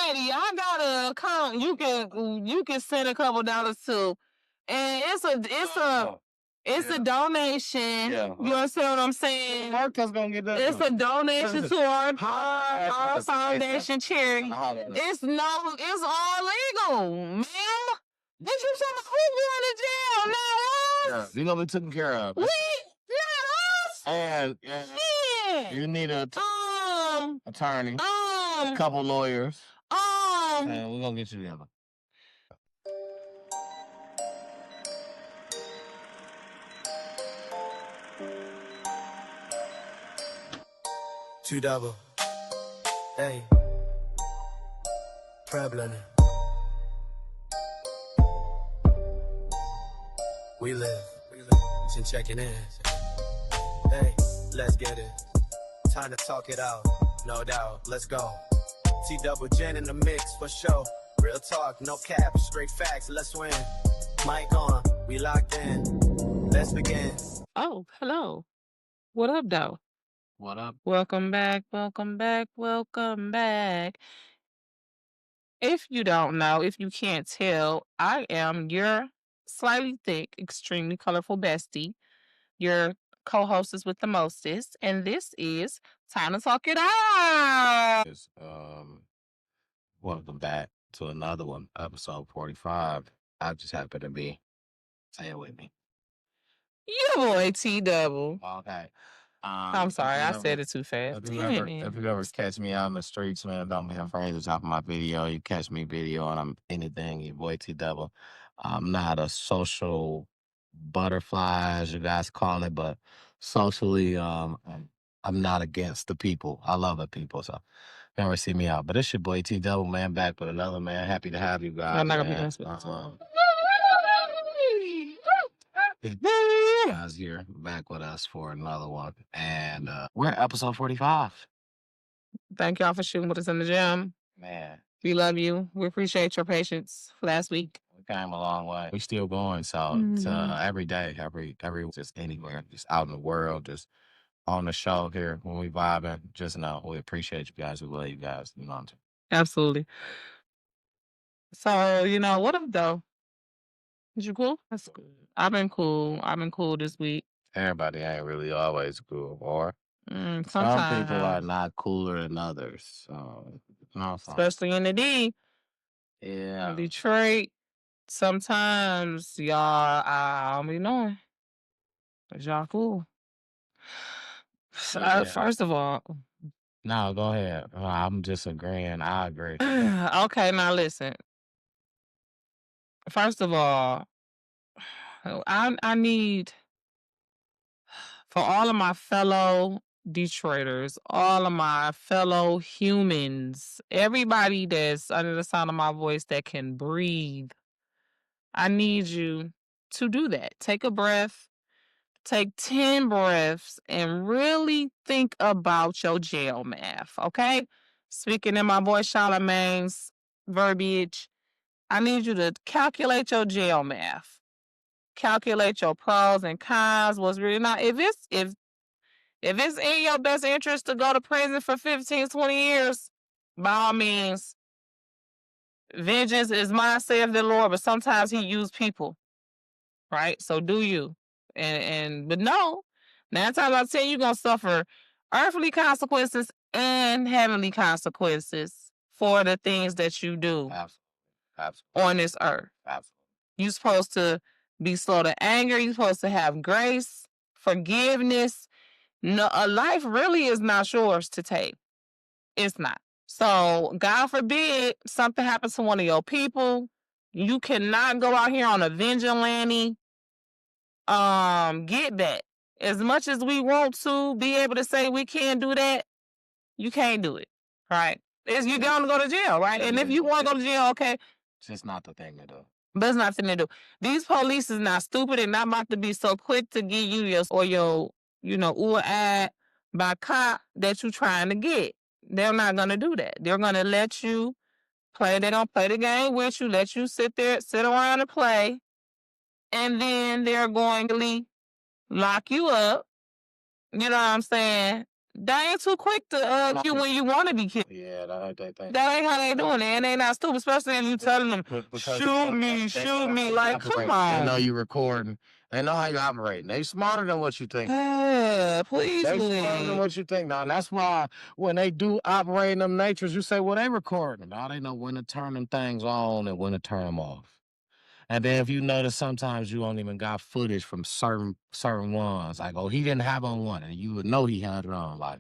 lady, I got an account you can send a couple dollars to. And it's a donation. Yeah. You understand what I'm saying? Marcus gonna get that. It's a donation to our foundation charity. It's all legal, ma'am. Did you tell me who going to jail? Not us. Yeah, you're gonna be taken care of. We, not us. And you need a attorney, a couple lawyers, and we're gonna get you together. Two double. Hey. Problem. We live. Just checking in. Hey, let's get it. Time to talk it out. No doubt. Let's go. T double Jen in the mix for sure. Real talk, no cap, straight facts. Let's win. Mic on. We locked in. Let's begin. Oh, hello. What up, though? What up? Welcome back, welcome back, welcome back. If you don't know, if you can't tell, I am your slightly thick, extremely colorful bestie, your co-hostess with the mostest, and this is Time to Talk It Out. Welcome back to another one, episode 45. I just happen to be. Say it with me. Your boy T Double. Okay. I'm sorry, I said it too fast. If you ever catch me out in the streets, man, don't be afraid to drop my video. You catch me video and I'm anything, your boy T Double. I'm not a social butterfly, as you guys call it, but socially, I'm not against the people. I love the people, so never see me out. But it's your boy T Double, man, back with another man. Happy to have you guys. I'm not gonna be man. Guys here back with us for another one, and we're at episode 45. Thank y'all for shooting with us in the gym. Man, we love you. We appreciate your patience last week. We came a long way. We still going, so it's, every day, every just anywhere, just out in the world, just on the show here when we vibing. Just know we appreciate you guys. We love you guys. You know. Absolutely. So what up though? Is you cool? That's good. I've been cool this week. Everybody ain't really always cool, or some people are not cooler than others. So, especially in the D. Yeah. In Detroit, sometimes y'all, I don't be knowing. But y'all cool. First of all. No, go ahead. I'm just agreeing. I agree. Okay, now listen. First of all, I need for all of my fellow Detroiters, all of my fellow humans, everybody that's under the sound of my voice that can breathe, I need you to do that. Take a breath, take 10 breaths, and really think about your jail math, okay? Speaking in my boy Charlemagne's verbiage, I need you to calculate your jail math. Calculate your pros and cons. What's really not. If it's in your best interest to go to prison for 15, 20 years, by all means, vengeance is mine, saith the Lord, but sometimes he used people, right? So do you. But no, 9 times out of 10, you're going to suffer earthly consequences and heavenly consequences for the things that you do. Absolutely. On this earth. Absolutely. You're supposed to be slow to anger. You're supposed to have grace, forgiveness. No, a life really is not yours to take. It's not. So, God forbid something happens to one of your people. You cannot go out here on a vigilante get back. As much as we want to be able to say we can't do that, you can't do it, right? You're going to go to jail, right? And if you want to go to jail, okay. It's just not the thing to do. But it's nothing to do. These police is not stupid and not about to be so quick to give you your ooh-ah by cop that you trying to get. They're not going to do that. They're going to let you play. They don't play the game with you, let you sit around and play. And then they're going to lock you up. You know what I'm saying? They ain't too quick to kill when you want to be killed. Yeah, That ain't how they doing it, and they not stupid, especially if you telling them, shoot me, shoot me. Like, come They know on. you recording. They know how you operating. They smarter than what you think. Please They smarter than believe. what you think. Now, that's why when they do operate in them natures, you say, well, they recording. Now they know when to turn them things on and when to turn them off. And then if you notice, sometimes you don't even got footage from certain ones. Like, oh, he didn't have on one, and you would know he had it on. Like,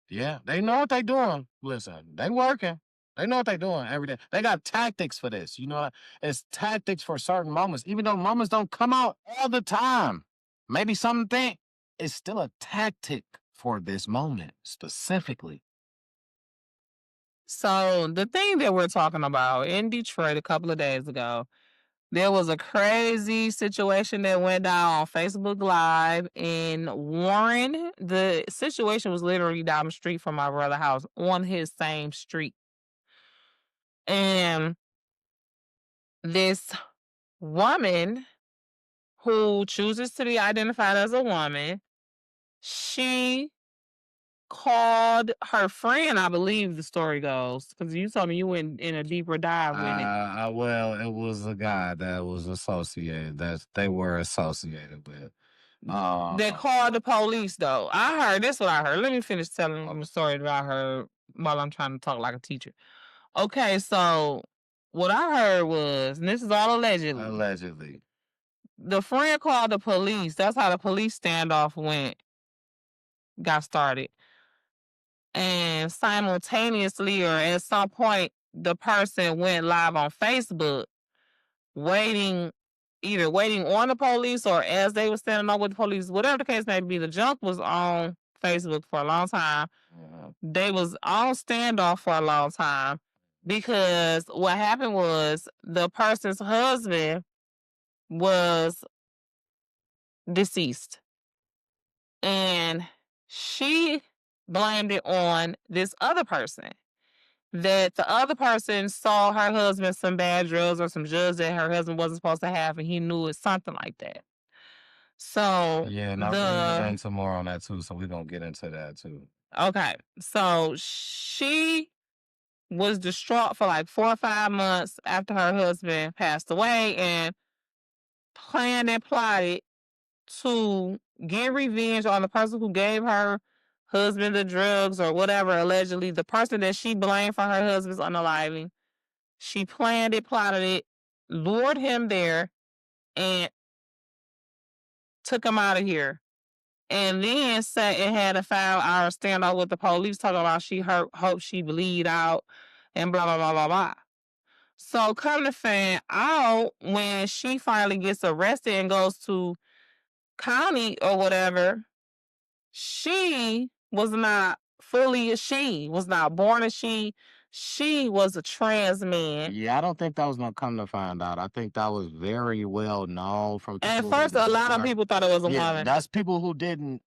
yeah, they know what they doing. Listen, they working. They know what they doing every day. They got tactics for this. You know, it's tactics for certain moments. Even though moments don't come out all the time, maybe something it's still a tactic for this moment specifically. So the thing that we're talking about in Detroit a couple of days ago, there was a crazy situation that went down on Facebook Live in Warren. The situation was literally down the street from my brother's house on his same street. And this woman who chooses to be identified as a woman, she called her friend, I believe the story goes, because you told me you went in a deeper dive with it. Well, it was a guy that was associated, that they were associated with. They called the police, though. I heard this. What I heard. Let me finish telling them the story that I heard while I'm trying to talk like a teacher. Okay, so what I heard was, and this is all allegedly. Allegedly. The friend called the police. That's how the police standoff got started. And simultaneously, or at some point, the person went live on Facebook, either waiting on the police or as they were standing up with the police, whatever the case may be. The junk was on Facebook for a long time. They was on standoff for a long time because what happened was the person's husband was deceased, and she blamed it on this other person. That the other person saw her husband some bad drugs or some drugs that her husband wasn't supposed to have, and he knew it, something like that. So Yeah, now we're gonna get into more on that too. So we're gonna get into that too. Okay, so she was distraught for like 4 or 5 months after her husband passed away, and planned and plotted to get revenge on the person who gave her husband the drugs or whatever, allegedly the person that she blamed for her husband's unaliving. She planned it, plotted it, lured him there, and took him out of here. And then said it had a 5-hour standoff with the police talking about she hope she bleed out and blah, blah, blah, blah, blah. So come to find out, when she finally gets arrested and goes to county or whatever, she was not fully a she, was not born a she. She was a trans man. Yeah, I don't think that was gonna come to find out. I think that was very well known from At people. first, a lot of people thought it was a woman. That's people who didn't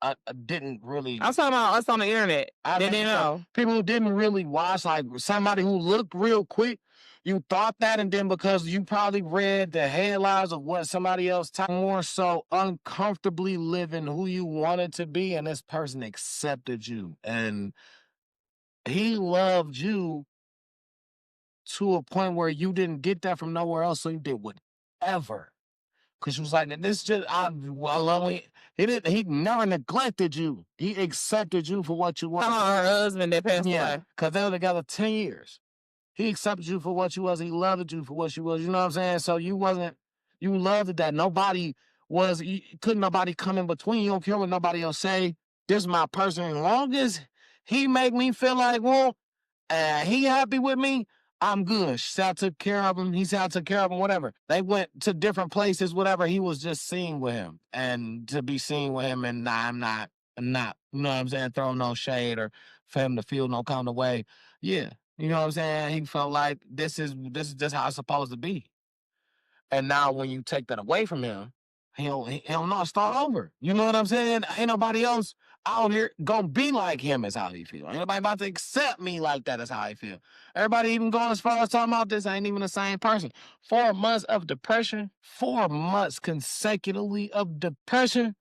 really. I'm talking about us on the internet. They didn't know. People who didn't really watch, like somebody who looked real quick. You thought that, and then because you probably read the headlines of what somebody else more so uncomfortably living who you wanted to be, and this person accepted you, and he loved you to a point where you didn't get that from nowhere else, so you did whatever. Cause she was like, this just he never neglected you. He accepted you for what you were. Her husband that passed away. Cause they were together 10 years. He accepted you for what you was. He loved you for what you was. You know what I'm saying? So you loved that. Couldn't nobody come in between. You don't care what nobody else say. This is my person. As long as he make me feel like, well, he happy with me, I'm good. She said I took care of him. He said I took care of him, whatever. They went to different places, whatever. He was just seen with him. And to be seen with him, and I'm not, you know what I'm saying, throwing no shade or for him to feel no kind of way. Yeah. You know what I'm saying? He felt like this is just how it's supposed to be. And now when you take that away from him, he'll not start over. You know what I'm saying? Ain't nobody else out here gonna be like him is how he feel. Ain't nobody about to accept me like that is how I feel. Everybody even going as far as talking about this ain't even the same person. 4 months of depression, 4 months consecutively of depression.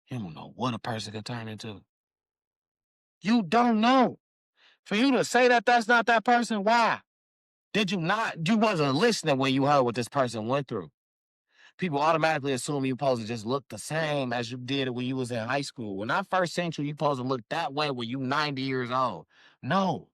You don't know what a person can turn into. You don't know. For you to say that that's not that person, why? Did you not? You wasn't listening when you heard what this person went through. People automatically assume you supposed to just look the same as you did when you was in high school. When I first seen you, you supposed to look that way when you 90 years old. No.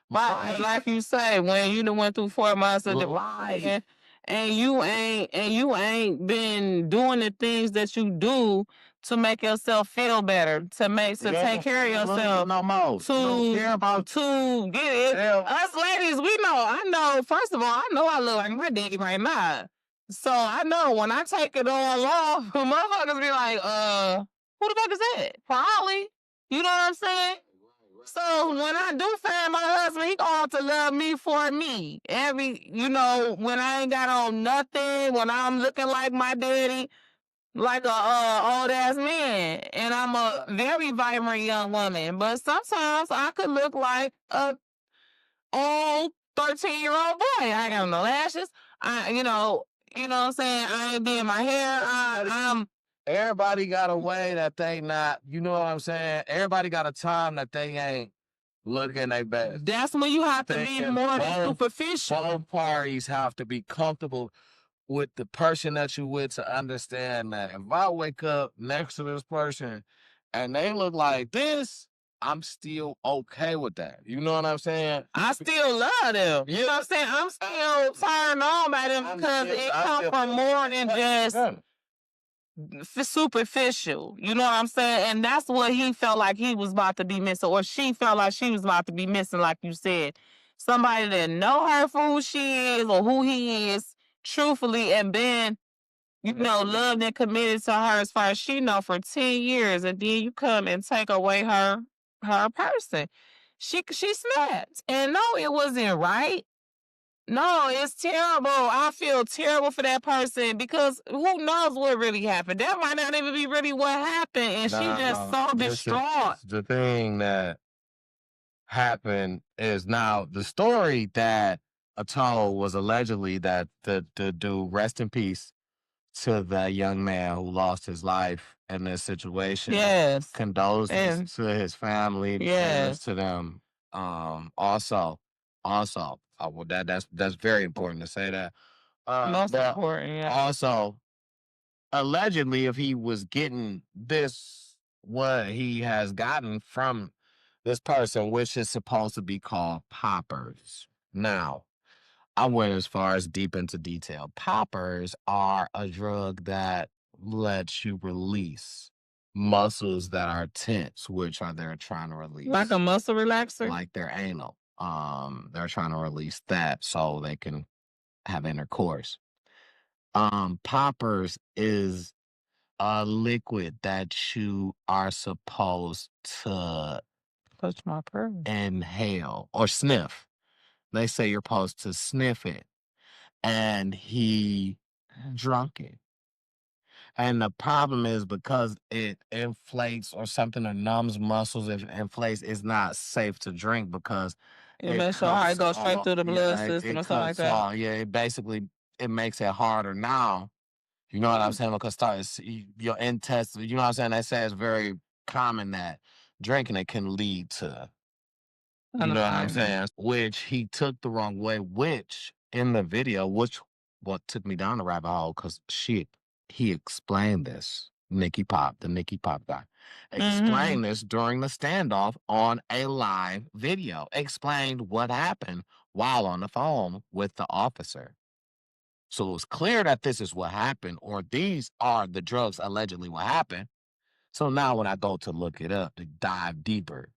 But like you say, when you done went through 4 months of Life. depression and you ain't been doing the things that you do to make yourself feel better, to take care of yourself, No more. Don't care about to get it. Us ladies, we know. I know. First of all, I know I look like my daddy right now. So I know when I take it all off, motherfuckers be like, who the fuck is that? Probably. You know what I'm saying? So when I do find my husband, he going to love me for me. When I ain't got on nothing, when I'm looking like my daddy, like a old ass man, and I'm a very vibrant young woman. But sometimes I could look like a old 13-year-old boy. I ain't got no lashes. You know what I'm saying? I ain't doing my hair. I'm Everybody got a way that they not, you know what I'm saying? Everybody got a time that they ain't looking their best. That's when you have to be more superficial. Both parties have to be comfortable with the person that you with to understand that if I wake up next to this person and they look like this, I'm still okay with that. You know what I'm saying? I still love them. You know what I'm saying? I'm still turned on by them because it comes from more than just superficial. You know what I'm saying? And that's what he felt like he was about to be missing, or she felt like she was about to be missing, like you said. Somebody that know her for who she is or who he is, truthfully, and been, loved and committed to her as far as she know for 10 years, and then you come and take away her person. She snapped. And no, it wasn't right. No, it's terrible. I feel terrible for that person because who knows what really happened. That might not even be really what happened. And she just so distraught. The thing that happened is now the story that I told was allegedly that the dude, rest in peace to the young man who lost his life in this situation. Yes. Condolences to his family. Yes. To them. Also, well, that's very important to say that. Most important, yeah. Also, allegedly, if he was getting this, what he has gotten from this person, which is supposed to be called poppers. Now, I went as far as deep into detail. Poppers are a drug that lets you release muscles that are tense, which are they're trying to release. Like a muscle relaxer? Like their anal. They're trying to release that so they can have intercourse. Poppers is a liquid that you are supposed to touch my purse. Inhale or sniff. They say you're supposed to sniff it. And he drunk it. And the problem is because it inflates or something or numbs muscles, if it inflates, it's not safe to drink because it makes your heart go straight through the blood system or something like that. It makes it harder now. You know what I'm saying? Because your intestines, you know what I'm saying? They say it's very common that drinking it can lead to, you know what I'm saying? Which he took the wrong way, which in the video, which what took me down the rabbit hole, because he explained this. The Nicky Pop guy, explained this during the standoff on a live video, explained what happened while on the phone with the officer. So it was clear that this is what happened, or these are the drugs allegedly what happened. So now when I go to look it up, to dive deeper,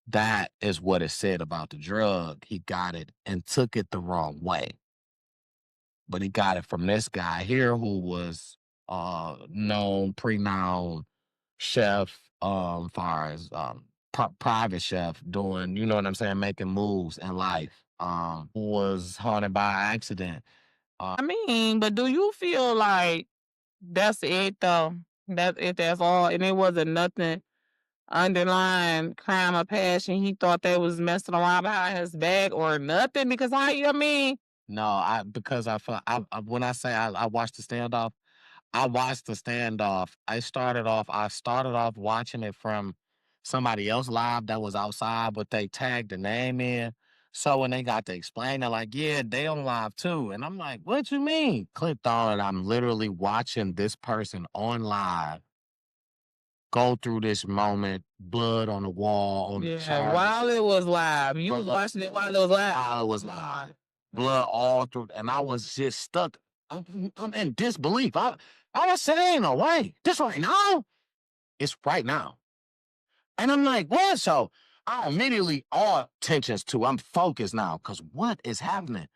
that is what it said about the drug. He got it and took it the wrong way. But he got it from this guy here who was pre-known chef, far as private chef doing, you know what I'm saying, making moves in life. Was haunted by accident. But do you feel like that's it though? That's all, and it wasn't nothing underlying crime or passion. He thought they was messing around behind his back or nothing because No, because I feel when I say I watched the standoff, I watched the standoff. I started off watching it from somebody else live that was outside, but they tagged the name in. So when they got to explain, they're like, yeah, they on live too. And I'm like, what you mean? Clicked on it. I'm literally watching this person on live go through this moment, blood on the wall, on the Yeah, charge. while it was live. You was Blood watching it while it was live. while it was live. Blood all through, and I was just stuck. I'm in disbelief. I was saying, ain't no way. This right now? It's right now. And I'm like, what? So I immediately, all tensions too. I'm focused now because what is happening?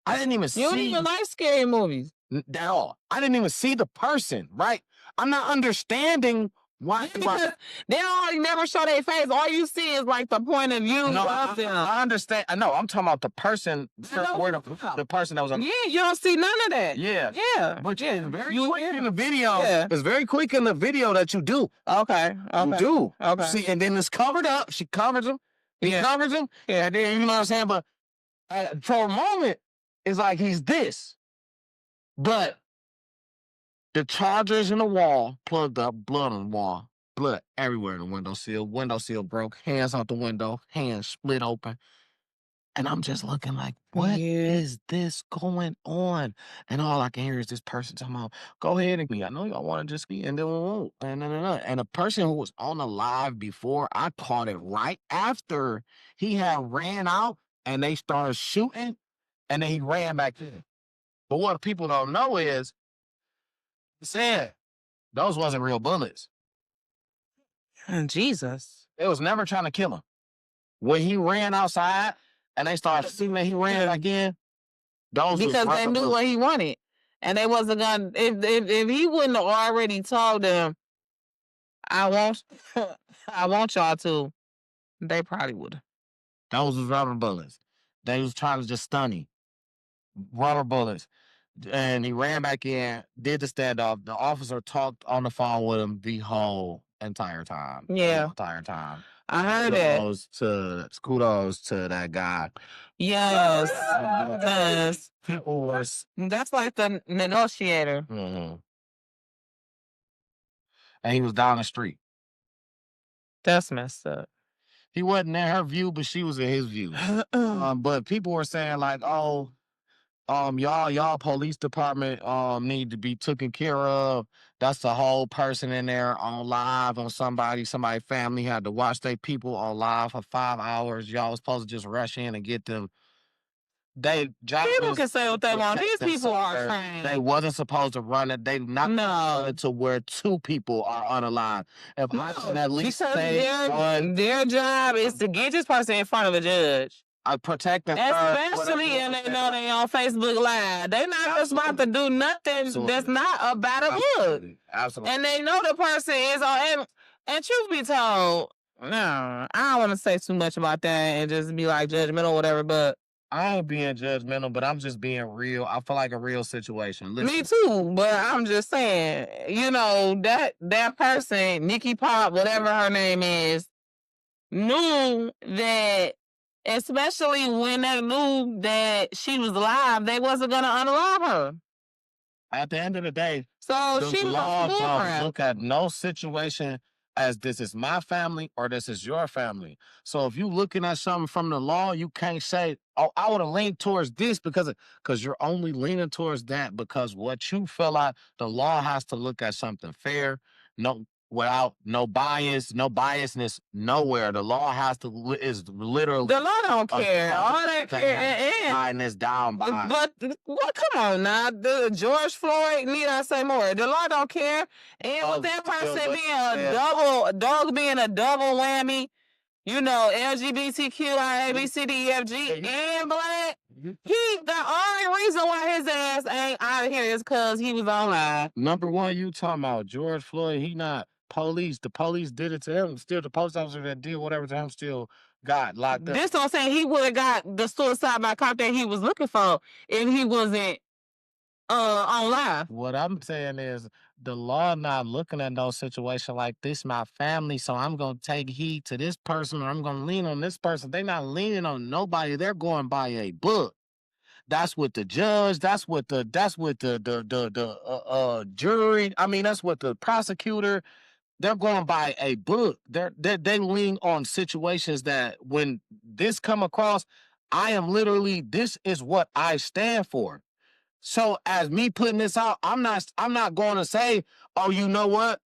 I didn't even You don't see even like scary movies. at all. I didn't even see the person, right? I'm not understanding why. Because they already never show their face. All you see is like the point of view No, of them. I understand. I know. I'm talking about the person, where the person that was on. Yeah, you don't see none of that. Yeah. Yeah. But yeah, it's very You- quick in the video. Yeah. It's very quick in the video that you do. Okay. You Okay. do. Okay. See, and then it's covered up. She covers him. He Yeah. covers him. Yeah. And then, you know what I'm saying? But for a moment, it's like he's this. But the chargers in the wall, plugged up, blood on the wall, blood everywhere in the windowsill. Windowsill broke, hands out the window, hands split open. And I'm just looking like, what is this going on? And all I can hear is this person talking about, go ahead and I know y'all want to just be, and then and the person who was on the live before, I caught it right after he had ran out and they started shooting, and then he ran back in. But what people don't know is, said those wasn't real bullets. Jesus. They was never trying to kill him. When he ran outside and they started shooting and he ran back in, those was Because they rubber knew bullets. what he wanted. And they wasn't gonna if he wouldn't have already told them, I want I want y'all to, they probably would. Those was rubber bullets. They was trying to just stun him. Rubber bullets. And he ran back in, did the standoff. The officer talked on the phone with him the whole entire time. Yeah. The entire time. I heard it. Kudos to that guy. Yes. Yes. People was, That's like the negotiator. and he was down the street. That's messed up. He wasn't in her view, but she was in his view. But people were saying like, oh, y'all police department need to be taken care of. That's the whole person in there on live on somebody family had to watch their people on live for 5 hours. Y'all was supposed to just rush in and get them. People can say what they want. These people are trained. They wasn't supposed to run it. They not No. to where 2 people are unalive. If I can at least Because say one, their job is to get this person in front of a judge. I protect them. Especially when they know they on Facebook Live. They not just about to do nothing that's not about a book. Absolutely. And they know the person is on. And truth be told, no, I don't want to say too much about that and just be like judgmental or whatever, but I ain't being judgmental, but I'm just being real. I feel like a real situation. Listen. me too. But I'm just saying, you know, that person, Nicky Pop, whatever her name is, knew that, especially when they knew that she was alive, they wasn't gonna unalive her. At the end of the day, So the she was law a don't foolprint. look at no situation as this is my family or this is your family. So if you looking at something from the law, you can't say, oh, I would have leaned towards this because you're only leaning towards that because what you feel like the law has to look at something fair, without no biasness nowhere. The law has to is literally The law don't care. All they care tying this down by. But what? Come on now, the George Floyd. Need I say more? The law don't care. And with that person being a double whammy, you know, LGBTQI, ABCDEFG, and black. The only reason why his ass ain't out of here is because he was online. Number one, you talking about George Floyd? He not police. The police did it to him. Still, the post officer that did whatever to him still got locked up. This what I'm saying. He would have got the suicide by cop that he was looking for if he wasn't on live. What I'm saying is the law not looking at no situation like this my family, so I'm gonna take heed to this person or I'm gonna lean on this person. They not leaning on nobody. They're going by a book. That's with the judge. That's with the jury. I mean, that's what the prosecutor. They're going by a book. They lean on situations that when this come across, I am literally, this is what I stand for. So as me putting this out, I'm not going to say, oh, you know what?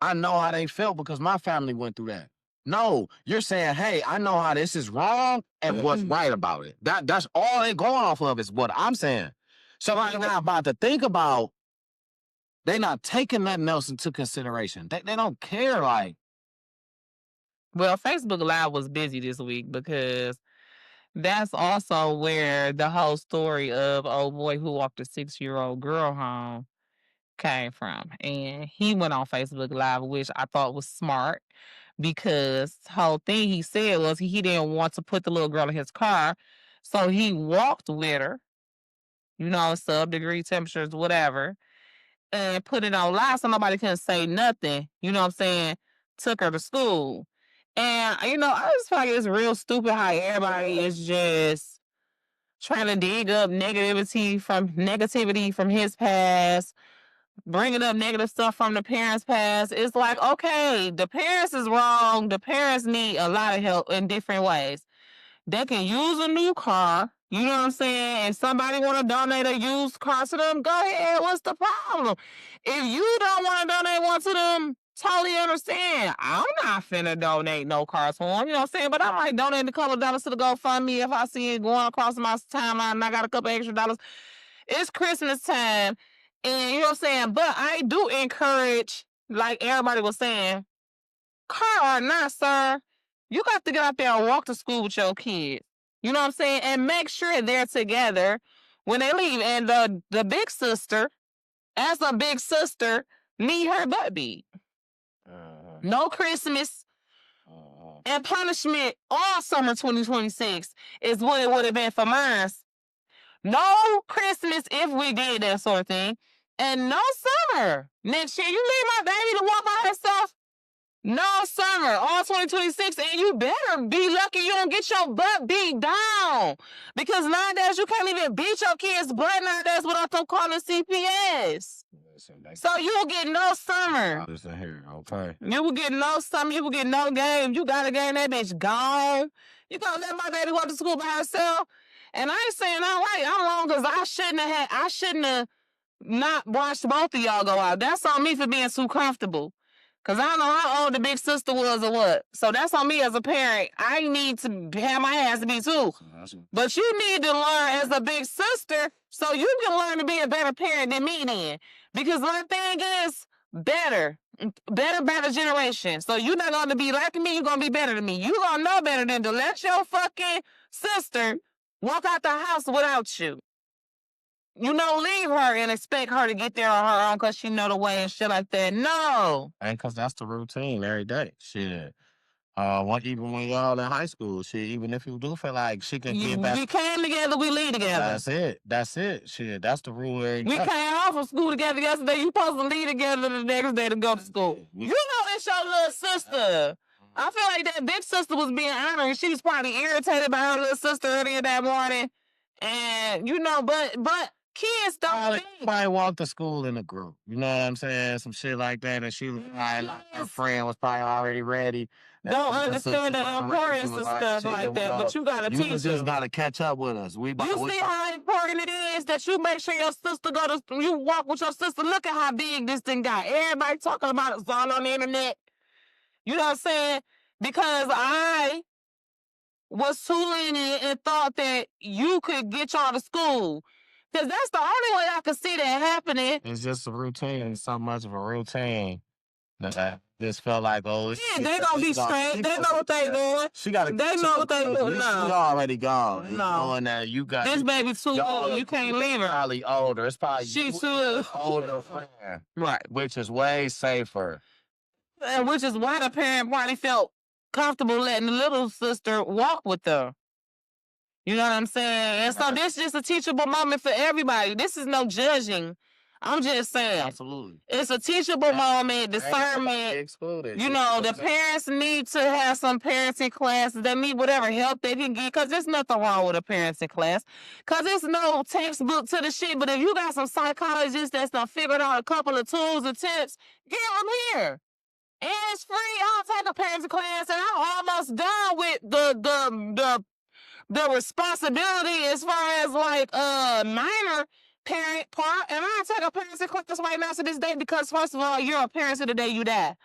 I know how they felt because my family went through that. No, you're saying, hey, I know how this is wrong and what's right about it. That's all they going off of is what I'm saying. So right now, I'm about to think about, they not taking nothing else into consideration. They don't care. Like, Well, Facebook Live was busy this week because that's also where the whole story of old boy who walked a 6-year-old girl home came from. And he went on Facebook Live, which I thought was smart because the whole thing he said was he didn't want to put the little girl in his car. So he walked with her, sub-degree temperatures, whatever, and put it on live so nobody couldn't say nothing. You know what I'm saying? Took her to school. And, I just feel like it's real stupid how everybody is just trying to dig up negativity from his past, bringing up negative stuff from the parents' past. It's like, okay, the parents is wrong. The parents need a lot of help in different ways. They can use a new car. You know what I'm saying? If somebody want to donate a used car to them, go ahead. What's the problem? If you don't want to donate one to them, totally understand. I'm not finna donate no car to them. You know what I'm saying? But I might donate a couple of dollars to the GoFundMe if I see it going across my timeline and I got a couple extra dollars. It's Christmas time. And you know what I'm saying? But I do encourage, like everybody was saying, car or not, sir, you got to get out there and walk to school with your kids. You know what I'm saying? And make sure they're together when they leave. And the big sister, as a big sister, need her butt beat. No Christmas and punishment all summer 2026 is what it would have been for mine. No Christmas if we did that sort of thing. And no summer. Next year, you leave my baby to walk by herself. No summer, all 2026, and you better be lucky you don't get your butt beat down. Because nowadays you can't even beat your kids' butt nowadays without them calling CPS. So you will get no summer. Listen here, okay. You will get no summer, you will get no game. You got a game, that bitch gone. You gonna let my baby walk to school by herself? And I ain't saying I'm right, I'm wrong, because I shouldn't have not watched both of y'all go out. That's on me for being too comfortable. Because I don't know how old the big sister was or what. So that's on me as a parent. I need to have my ass beat too. But you need to learn as a big sister so you can learn to be a better parent than me then. Because my thing is better generation. So you're not going to be like me, you're going to be better than me. You're going to know better than to let your fucking sister walk out the house without you. Leave her and expect her to get there on her own because she know the way and shit like that. No. And because that's the routine every day. Shit. Even when y'all in high school, shit, even if you do feel like she can get back. We came together, we leave together. That's it. Shit, that's the rule every day. We came off from school together yesterday. You supposed to leave together the next day to go to school. You know it's your little sister. I feel like that big sister was being honored and she was probably irritated by her little sister earlier that morning. And, but kids don't Probably walk to school in a group. You know what I'm saying? Some shit like that. And she was like her friend was probably already ready. Don't understand the importance of stuff like that, but you gotta teach them. You just gotta catch up with us. You see how important it is that you make sure your sister you walk with your sister. Look at how big this thing got. Everybody talking about it's all on the internet. You know what I'm saying? Because I was too lenient and thought that you could get y'all to school. Because that's the only way I could see that happening. It's just a routine. It's so much of a routine that I just felt like, oh, yeah, they gonna be straight. They know what they doing. They know what they doing. No, she already gone. No, knowing that you got this baby too old. You can't leave her. Probably older. It's probably she's too older friend, right? Which is way safer. And which is why the parent probably felt comfortable letting the little sister walk with them. You know what I'm saying? And so this is just a teachable moment for everybody. This is no judging I'm just saying. Absolutely. It's a teachable moment, discernment. Excluded. You know, the parents need to have some parenting classes. They need whatever help they can get, because there's nothing wrong with a parenting class. Because it's no textbook to the shit. But if you got some psychologists that's done figured out a couple of tools and tips, get them here. And it's free. I'll take a parenting class, and I'm almost done with the responsibility as far as like minor parent part, and I take a parenting class right now to this day, because first of all, you're a parent to the day you die,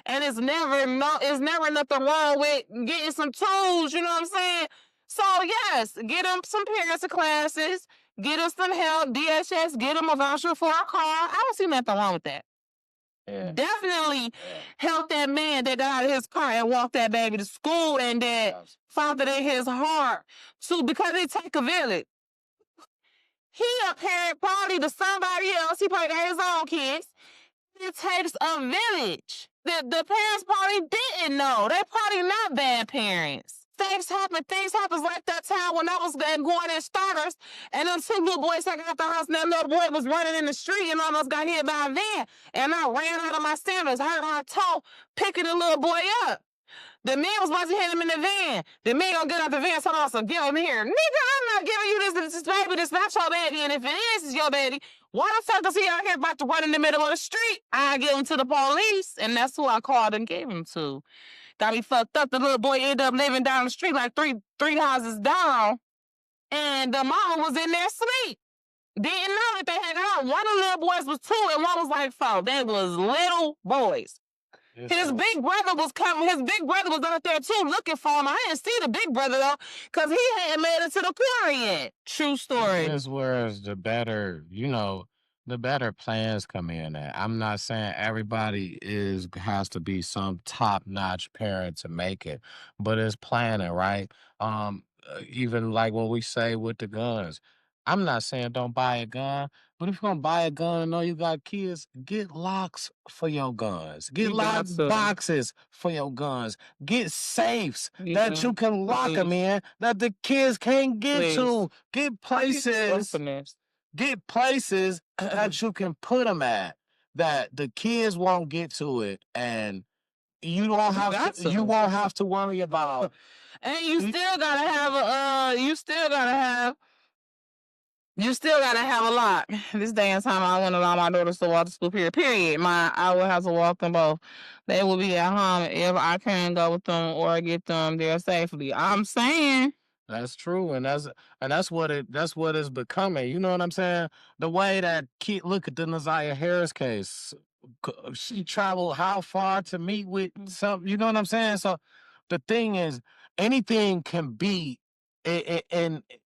and it's never nothing wrong with getting some tools. You know what I'm saying? So yes, get them some parenting classes, get them some help, DHS, get them a voucher for a car. I don't see nothing wrong with that. Yeah. Definitely help that man that got out of his car and walked that baby to school, and that fathered in his heart too, because it take a village. He a parent probably to somebody else. He probably got his own kids. It takes a village. The parents probably didn't know. They probably not bad parents. Things happen. Things happen like that time when I was going in starters, and them two little boys taking out the house, and that little boy was running in the street and almost got hit by a van. And I ran out of my sandals, hurt my toe, picking the little boy up. The man was about to hit him in the van. The man gonna get out the van, so I said, "Give him here, nigga. I'm not giving you this baby. This not your baby. And if it is, it's your baby. Why the fuck is he out here about to run in the middle of the street? I give him to the police, and that's who I called and gave him to. Got me fucked up. The little boy ended up living down the street, like three houses down, and the mom was in there asleep. Didn't know that they had got out. One of the little boys was 2, and one was like 4. They was little boys. Yes, his big brother was coming. His big brother was out there too, looking for him. I didn't see the big brother though, because he hadn't made it to the quarry yet. True story. This is where the better, the better plans come in at. I'm not saying everybody has to be some top-notch parent to make it, but it's planning, right? Even like when we say with the guns, I'm not saying don't buy a gun, but if you're gonna buy a gun and know you got kids, get locks for your guns. Get You got lock to. boxes for your guns. Get safes Yeah, that you can lock them please. in that the kids can't get Please. to. Get places that you can put them at that the kids won't get to it, and you won't have to worry about. And you still gotta have a lot. This day and time, I wouldn't allow my daughters to walk to school. Period. I would have to walk them both. They will be at home if I can go with them or get them there safely. I'm saying. That's true, and that's what it's becoming. You know what I'm saying? The way that look at the Naziah Harris case. She traveled how far to meet with some. You know what I'm saying? So the thing is, anything can be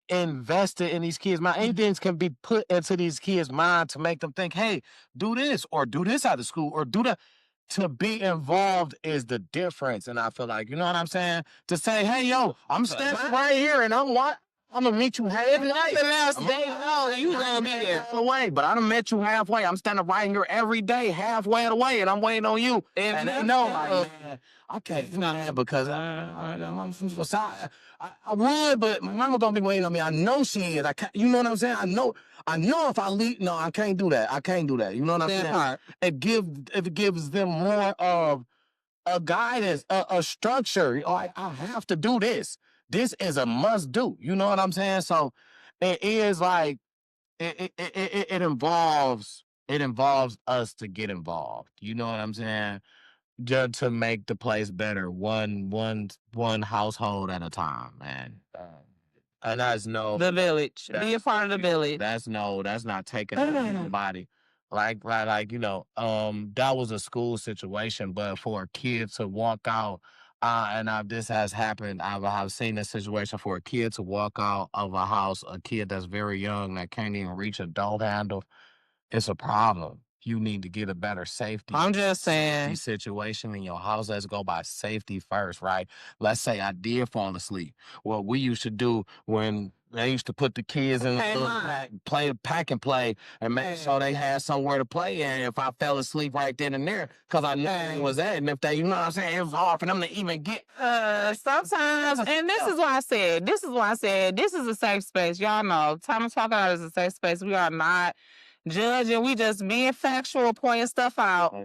invested in these kids' mind. Anything can be put into these kids' mind to make them think, "Hey, do this or do this out of school or do that." To be involved is the difference, and I feel like, you know what I'm saying? To say, "Hey, yo, I'm standing right here, and I'm gonna meet you halfway." You gonna be there away, but I done met you halfway. I'm standing right here every day, halfway of the way, and I'm waiting on you. And they know, like, man, I can't do that because I'm from the side. I would, but my mama don't be waiting on me. I know she is. I can't, you know what I'm saying? I know if I leave, no, I can't do that. I can't do that. You know what I'm saying? It gives them more of a guidance, a structure. Like, I have to do this. This is a must do. You know what I'm saying? So it is like it involves us to get involved. You know what I'm saying? Just to make the place better, one household at a time, man. And that's the village. Be a part of the village. That's not taking anybody. Like, that was a school situation, but for a kid to walk out, this has happened. I've seen this situation for a kid to walk out of a house, a kid that's very young that can't even reach a door handle. It's a problem. You need to get a better safety. I'm just saying. Situation in your house. Let's go by safety first, right? Let's say I did fall asleep. What we used to do when they used to put the kids in the pack and play, and make sure they had somewhere to play. And if I fell asleep right then and there, because I knew it was that, and if they, you know what I'm saying, it was hard for them to even get. Sometimes, and this is why I said, this is a safe space. Y'all know, Time to Talk Out is a safe space. We are not judging. We just being factual, pointing stuff out.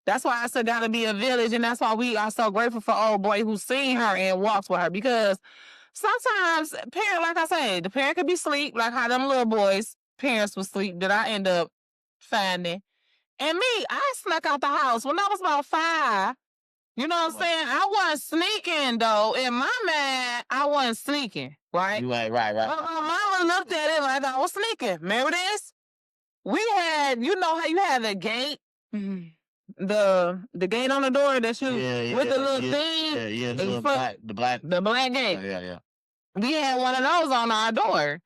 That's why I said gotta be a village, and that's why we are so grateful for old boy who's seen her and walks with her. Because sometimes parent, like I say, the parent could be asleep, like how them little boys' parents was asleep that I end up finding. And me, I snuck out the house when I was about 5. You know what I'm saying? I wasn't sneaking though. In my mind, I wasn't sneaking, right? You ain't right. Mama looked at it like I was sneaking. Remember this? We had, you know how you had the gate, the gate on the door that you with the little thing, the black gate. Yeah. We had one of those on our door.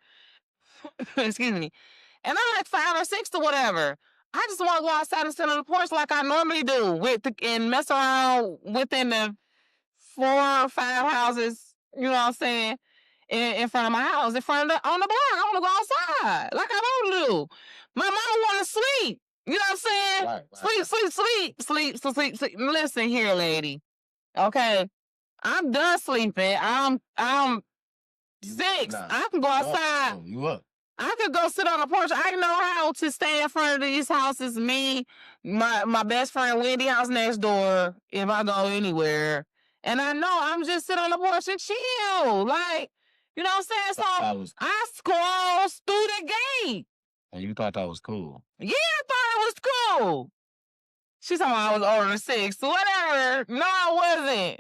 Excuse me. And I'm like 5 or 6 or whatever. I just want to go outside and sit on the porch like I normally do and mess around within the 4 or 5 houses, you know what I'm saying, in front of my house, on the block. I want to go outside like I don't do. My mama want to sleep. You know what I'm saying? Right. Sleep. Listen here, lady. Okay. I'm done sleeping. I'm 6. Nah. I can go outside. You up. I could go sit on the porch. I know how to stay in front of these houses. Me, my best friend Wendy house next door, if I go anywhere. And I know I'm just sit on the porch and chill. Like, you know what I'm saying? So I scrolls through the gate. And you thought that was cool? Yeah, I thought it was cool. She told me I was older than 6. Whatever. No, I wasn't.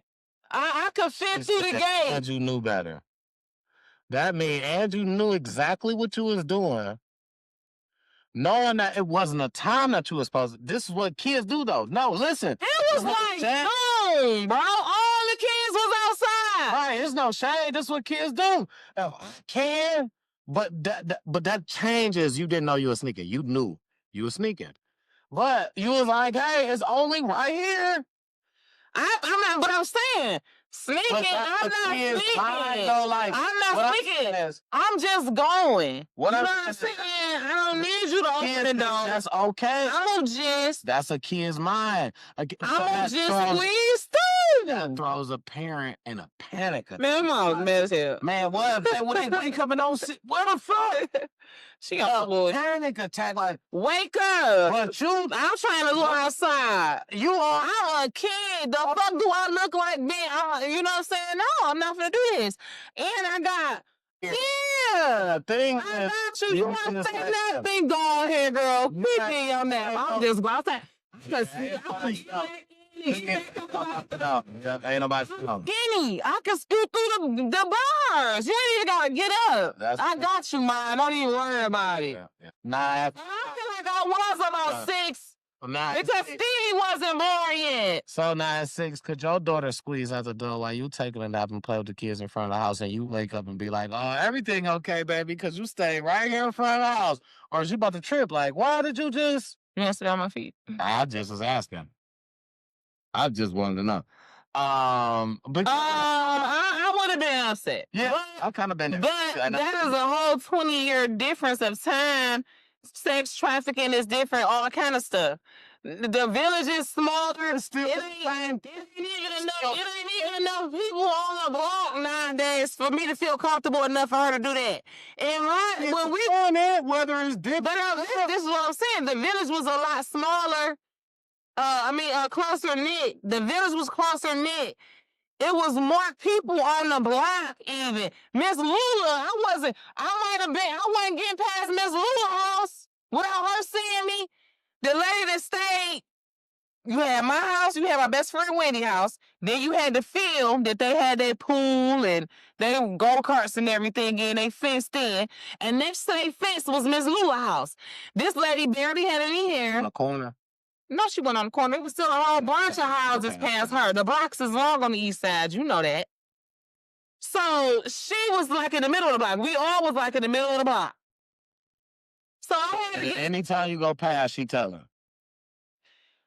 I could fit through the gate. And you knew better. That means Andrew knew exactly what you was doing, knowing that it wasn't a time that you was supposed to. This is what kids do, though. No, listen. It was like, boom, bro. All the kids was outside. Right, it's no shade. This is what kids do. I can, but that changes. You didn't know you were sneaking. You knew you were sneaking. But you was like, hey, it's only right here. I'm not, but I'm saying, sneaking, I'm not sneaking. I'm not sneaking. I'm just going. What you I'm know what I'm saying? I don't need you to open the door. That's okay. I'm just. That's a kid's mind. I'm just squeeze through. That throws a parent in a panic attack. Man, I'm mad as hell. Man, what? When they wake up and don't sit, what the fuck? She got a panic attack. Like, wake up. But I'm trying to look outside. I'm a kid. The fuck do I look like, man? You know what I'm saying? No, I'm not gonna do this. And I got, the thing I got you. You want to say nothing? Go ahead, girl. Pick me on that. I'm just go outside. Ain't nobody. Kenny, I can scoot through the bars. You ain't even gotta get up. I got you, man. Don't even worry about it. I feel like I was about 6. Because Stevie wasn't born yet. So 9-6, could your daughter squeeze out the door while you taking a nap and play with the kids in front of the house, and you wake up and be like, oh, everything okay, baby, because you stay right here in front of the house? Or is you about to trip? Like, why did you just... You want to sit on my feet? I just was asking. I just wanted to know. I would have been upset. Yeah, I kind of been there. But that is a whole 20-year difference of time. Sex trafficking is different, all kind of stuff. The village is smaller. Still, it ain't even enough people on the block nowadays for me to feel comfortable enough for her to do that. And when we on it, whether it's different. But this is what I'm saying. The village was a lot smaller. Closer knit. The village was closer knit. It was more people on the block even. Miss Lula, I wasn't getting past Miss Lula's house without her seeing me. The lady that stayed, you had my house, you had my best friend Wendy's house. Then you had the field that they had their pool and their go-karts and everything and they fenced in. And next to their fence was Miss Lula's house. This lady barely had any hair. On the corner. No, she went on the corner. It was still a whole bunch of houses past her. The blocks is long on the east side. You know that. So she was like in the middle of the block. We all was like in the middle of the block. So I had to anytime you go past, she tell her.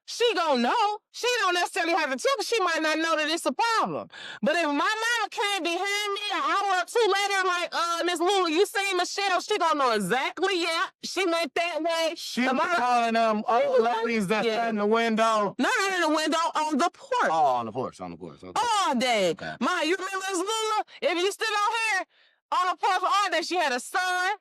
She gonna know. She don't necessarily have to tell, she might not know that it's a problem. But if my mama came behind me an hour or 2 later, like, Miss Lula, you seen Michelle, she gonna know exactly, yeah, she went that way. She was calling them old ladies that sat in the window. Not in the window, on the porch. Oh, on the porch. Okay. All day. Okay. Ma, you remember Miss Lula? If you stood out here on the porch all day, she had a son,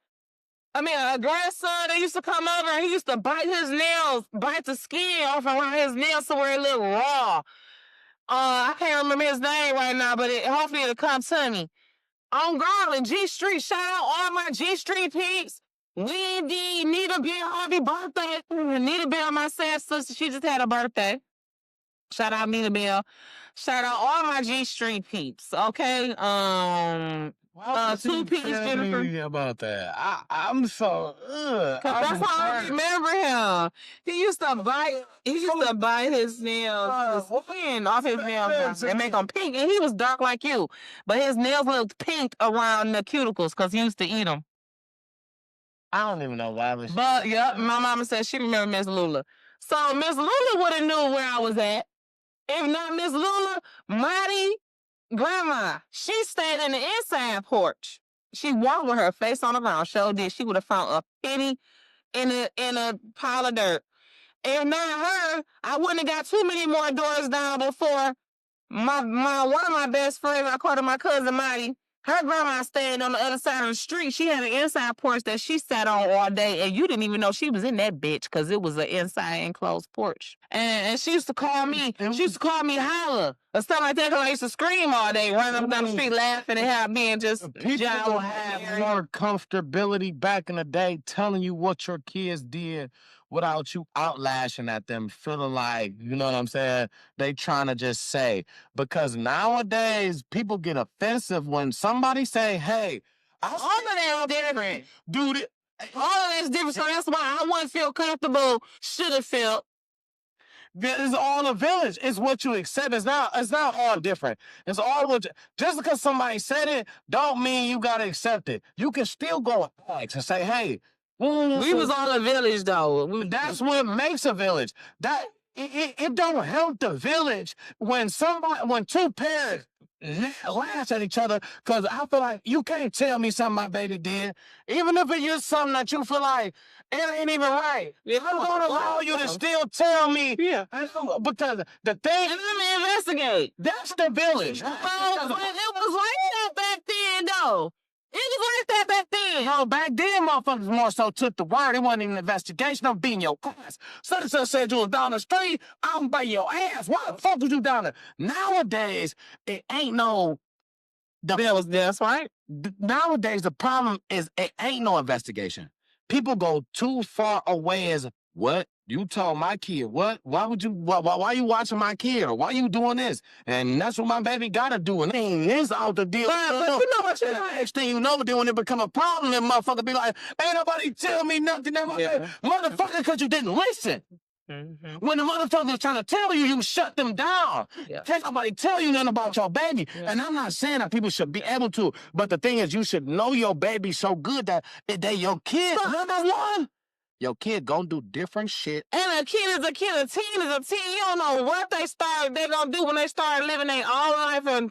I mean, a grandson that used to come over and he used to bite his nails, bite the skin off around his nails so where it looked raw. I can't remember his name right now, but hopefully it'll come to me. On Garland, G Street, shout out all my G Street peeps. Wendy, Nita Bell, happy birthday. Nita Bell, my sad sister, she just had a birthday. Shout out Nita Bell. Shout out all my G Street peeps. Okay. Two piece Jennifer. About that. I'm so. That's how I remember him. He used to bite his nails, his skin off his nails, and make them pink. And he was dark like you, but his nails looked pink around the cuticles because he used to eat them. I don't even know why. But yep, my mama said she remembered Miss Lula. So Miss Lula would have knew where I was at. If not Miss Lula, Marty, Grandma, she stayed in the inside porch. She walked with her face on the ground. Sure did. She would have found a penny in a pile of dirt. If not her, I wouldn't have got too many more doors down before my one of my best friends, I called her my cousin Marty. Her grandma stayed on the other side of the street. She had an inside porch that she sat on all day, and you didn't even know she was in that bitch because it was an inside enclosed porch. And she used to call me. She used to call me holla or something like that because I used to scream all day, running up down the street laughing and have me and just people have more comfortability back in the day telling you what your kids did without you outlashing at them, feeling like, you know what I'm saying, they trying to just say. Because nowadays, people get offensive when somebody say, hey, all of that is different. Dude, all of that is different. So that's why I wouldn't feel comfortable, should have felt. It's all a village. It's what you accept. It's not all different. It's all what just because somebody said it, don't mean you gotta accept it. You can still go and say, hey, we was all a village though. That's what makes a village. That it don't help the village when two parents laugh at each other, because I feel like you can't tell me something my baby did, even if it is something that you feel like it ain't even right. I'm gonna allow you to still tell me. Yeah, because the thing. And let me investigate. That's the village. But it was like that back then, though. It was like that back then. No, back then, motherfuckers more so took the word. It wasn't even an investigation. I'm beating your ass. Such said you was down the street. I'm beating your ass. Why the fuck was you down there? Nowadays, it ain't no. That's right. Nowadays, the problem is it ain't no investigation. People go too far away as, what? You told my kid, what? Why would you, why you watching my kid? Or why you doing this? And that's what my baby gotta do. And it's out the deal. But you know what you next thing you know, then when it become a problem, then motherfucker be like, ain't nobody tell me nothing. Motherfucker, because you didn't listen. Mm-hmm. When the motherfucker was trying to tell you, you shut them down. Yeah. Can't nobody tell you nothing about your baby. Yeah. And I'm not saying that people should be able to, but the thing is, you should know your baby so good that they your kid. Number one, your kid gonna do different shit. And a kid is a kid, a teen is a teen. You don't know what they're gonna do when they start living their own life and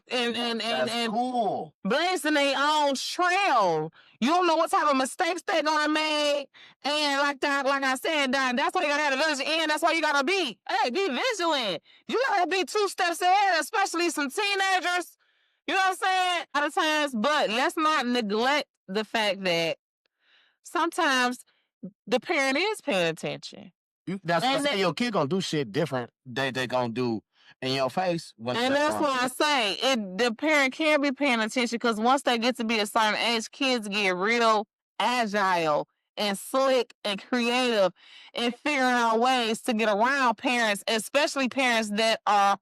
cool. blazing their own trail. You don't know what type of mistakes they're gonna make. And like I said, that's why you gotta have a village, and that's why you gotta be vigilant. You gotta be 2 steps ahead, especially some teenagers. You know what I'm saying? A lot of times, but let's not neglect the fact that sometimes the parent is paying attention. That's why your kid gonna do shit different they gonna do in your face. And that's why I say the parent can be paying attention, because once they get to be a certain age, kids get real agile and slick and creative in figuring out ways to get around parents, especially parents that are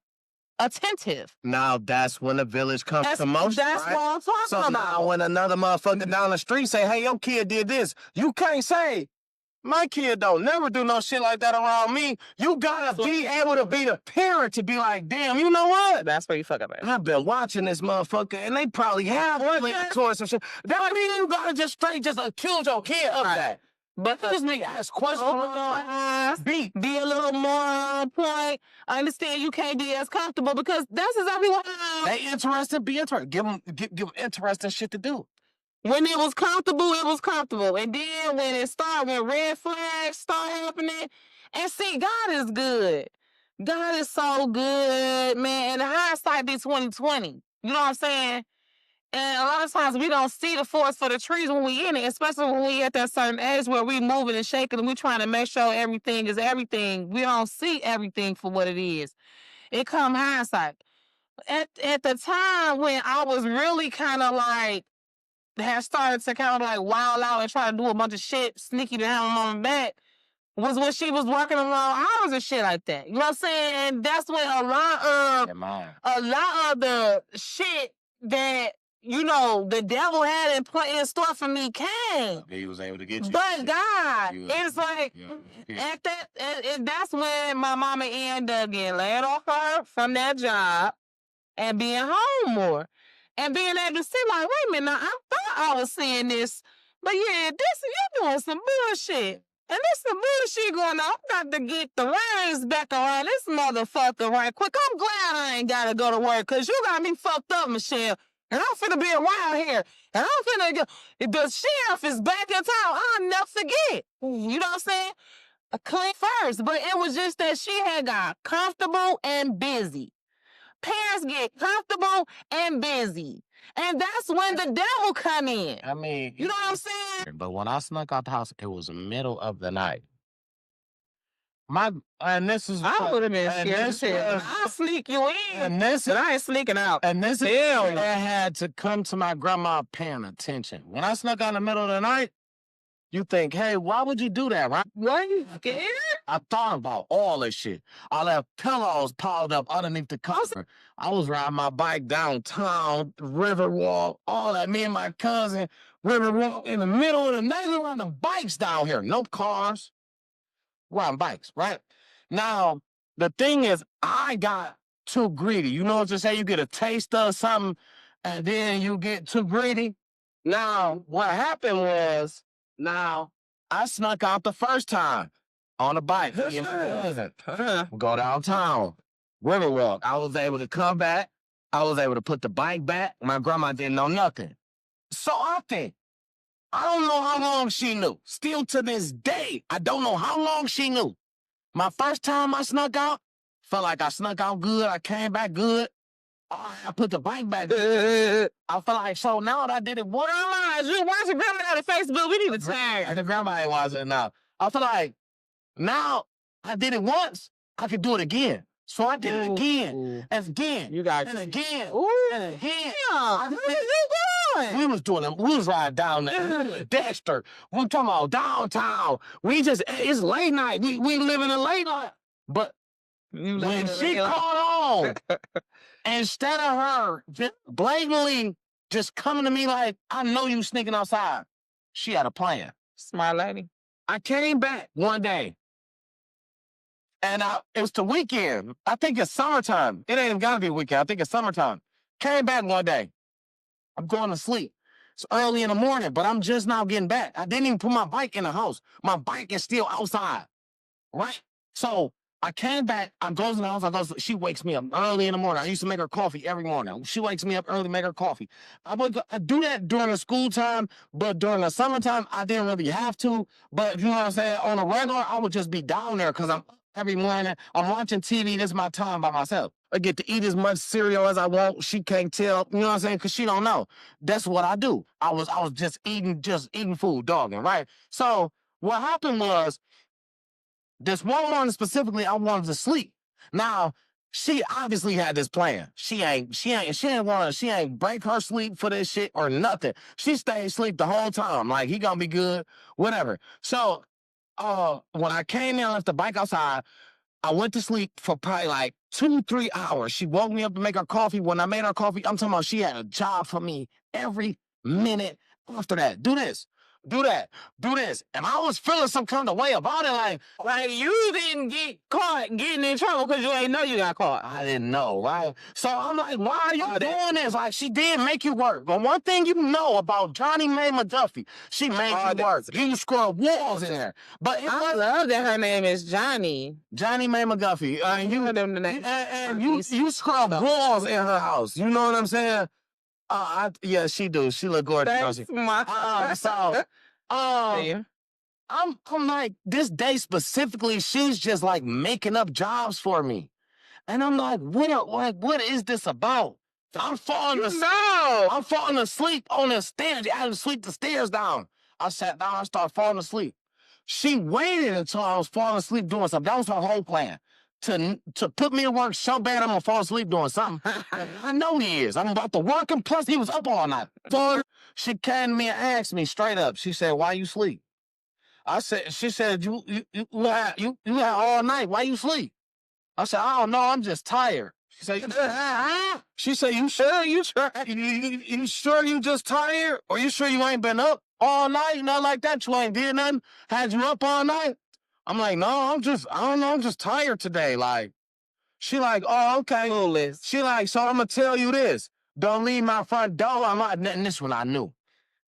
attentive. Now that's when the village comes to most. That's right? what I'm talking about. Now when another motherfucker down the street say, hey, your kid did this, you can't say, my kid don't never do no shit like that around me. You gotta be able to be the parent to be like, damn, you know what? That's where you fuck up at. I've been watching this motherfucker, and they probably have some shit. That mean you gotta just straight accuse your kid of that. But this nigga ask questions. Be a little more on point. I understand you can't be as comfortable, because that's exactly what they interested. Be interested. Give them interesting shit to do. When it was comfortable, it was comfortable. And then when red flags start happening, and see, God is good. God is so good, man. And hindsight be 2020. You know what I'm saying? And a lot of times we don't see the forest for the trees when we in it, especially when we at that certain age where we moving and shaking and we trying to make sure everything is everything. We don't see everything for what it is. It come hindsight. At the time when I was really kind of like had started to kind of like wild out and try to do a bunch of shit sneaky down on my back was when she was working around hours and shit like that. You know what I'm saying? And that's when a lot of the shit that the devil had in store for me came. He was able to get you. But God, it's like that's when my mama ended up getting laid off from that job and being home more. And being able to see, like, wait a minute, now, I thought I was seeing this, but yeah, you doing some bullshit. And there's some bullshit going on. I'm got to get the reins back around this motherfucker right quick. I'm glad I ain't got to go to work because you got me fucked up, Michelle. And I'm finna be around here. And I'm finna go. The sheriff is back in town. I'll never forget. You know what I'm saying? A clean first. But it was just that she had got comfortable and busy. Parents get comfortable and busy. And that's when the devil come in. I mean, you know what I'm saying? But when I snuck out the house, it was the middle of the night. I would have been scared as hell. I'll sneak you in. And I ain't sneaking out. And this is I had to come to my grandma paying attention. When I snuck out in the middle of the night, you think, hey, why would you do that, right? Were you scared? I thought about all this shit. I left pillows piled up underneath the cover. I was riding my bike downtown, Riverwalk, all that. Me and my cousin, Riverwalk, in the middle of the night, we riding the bikes down here. No cars. Riding bikes, right? Now, the thing is, I got too greedy. You know what I'm saying? You get a taste of something, and then you get too greedy. Now, what happened was, I snuck out the first time on a bike. Go downtown, Riverwalk. I was able to come back. I was able to put the bike back. My grandma didn't know nothing. So I think, I don't know how long she knew. Still to this day, I don't know how long she knew. My first time I snuck out, felt like I snuck out good. I came back good. I put the bike back. I felt like, so now that I did it once. You watch your grandma on Facebook. We need to tag. The grandma ain't watching it now. I feel like, now I did it once, I could do it again. So I did it again, and again, and again, and again. We was doing them. We was riding down there, Dexter. We're talking about downtown. It's late night. We live in a late night. But when she caught on, instead of her just blatantly just coming to me like, I know you sneaking outside, she had a plan. Smart lady. I came back one day. And it was the weekend. I think it's summertime. It ain't even gotta be a weekend. I think it's summertime. Came back one day. I'm going to sleep. It's early in the morning, but I'm just now getting back. I didn't even put my bike in the house. My bike is still outside, right? So I came back. I goes in the house. She wakes me up early in the morning. I used to make her coffee every morning. She wakes me up early to make her coffee. I would do that during the school time, but during the summertime, I didn't really have to. But you know what I'm saying? On a regular, I would just be down there because I'm up every morning. I'm watching TV. This is my time by myself. I get to eat as much cereal as I want. She can't tell, you know what I'm saying? Because she don't know. That's what I do. I was just eating food, dogging, right? So what happened was, this one morning specifically, I wanted to sleep. Now, she obviously had this plan. She ain't break her sleep for this shit or nothing. She stayed asleep the whole time. Like, he gonna be good, whatever. So, when I came in and left the bike outside, I went to sleep for probably like 2-3 hours. She woke me up to make her coffee. When I made her coffee, I'm talking about she had a job for me every minute after that. Do this. Do that. Do this. And I was feeling some kind of way about it. Like you didn't get caught getting in trouble because you ain't know you got caught. I didn't know, right? So I'm like, why are you doing this? Like, she did make you work. But one thing you know about Johnny Mae McDuffie, she made you work. You scrub walls in there. But I love that her name is Johnny. Johnny Mae McDuffie. You scrub walls in her house. You know what I'm saying? Yeah, she do. She look gorgeous. Thanks, my I'm like, this day specifically, she's just like making up jobs for me. And I'm like, what is this about? I'm falling asleep. No. I'm falling asleep on the stairs. I had to sleep the stairs down. I sat down. I started falling asleep. She waited until I was falling asleep doing something. That was her whole plan. To put me to work so bad I'm gonna fall asleep doing something. I know he is. I'm about to work him. Plus, he was up all night. She came to me and asked me straight up. She said, "Why you sleep?" She said, you had all night. Why you sleep?" I said, "I don't know. I'm just tired." She said, "You sure? You sure you just tired? Or you sure you ain't been up all night? Nothing like that. You ain't did nothing? Had you up all night?" I'm like, "No, I don't know. I'm just tired today." Like, she like, "Oh, okay." She like, "So I'm gonna tell you this. Don't leave my front door." I'm like, and this one I knew.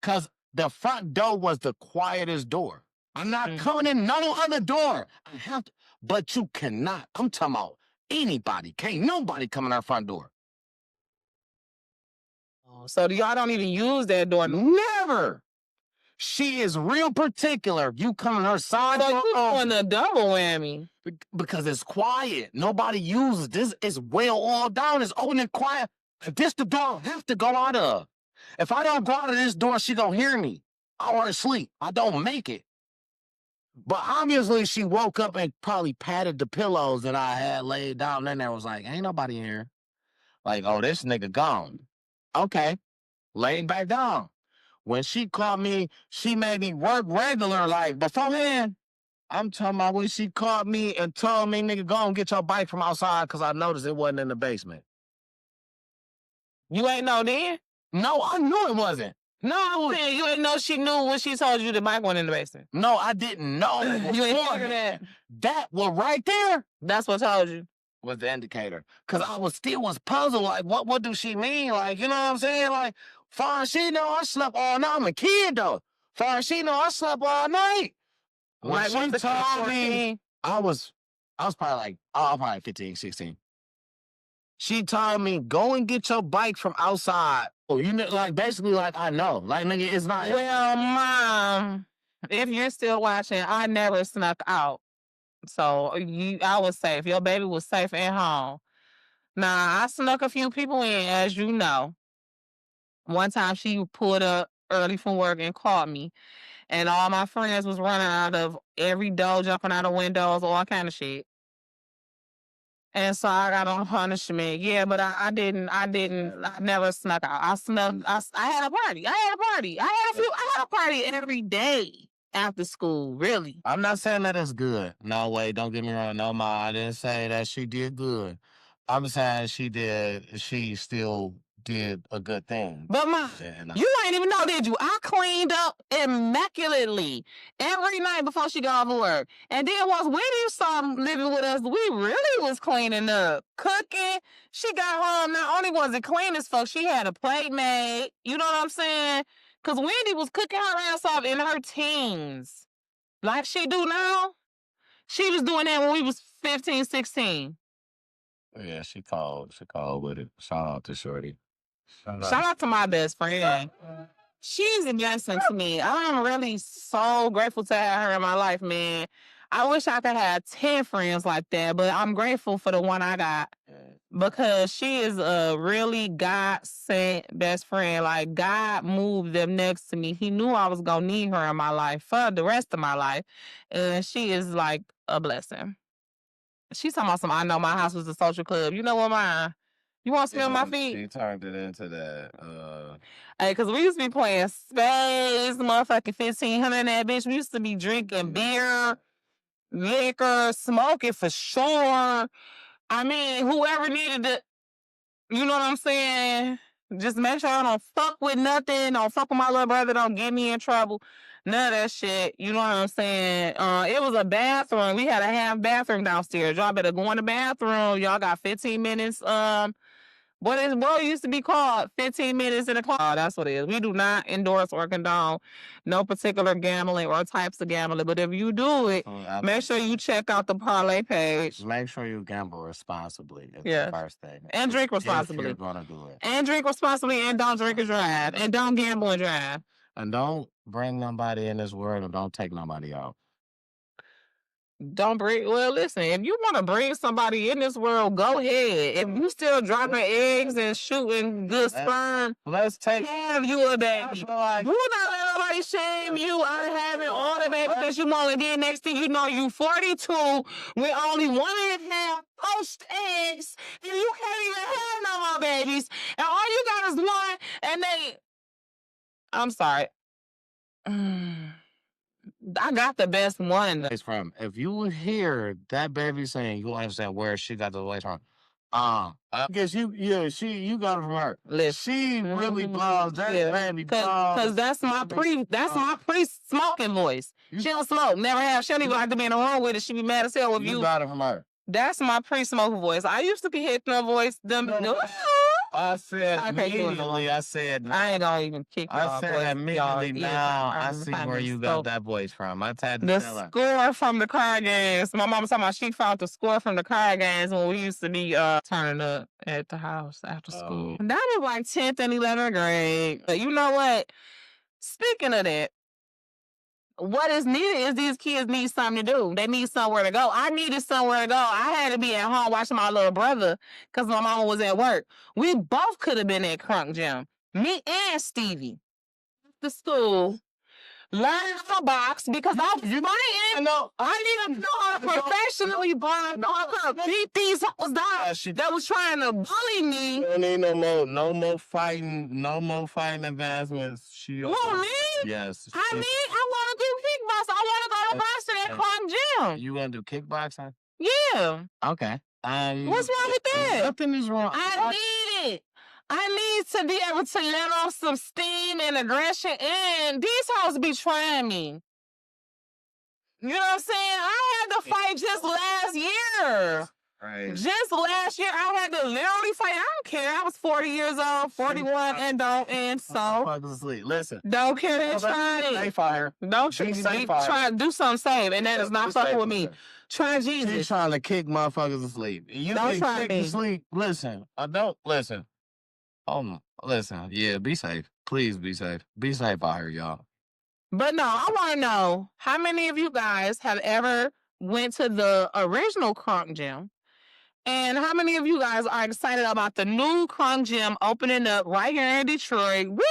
Cause the front door was the quietest door. I'm not coming in no other door. I have to, but you cannot. I'm talking about anybody. Can't nobody come in our front door. So y'all don't even use that door? Never. She is real particular. You come in her side So door. you doing a double whammy. Because it's quiet. Nobody uses this. It's well all down. It's open and quiet. This the door I have to go out of. If I don't go out of this door, she gonna hear me. I want to sleep. I don't make it. But obviously, she woke up and probably patted the pillows that I had laid down in there. Was like, "Ain't nobody in here." Like, "Oh, this nigga gone." Okay, laid back down. When she called me, she made me work regular. Like, beforehand, I'm talking about when she called me and told me, "Nigga, go and get your bike from outside," because I noticed it wasn't in the basement. You ain't know then? No, I knew it wasn't. No, I'm saying you didn't know she knew when she told you the bike went in the basement. No, I didn't know. You ain't figure that. That was right there. That's what told you. Was the indicator. Cause I was puzzled. Like, what do she mean? Like, you know what I'm saying? Like, far as she know, I slept all night. I'm a kid though. Far as she know, I slept all night. When Like, she what's the told me, 14? I was probably like, I'm probably 15, 16. She told me, "Go and get your bike from outside." Oh, you know, like basically, like I know, like nigga, it's not. Well, Mom, if you're still watching, I never snuck out. So I was safe. Your baby was safe at home. Now, I snuck a few people in, as you know. One time she pulled up early from work and called me. And all my friends was running out of every door, jumping out of windows, all kind of shit. And so I got on punishment. Yeah, but I never snuck out. I had a party. I had a party every day after school, really. I'm not saying that it's good. No way, don't get me wrong. No, Ma, I didn't say that she did good. I'm saying she still did a good thing. But Ma, you ain't even know, did you? I cleaned up immaculately every night before she got off of work. And then once Wendy started living with us, we really was cleaning up, cooking. She got home, not only was it clean as fuck, she had a plate made. You know what I'm saying? Because Wendy was cooking her ass off in her teens. Like she do now. She was doing that when we was 15, 16. Yeah, she called with it. Shout out to Shorty. Shout out to my best friend. She's a blessing to me. I'm really so grateful to have her in my life, man. I wish I could have 10 friends like that, but I'm grateful for the one I got because she is a really God-sent best friend. Like, God moved them next to me. He knew I was going to need her in my life for the rest of my life, and she is like a blessing. She's talking about I know my house was a social club. You know what, mine? You want to smell my feet? She turned it into that. Hey, because we used to be playing spades, motherfucking 1500 in that bitch. We used to be drinking beer, liquor, smoking for sure. I mean, whoever needed it, you know what I'm saying? Just make sure I don't fuck with nothing. Don't fuck with my little brother. Don't get me in trouble. None of that shit. You know what I'm saying? It was a bathroom. We had a half bathroom downstairs. Y'all better go in the bathroom. Y'all got 15 minutes. What it used to be called 15 minutes in the closet. Oh, that's what it is. We do not endorse or condone no particular gambling or types of gambling. But if you do it, make sure you check out the parlay page. Make sure you gamble responsibly. Yeah. The first thing. And drink responsibly. If you're gonna do it. And drink responsibly and don't drink and drive. And don't gamble and drive. And don't bring nobody in this world and don't take nobody out. Don't bring. Well, listen. If you want to bring somebody in this world, go ahead. If you still dropping eggs and shooting good sperm, Let's take. have you a baby. Do not let nobody shame you out of having all the babies that you want. And then next thing you know, you 42 with only 1.5 post eggs, and you can't even have no more babies. And all you got is one, and they. I'm sorry. I got the best one. It's from. If you would hear that baby saying, you understand where she got the voice from. I guess you got it from her. Listen. She really blows that baby. Cause that's my pre-smoking voice. She don't smoke, never have. She don't even like to be in the room with it. She be mad as hell with you. You got it from her. That's my pre-smoking voice. I used to be hitting her voice. I said immediately. I said I ain't gonna even kick. I said immediately. Now I see where you got that voice from. I had to tell her. Score from the car games. My mom was talking about she found the score from the car games when we used to be turning up at the house after school. That was like 10th and 11th grade. But you know what? Speaking of that, what is needed is these kids need something to do. They need somewhere to go. I needed somewhere to go. I had to be at home watching my little brother because my mom was at work. We both could have been at Crunk Gym. Me and Stevie. The school. Learn how to box because I was fighting. I need to know how to professionally box. Know how to beat these hoes down that was trying to bully me. You don't need no more fighting, advancements. You want me? Yes. I want to do kickboxing. I want to go to boxing at Crunk Gym. You want to do kickboxing? Yeah. Okay. What's wrong with that? Nothing is wrong. I need it. I need to be able to let off some steam and aggression, and these hoes be trying me. You know what I'm saying? I had to fight just last year. Right. Just last year, I had to literally fight. I don't care. I was 40 years old, 41, and so. Listen. Don't care that trying it. Stay fire. Don't try to do something safe, and that is not fucking with me. Try Jesus. She's trying to kick motherfuckers to sleep. You don't try to sleep. Listen. I don't listen. Listen. Yeah, be safe. Please be safe. Be safe out here, y'all. But no, I want to know how many of you guys have ever went to the original Crunk Gym, and how many of you guys are excited about the new Crunk Gym opening up right here in Detroit? Woo!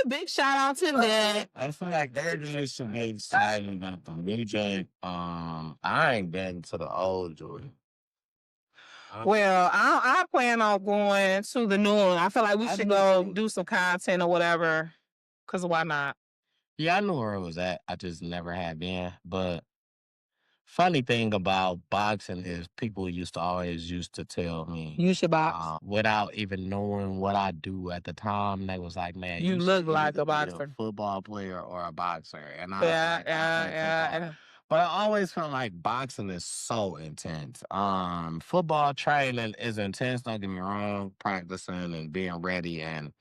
Big shout out to that. I feel like they're just excited about the new gym. I ain't been to the old joint. Well, I plan on going to the new one. I feel like we should go do some content or whatever. Cause why not? Yeah, I knew where it was at. I just never had been. But funny thing about boxing is people used to tell me you should box without even knowing what I do at the time. They was like, "Man, you look like a boxer, a football player or a boxer." And I yeah. But I always felt like boxing is so intense. Football training is intense. Don't get me wrong. Practicing and being ready and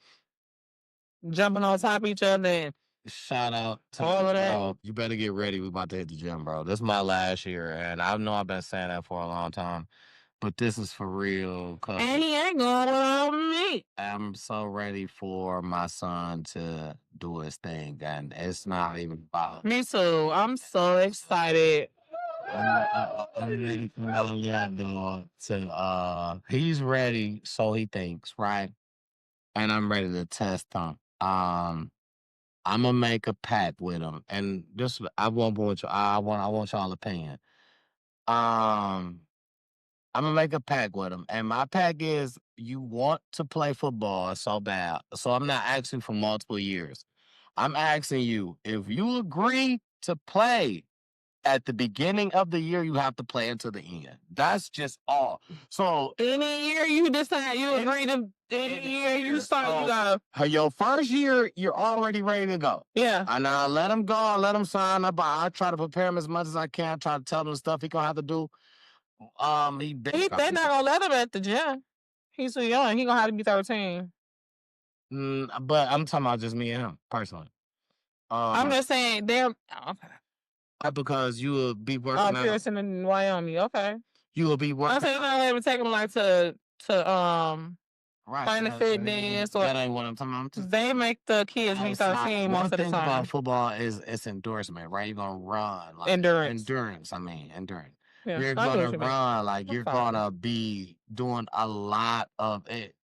jumping on top of each other. And shout out to all of that. You better get ready. We about to hit the gym, bro. This is my last year, and I know I've been saying that for a long time, but this is for real. And he ain't going without me. I'm so ready for my son to do his thing, and it's not even about me too. I'm so excited. He's ready, so he thinks, right? And I'm ready to test him. I'm gonna make a pact with him, and this I want y'all opinion. I'm gonna make a pact with him, and my pact is you want to play football so bad. So I'm not asking for multiple years. I'm asking you if you agree to play. At the beginning of the year, you have to play until the end. That's just all. So any year you decide you agree to, any year you start, you go. Your first year, you're already ready to go. Yeah. And I let him go. I let him sign up. I try to prepare him as much as I can. Try to tell him the stuff he gonna have to do. They're not gonna let him at the gym. He's too young. He gonna have to be 13. But I'm talking about just me and him personally. I'm just saying they're okay. Because you will be working. Pearson in Wyoming. Okay. You will be working. I'm saying I would take him like to Planet Fitness, or that ain't what I'm talking about. they make the kids be 13 most of the One thing time. about football is it's endorsement, right? You're gonna run like Endurance. endurance. I mean endurance. Yeah, You're I know gonna what you mean. run like I'm you're fine. gonna be doing a lot of it.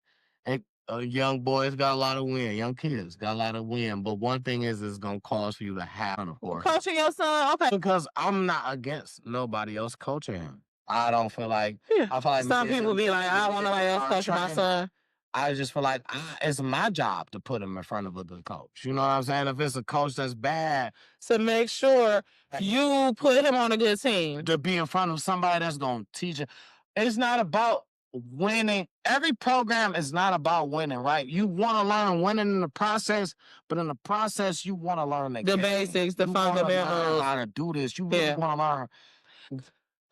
Young boys got a lot of win. Young kids got a lot of win. But one thing is, it's gonna cause you to have fun, of course. Coaching your son, okay. Because I'm not against nobody else coaching him. I don't feel like. Yeah. I feel like Some people be like, I don't want nobody else coaching my son. I just feel like it's my job to put him in front of a good coach. You know what I'm saying? If it's a coach that's bad, to make sure you put him on a good team. To be in front of somebody that's going to teach him. It's not about winning. Every program is not about winning, right? You want to learn winning in the process, but in the process, you want to learn the basics, the fundamentals. How to do this. You really want to learn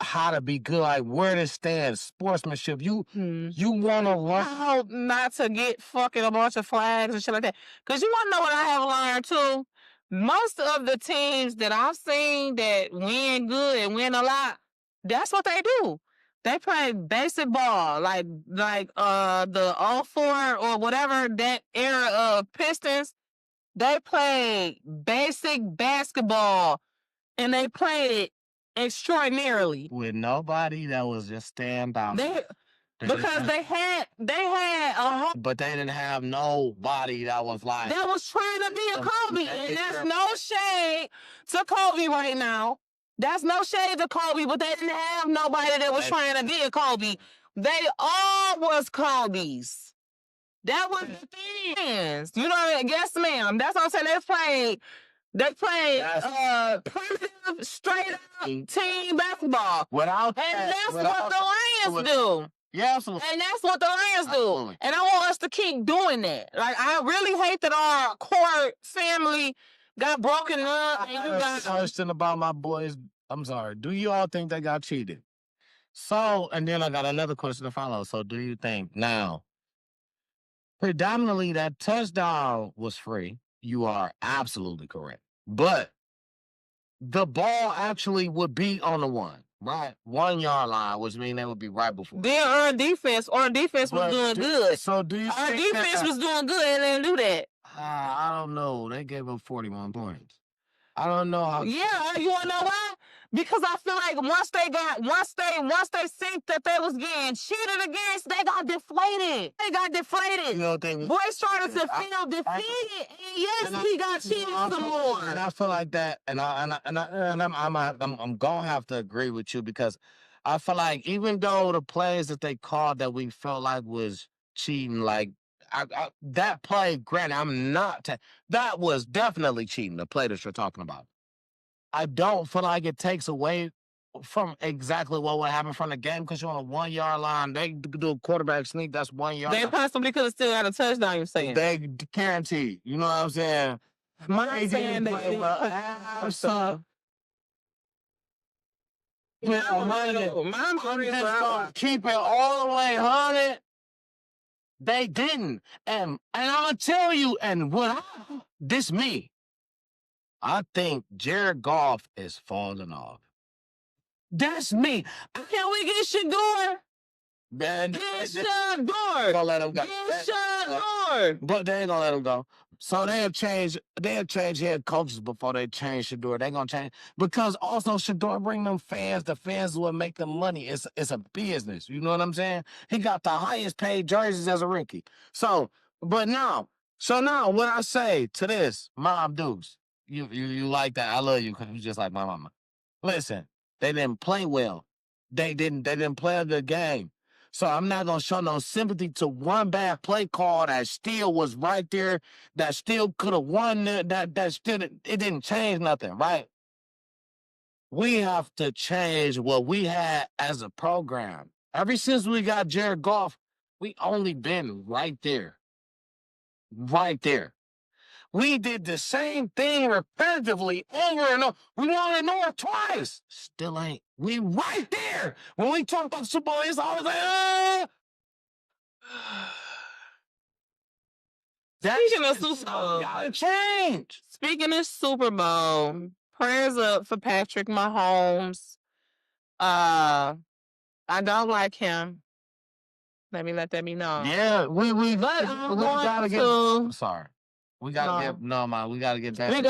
how to be good, like where to stand, sportsmanship. You want to learn how not to get fucking a bunch of flags and shit like that. Because you want to know what I have learned too? Most of the teams that I've seen that win good and win a lot, that's what they do. They play basic ball, like the 04 or whatever, that era of Pistons. They play basic basketball, and they played it extraordinarily. With nobody that was just stand out. Because they had a whole, but they didn't have nobody that was like that was trying to be a Kobe, and that's no shade to Kobe right now. That's no shade to Kobe, but they didn't have nobody that was trying to be a Kobe. They all was Kobe's. That was the thing. You know what I mean? Yes, ma'am. That's what I'm saying. They played primitive, straight up team basketball. And that's what the Lions do. Yeah, and that's what the Lions do. And I want us to keep doing that. Like, I really hate that our court family got broken up. And you got question about my boys. I'm sorry. Do you all think they got cheated? So, and then I got another question to follow. So, do you think now, predominantly that touchdown was free? You are absolutely correct. But the ball actually would be on the one, right? 1 yard line, which means they would be right before. Then our defense was doing good. So do you Our defense was doing good and they didn't do that. I don't know. They gave up 41 points. I don't know how. Yeah, you wanna know why? Because I feel like once they synced that they was getting cheated against, they got deflated. You know, Boys started to feel defeated, and yes, he got cheated some more. And I feel like that, and I'm gonna have to agree with you, because I feel like even though the plays that they called that we felt like was cheating, like that play, granted, that was definitely cheating, the play that you're talking about. I don't feel like it takes away from exactly what would happen from the game, because you're on a 1 yard line. They do a quarterback sneak, that's 1 yard. They possibly could have still got a touchdown, you're saying. They guaranteed. You know what I'm saying? My saying Keep it all the way 100. They didn't. And I'm gonna tell you, this me. I think Jared Goff is falling off. That's me. Can we get Shador? Man, Shador. Gonna let him go. Shador. But they ain't gonna let him go. So they have changed head coaches before they change Shador. They gonna change, because also Shador bring them fans. The fans will make them money. It's a business. You know what I'm saying? He got the highest paid jerseys as a rookie. So now what I say to this, Mom Dukes, you like that? I love you because you just like my mama. Listen, they didn't play well. They didn't play a good game. So I'm not gonna show no sympathy to one bad play call that still was right there, that still could have won. That still, it didn't change nothing, right? We have to change what we had as a program. Ever since we got Jared Goff, we only been right there. Right there. We did the same thing repetitively over and over. We won it North twice. Still ain't. We right there. When we talk about Super Bowl, it's always like, Speaking of Super Bowl, gotta change. Speaking of Super Bowl, prayers up for Patrick Mahomes. I don't like him. Let that be known. Yeah, we But I'm gotta going get. to. Sorry, we gotta No. get. No, man, we gotta get better. We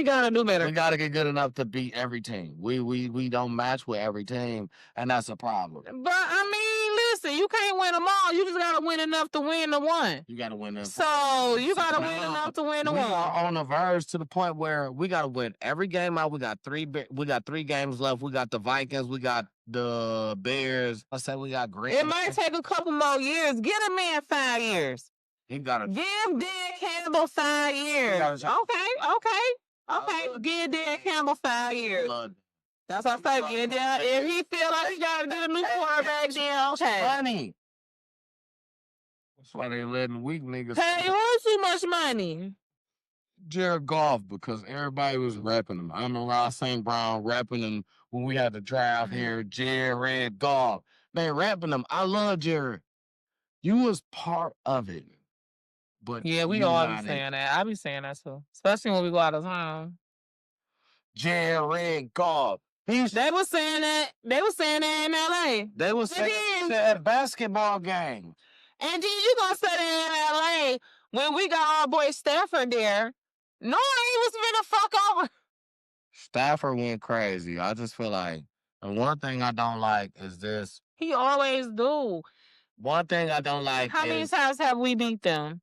gotta do better. We gotta get good enough to beat every team. We don't match with every team, and that's a problem. But I mean, listen, you can't win them all. You just gotta win enough to win the one. You gotta win them. So you gotta win enough to win the We one. are on the verge to the point where we gotta win every game out. We got three games left. We got the Vikings. We got the Bears. I say we got great. It might take a couple more years. Get a man 5 years. He gotta give Dan Campbell 5 years. Okay. Give Dan Campbell 5 years. That's what I say. If he feel like he gotta get a new quarterback, then okay. Money. That's why they letting weak niggas. Hey, who's too much money? Jared Goff, because everybody was rapping him. I remember St. Brown rapping him when we had the draft here. Jared Goff. They rapping him. I love Jared. You was part of it. But yeah, we all be saying that. I be saying that too. Especially when we go out of town. Jared Goff. They were saying that. They were saying that in LA. They were saying that at basketball game. And then you gonna say that in LA when we got our boy Stafford there. No, he was finna fuck over. Stafford went crazy. I just feel like, and one thing I don't like is this. He always do. One thing I don't like. How many times have we beat them?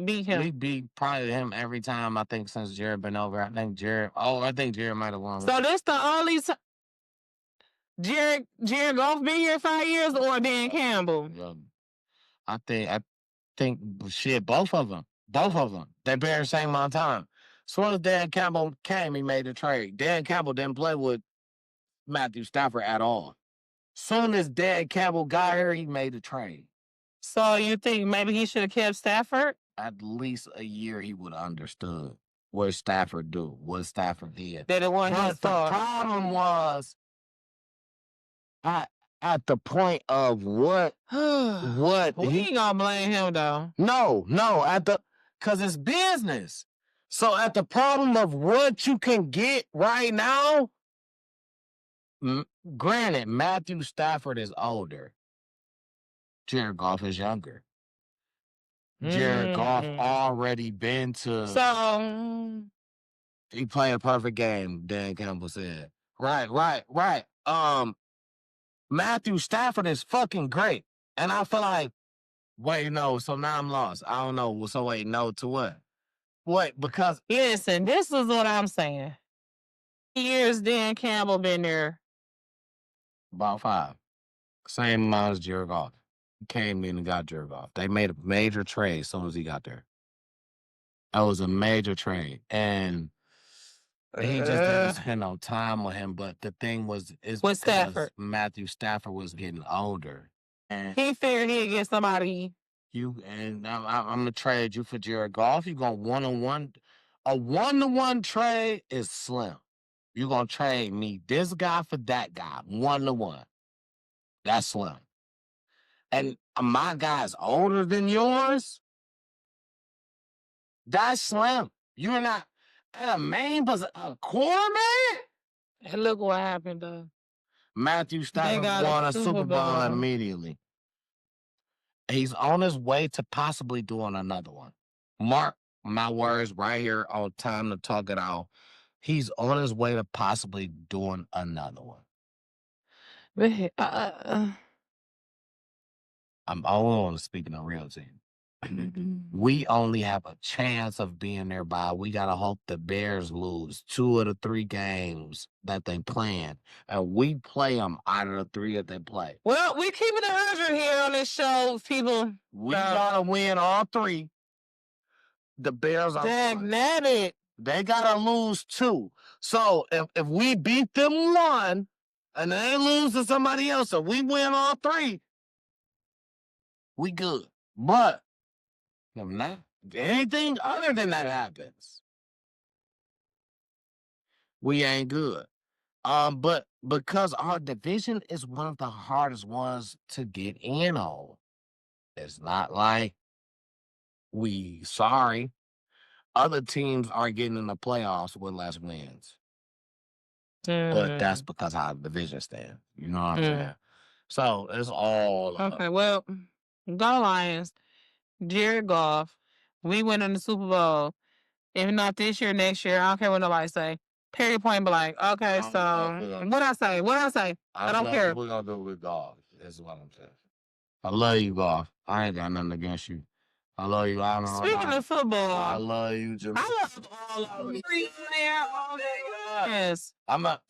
Beat him. We beat probably him every time. I think since Jared been over. I think Jared might have won. So this the only time Jared Goff been here 5 years or Dan Campbell? I think shit, both of them. They bear the same amount of time. As soon as Dan Campbell came, he made the trade. Dan Campbell didn't play with Matthew Stafford at all. Soon as Dan Campbell got here, he made the trade. So you think maybe he should have kept Stafford? At least a year, he would have understood what Stafford did. That it wasn't his fault. The problem was at the point of what we ain't gonna blame him though. No, cause it's business. So at the problem of what you can get right now, granted, Matthew Stafford is older. Jared Goff is younger. Jared Goff already been to. So he played a perfect game, Dan Campbell said. Right. Matthew Stafford is fucking great. And I feel like, wait, no, so now I'm lost. I don't know. So wait, no to what? Wait, because listen, this is what I'm saying. Years Dan Campbell been there? About 5. Same amount as Jared Goff. He came in and got Jared Goff. They made a major trade as soon as he got there. That was a major trade. And he just didn't spend no time with him. But the thing was, with Stafford, Matthew Stafford was getting older. And he figured he'd get somebody. I'm gonna trade you for Jared Goff. You're gonna 1-on-1. A 1-to-1 trade is slim. You're gonna trade me this guy for that guy, 1-to-1. That's slim. And my guy's older than yours. That's slim. You're not at a main position, a quarterback. And look what happened though. Matthew Stafford won a Super Bowl immediately. He's on his way to possibly doing another one. Mark my words right here on Time to Talk It Out. He's on his way to possibly doing another one. I'm only speaking of real team. We only have a chance of being there by. We gotta hope the Bears lose 2 of the 3 games that they plan, and we play them out of the 3 that they play. Well, we keep it 100 here on this show, people. We gotta win all 3. The Bears are. Magnetic. They gotta lose 2. So if we beat them 1, and they lose to somebody else, so we win all 3. We good. But if not, anything other than that happens, we ain't good. But because our division is one of the hardest ones to get in on, it's not like sorry. Other teams are getting in the playoffs with less wins. But that's because how the division stands. You know what I'm saying? So it's all okay. Well, Go Lions. Jared Goff. We win in the Super Bowl. If not this year, next year. I don't care what nobody say. Period, point blank. Okay, so what I say? What I say? I don't care. We're gonna do with golf. That's what I'm saying. I love you, golf. I ain't got nothing against you. I love you. I don't know. Speaking of football, I love you, Jim. I love all of you. Yes. I love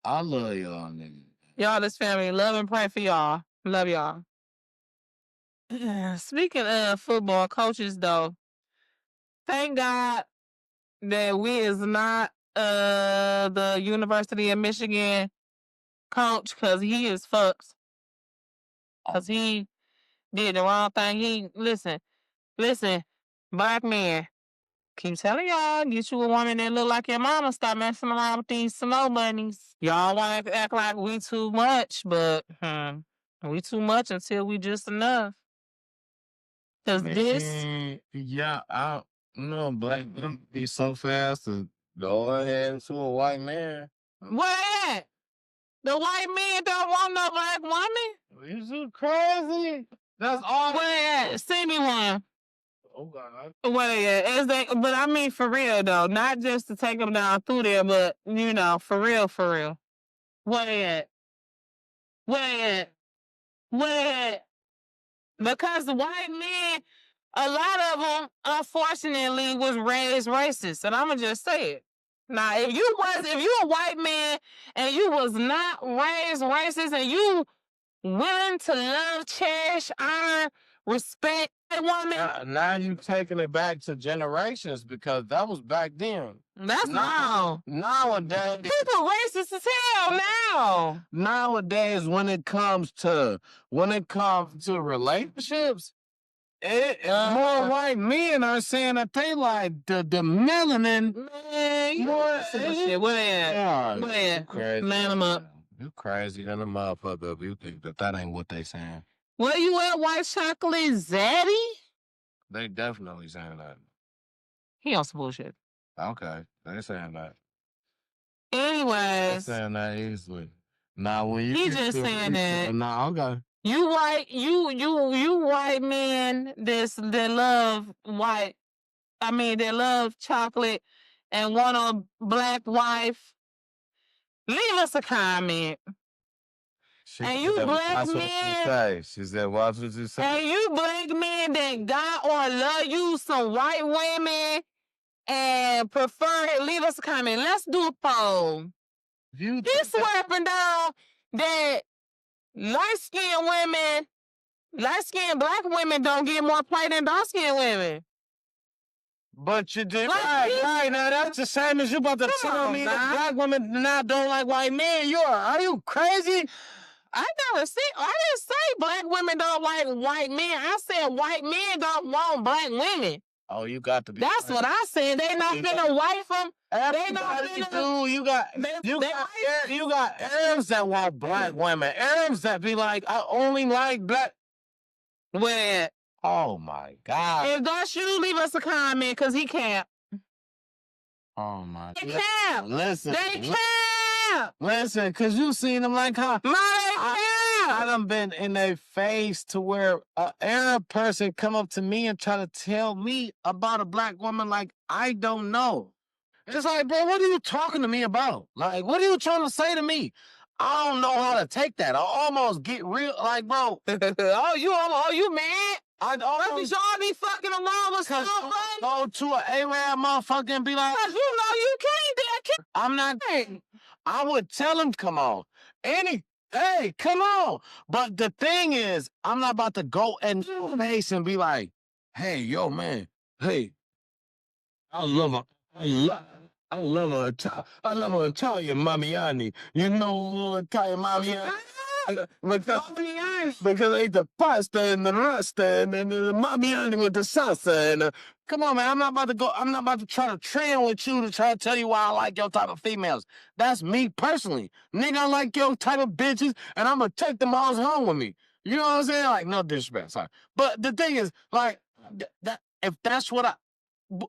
y'all, nigga. Y'all, this family, love and pray for y'all. Love y'all. Speaking of football coaches, though, thank God that we is not the University of Michigan coach, because he is fucked. Because he did the wrong thing. Listen, black man. Keep telling y'all, get you a woman that look like your mama. Stop messing around with these snow bunnies. Y'all want to act like we too much, but we too much until we just enough. Cause this, yeah, I know black men be so fast to go ahead to a white man. Where at? The white man don't want no black woman. You so crazy. That's all. Where at? Send me one. Oh God. Well, yeah, but I mean for real though, not just to take them down through there, but you know, for real, for real. Where at? Where at? Where at? Because the white men, a lot of them, unfortunately, was raised racist, and I'ma just say it. Now, if you a white man and you was not raised racist, and you willing to love, cherish, honor, respect a woman. Now you taking it back to generations, because that was back then. That's now. Nowadays, people racist as hell now. Nowadays, when it comes to relationships, more white men are saying that they like the melanin. Man, more shit. What at? Crazy. Man them up. You crazy than a motherfucker if you think that ain't what they saying. Where you at, white chocolate zaddy? They definitely saying that. He on some bullshit. Okay, they saying that. Anyways, they saying that easily. Now when you he just saying that. Nah, okay. You white, you white men that love chocolate and want a black wife. Leave us a comment. And you black men, she said, "Watch what you say." And you black men that got or love you some white women and prefer it, leave us a comment. Let's do a poll. You swear up and down that light-skinned black women don't get more play than dark-skinned women. But you did right. Now that's the same as you about to tell me that black women now don't like white men. Are you crazy? I didn't say black women don't like white men. I said white men don't want black women. Oh, you got to be. That's what I said. They not finna wife them. They not finna. You got Arabs that want black women. Arabs that be like, I only like black. Where? Oh my God. If that's you, leave us a comment, because he can't. Oh my God. They can't. Listen. They can't. Listen, because you seen them like how. I done been in a phase to where an Arab person come up to me and try to tell me about a black woman like I don't know. It's like, bro, what are you talking to me about? Like, what are you trying to say to me? I don't know how to take that. I almost get real, like, bro. you mad? Y'all be fucking along with somebody. Go to an Arab motherfucker and be like, you know you can't. I'm not. I would tell him, come on. Hey, come on. But the thing is, I'm not about to go in your face and be like, hey, yo, man, hey, I love an Italian Mamiani. You know Italian Mamiani? Because I ate the pasta and the rasta and the Mamiani with the salsa. And come on, man, I'm not about to try to train with you to try to tell you why I like your type of females. That's me personally. Nigga, I like your type of bitches, and I'm going to take them all home with me. You know what I'm saying? Like, no disrespect, sorry. But the thing is, like, if that's what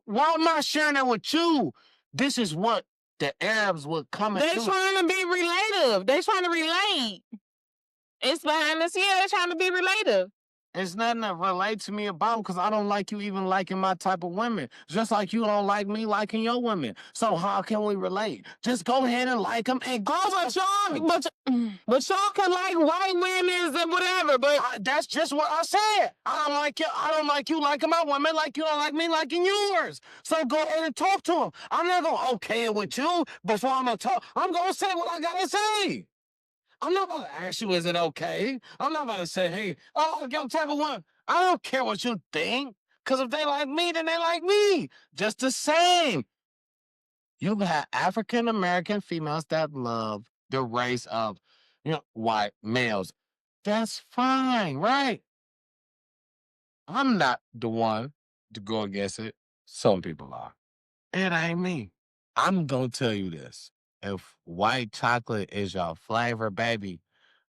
why am I sharing that with you? This is what the Arabs would come and do. They trying to be relative. They trying to relate. It's behind the scene. They're trying to be relative. It's nothing to relate to me about because I don't like you even liking my type of women. Just like you don't like me liking your women. So how can we relate? Just go ahead and like them and go. But y'all can like white women and whatever. But that's just what I said. I don't like you. I don't like you liking my women like you don't like me liking yours. So go ahead and talk to them. I'm not gonna okay it with you before I'm gonna talk. I'm gonna say what I gotta say. I'm not gonna ask you, is it okay? I'm not gonna say, hey, oh, yo, type of one. I don't care what you think. Because if they like me, then they like me. Just the same. You have African American females that love the race of, white males. That's fine, right? I'm not the one to go against it. Some people are. It ain't me. I'm gonna tell you this. If white chocolate is your flavor, baby,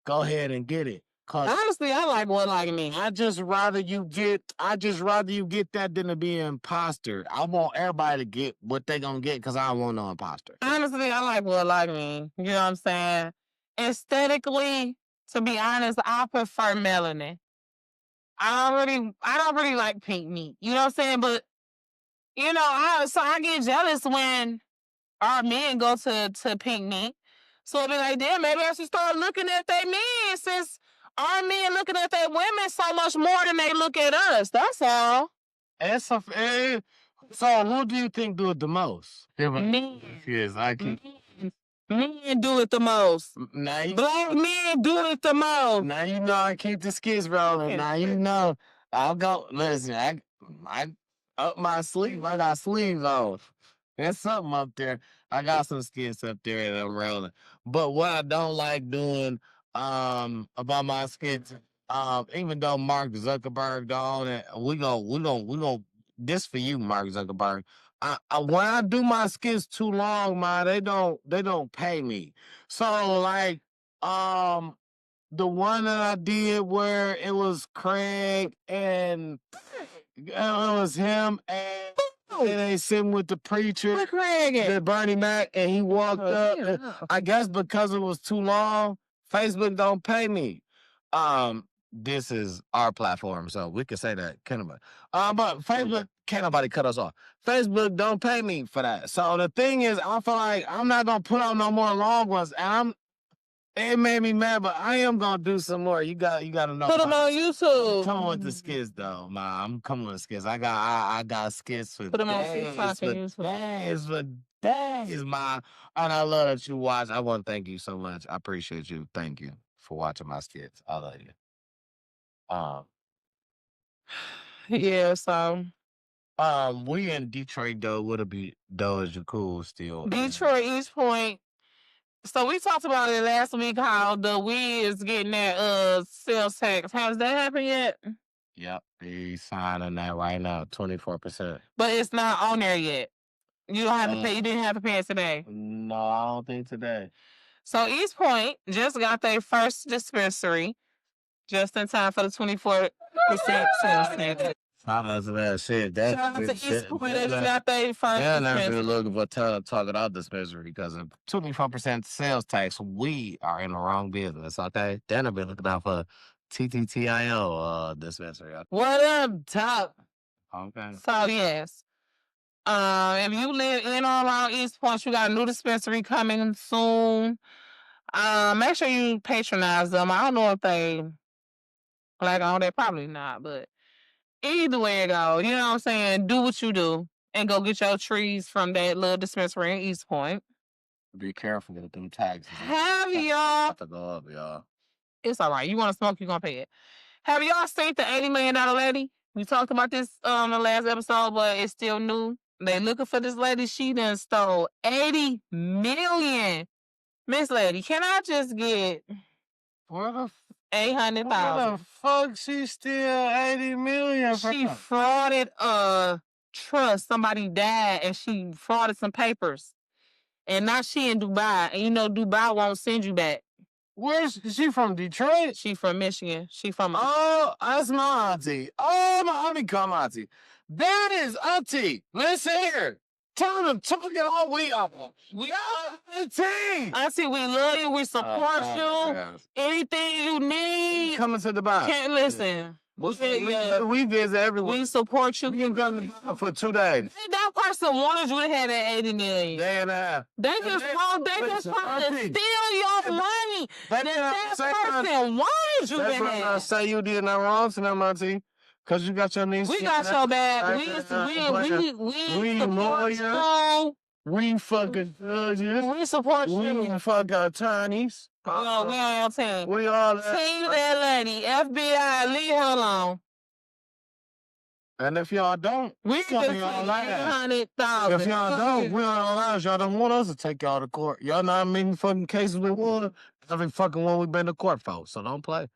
go ahead and get it. Honestly, I like one like me. I just rather you get that than to be an imposter. I want everybody to get what they gonna get because I don't want no imposter. Honestly, I like one like me. You know what I'm saying? Aesthetically, to be honest, I prefer melanin. I don't really like pink meat. You know what I'm saying? But I get jealous when our men go to pink meat. So I be like, damn, maybe I should start looking at their men since our men looking at their women so much more than they look at us. That's all. So who do you think do it the most? Men. Yes, I can. Men do it the most. Now Black men do it the most. Now you know I keep the skits rolling. Now you know I'll go. Listen, I up my sleeve. I got sleeves on. There's something up there. I got some skits up there that I'm rolling. But what I don't like doing about my skits, even though Mark Zuckerberg don't, we gon' this for you, Mark Zuckerberg. When I do my skits too long, man, they don't pay me. So like the one that I did where it was Craig and it was him and they sitting with the preacher, the Bernie Mac, and he walked up. I guess because it was too long, Facebook don't pay me. This is our platform, so we can say that, can't nobody. But Facebook can't nobody cut us off. Facebook don't pay me for that. So the thing is, I feel like I'm not gonna put out no more long ones, and it made me mad, but I am gonna do some more. You gotta know. Put them on YouTube. Come with the skits though, ma. I'm coming with the skits. I got skits for Put them on days, TikTok for and YouTube. for days, ma. And I love that you watch. I want to thank you so much. I appreciate you. Thank you for watching my skits. I love you. Yeah, so We in Detroit though. Would it be though? Is you cool still? Detroit, East Point. So we talked about it last week how the weed is getting that sales tax. Has that happened yet? Yep, they signing that right now, 24%. But it's not on there yet. You don't have to pay. You didn't have to pay it today. No, I don't think today. So East Point just got their first dispensary just in time for the 24% sales tax. Shout out to that shit. Shout out to East Point. They just got their first They'll never be dispensary. looking for talking out dispensary because of 24% sales tax. We are in the wrong business, okay? They'll never be looking out for TTTIO dispensary. What up, top? Okay. So yes. If you live in or around East Point, you got a new dispensary coming soon. Make sure you patronize them. I don't know if they they probably not, but either way it go, you know what I'm saying? Do what you do and go get your trees from that little dispensary in East Point. Be careful with them taxes. Have y'all? Have to go up, y'all. It's all right. You want to smoke, you're gonna pay it. Have y'all seen the $80 million lady? We talked about this on the last episode, but it's still new. They looking for this lady. She done stole $80 million. Miss Lady, can I just get Where the $800,000? Where the fuck she steal $80 million from? She frauded a trust. Somebody died and she frauded some papers. And now she in Dubai. And you know Dubai won't send you back. Where's she from? Detroit? She from Michigan. She from Oh, that's my auntie. Oh, my auntie come auntie. That is auntie. Listen here. Tell them talk it all we up. We are auntie. Auntie, we love you. We support you. Yes. Anything you need. Coming to Dubai. Can't listen. We visit everywhere. We support you. We can come for 2 days. That person wanted you to have that 80 million. Day and a half. They just want to steal your money. That person wanted you to have. That's why I say you did nothing wrong to them, auntie. Cause you got your niece. We got your back. We support you. We fucking judges. We support you. We fucking attorneys. We on your team. We all Team that lady. FBI, leave her alone. And if y'all don't, we can y'all like 800,000. If y'all don't, we don't allow y'all don't want us to take y'all to court. Y'all know how many fucking cases we won? Every fucking one we been to court for. So don't play.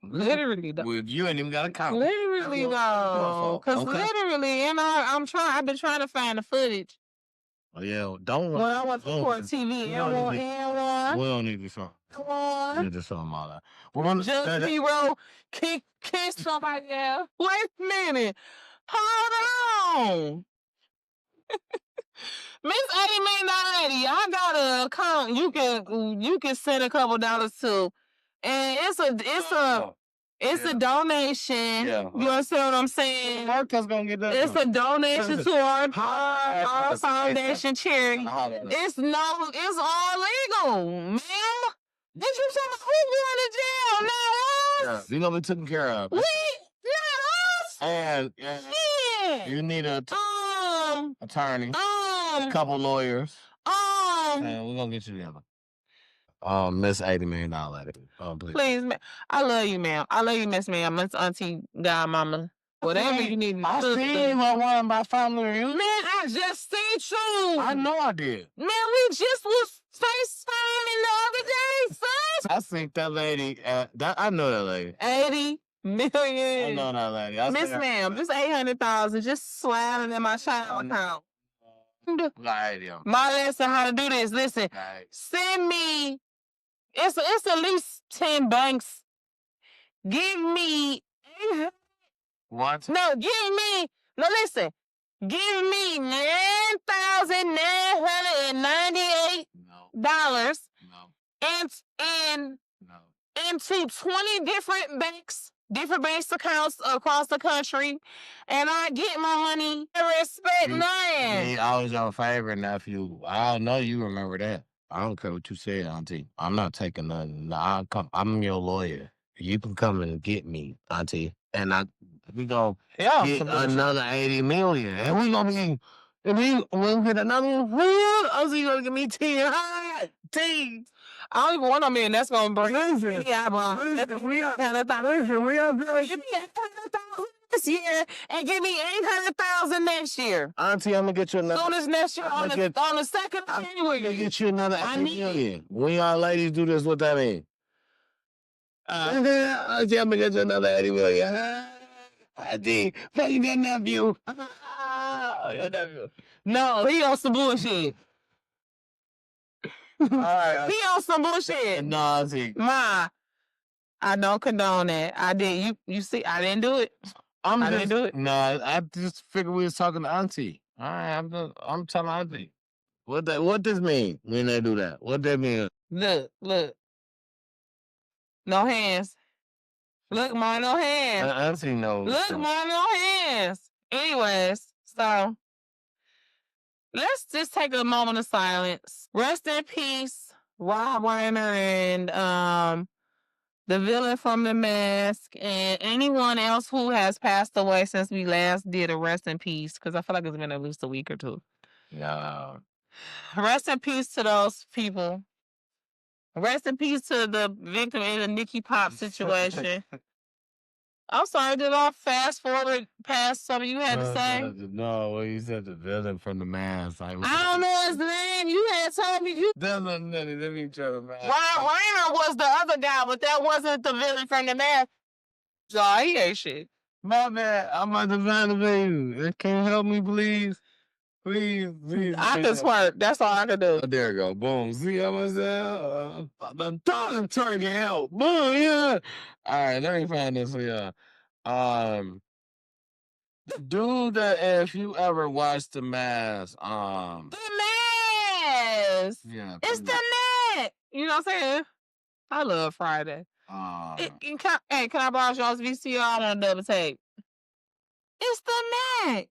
Literally, though. You ain't even got to count. Literally, though. Because literally, I've been trying to find the footage. Oh, yeah, don't. When I went to court TV, we don't need this song. Come on. We need this song, all that. Just hero kiss somebody else. Wait a minute. Hold on. Miss $80 I got an account you can send a couple dollars to. And it's a donation. Yeah. You understand what I'm saying? Marcus gonna get that. It's a donation to our foundation charity. It's all legal, man. Did you tell me who going to jail? Not us. Yeah, you gonna be taken care of. We not us. And you need a attorney, a couple lawyers. And we're gonna get you together. Miss $80 million lady. Please, I love you, ma'am. I love you, Miss Ma'am, Miss Auntie, Godmama. Whatever you need. I seen one of my family reunion. Man, I just seen you. I know I did. Man, we just was FaceTiming the other day, son. I seen that lady. I know that lady. 80 million. I know that lady. Miss Ma'am, just 800,000, just sliding in my child account. My lesson how to do this. Listen, send me. It's at least 10 banks. Give me. What? No, listen. Give me $9,998. No. And into 20 different bank accounts across the country, and I get my money. Respect none. I was your favorite nephew. I know you remember that. I don't care what you said, Auntie. I'm not taking nothing. I'm your lawyer. You can come and get me, Auntie. And we gonna get another 80 million. And we gonna be, we'll get another one. Also, you gonna give me 10. I don't even want a million. That's gonna bring. Yeah, bro. We are give me 800,000 this year and give me 800,000 next year. Auntie, I'm gonna get you another. Soon as next year on the 2nd of January. I'm gonna get you another 80 million. When y'all ladies do this, what that mean? Auntie, I'm gonna get you another 80 million. Auntie, thank you, nephew. Your nephew. No, he on some bullshit. All right. He on some bullshit. No, Auntie. Ma, I don't condone that. I did. You see, I didn't do it. I didn't do it. No, I just figured we was talking to Auntie. All right, I'm telling Auntie. What this mean when they do that? What that mean? Look. No hands. Look, ma, no hands. Auntie knows. Look, ma, no hands. Anyways, so let's just take a moment of silence. Rest in peace, Rob Reiner and the villain from The Mask, and anyone else who has passed away since we last did a rest in peace, because I feel like it's been at least a week or two. Yeah. Rest in peace to those people. Rest in peace to the victim in the Nicky Pop situation. I'm sorry, did I fast forward past something you had to say? No, well, you said the villain from The Mask. I don't know his name. You had told me you. Let me try to find. Reiner was the other guy, but that wasn't the villain from The Mask. So he ain't shit. My man, I'm about to find the baby. Can you help me, please? Please. I can squirt. That's all I can do. Oh, there you go. Boom. See how much that? I'm trying to help. Boom, yeah. All right, let me find this for y'all. Dude, if you ever watched The Mask, The Mask. Yeah. It's The Net. You know what I'm saying? I love Friday. Hey, can I borrow y'all's VCR on a double tape? It's the Mac.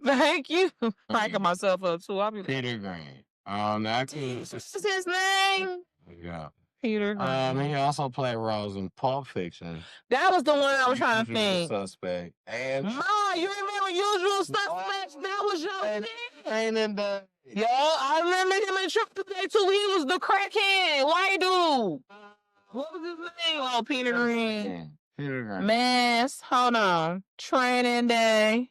Thank you. Pranking myself up too. I'll be like, Peter Green. That's his name. Yeah. Peter Green. He also played roles in Pulp Fiction. That was the one I was trying to think. Suspect. And you remember Usual Suspects? That was your thing. Ain't in the. Yo, I remember him in Trip today too. He was the crackhead white dude. What was his name? Oh, Peter Green. Peter Green. Mass. Hold on. Training Day.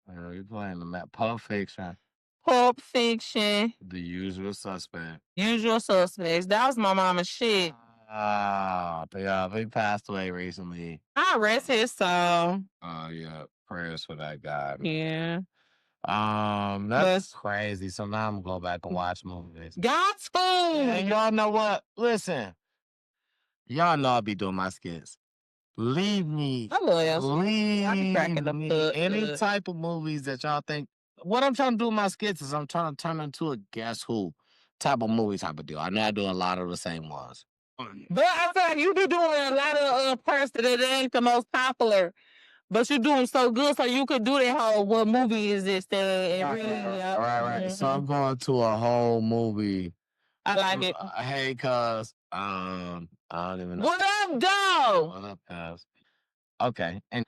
You playing the Pulp Fiction. Pulp Fiction. The Usual Suspect. Usual Suspects. That was my mama's shit. He passed away recently. I rest his soul. Yeah. Prayers for that guy. Yeah. That's crazy. So now I'm gonna go back and watch movies. Gospel. And y'all know what? Listen. Y'all know I'll be doing my skits. Leave me. I love you. Leave I be cracking the me any type of movies that y'all think. What I'm trying to do with my skits is I'm trying to turn into a Guess Who type of movie type of deal. I know I do a lot of the same ones. But I feel like you be doing a lot of parts that ain't the most popular. But you're doing so good, so you could do that whole what movie is this? Right. So I'm going to a whole movie. I like it. Hey, cuz. I don't even know. What up, dog? What up, cuz? Okay. And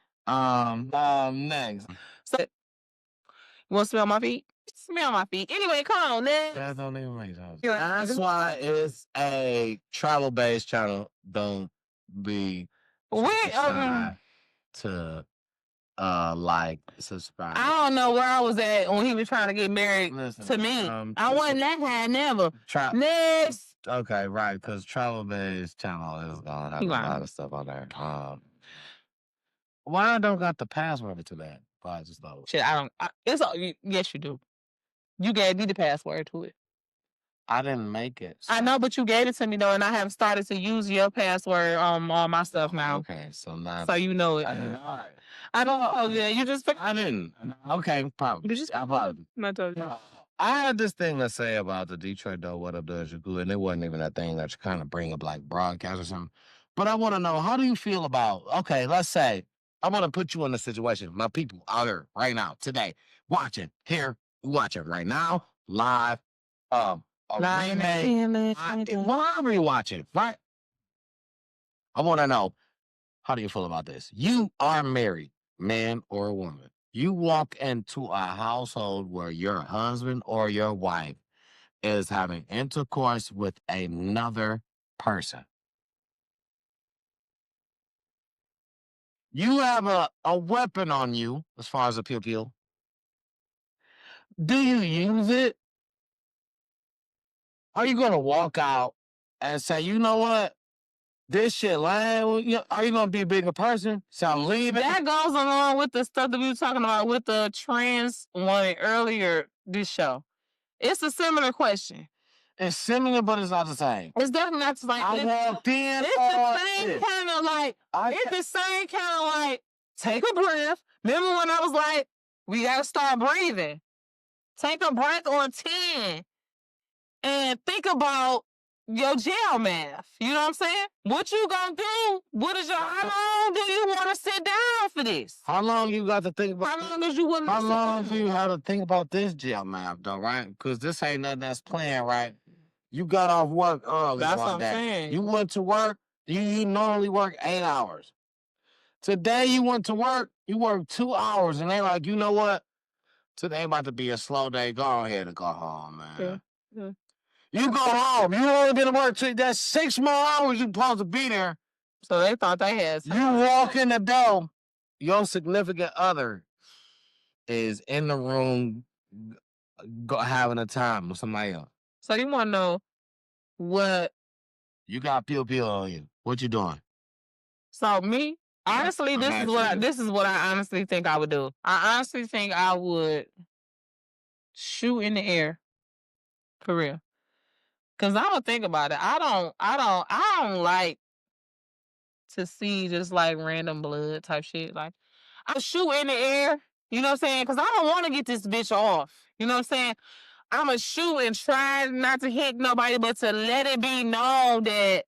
next. So, you want to smell my feet? Smell my feet. Anyway, come on, next. That don't even make sense. That's why it's a travel-based channel. Don't be to like subscribe. I don't know where I was at when he was trying to get married to me. I wasn't that high, never. Next. Okay, right, because travel-based channel is gonna have a lot of stuff on there. Why I don't got the password to that? I just thought. Shit, I don't. Yes, you do. You gave me the password to it. I didn't make it. So. I know, but you gave it to me though, and I have started to use your password on all my stuff now. Okay, so now. So you know it. I didn't. All right. I don't know. Yeah, you just. I didn't. Okay, probably. I probably. I had this thing to say about the Detroit Doe, what up does you good, and it wasn't even a thing that you kind of bring up like broadcast or something. But I want to know, how do you feel about, okay, let's say, I want to put you in a situation, my people out here right now, today, watching, here, watching right now, live, wherever you're watching, right? I want to know, how do you feel about this? You are married, man or a woman. You walk into a household where your husband or your wife is having intercourse with another person. You have a weapon on you, as far as a pew-pew. Do you use it? Are you going to walk out and say, you know what? This shit lame. Are you going to be a bigger person? So I'm leaving. That goes along with the stuff that we were talking about with the trans woman earlier this show. It's a similar question. It's similar, but it's not the same. It's definitely not the same. I walked in. It's the same kind of like, take a breath. Remember when I was like, we got to start breathing. Take a breath on 10 and think about your jail math. You know what I'm saying? What you gonna do? How long do you want to sit down for this? How long you got to think about? How long do you have to think about this jail math, though, right? Because this ain't nothing that's playing, right? You got off work early. That's what I'm saying. You went to work. You normally work 8 hours. Today you went to work. You worked 2 hours, and they like, you know what? Today about to be a slow day. Go ahead and go home, man. Yeah. You go home. You only been to work that's 6 more hours you supposed to be there. So they thought they had time. You walk in the door, your significant other is in the room having a time with somebody else. So you want to know what? You got pew-pew on you. What you doing? So me, honestly, this is what I honestly think I would do. I honestly think I would shoot in the air. For real. Cause I don't think about it. I don't like to see just like random blood type shit. Like I shoot in the air, you know what I'm saying? Cause I don't want to get this bitch off. You know what I'm saying? I'ma shoot and try not to hit nobody, but to let it be known that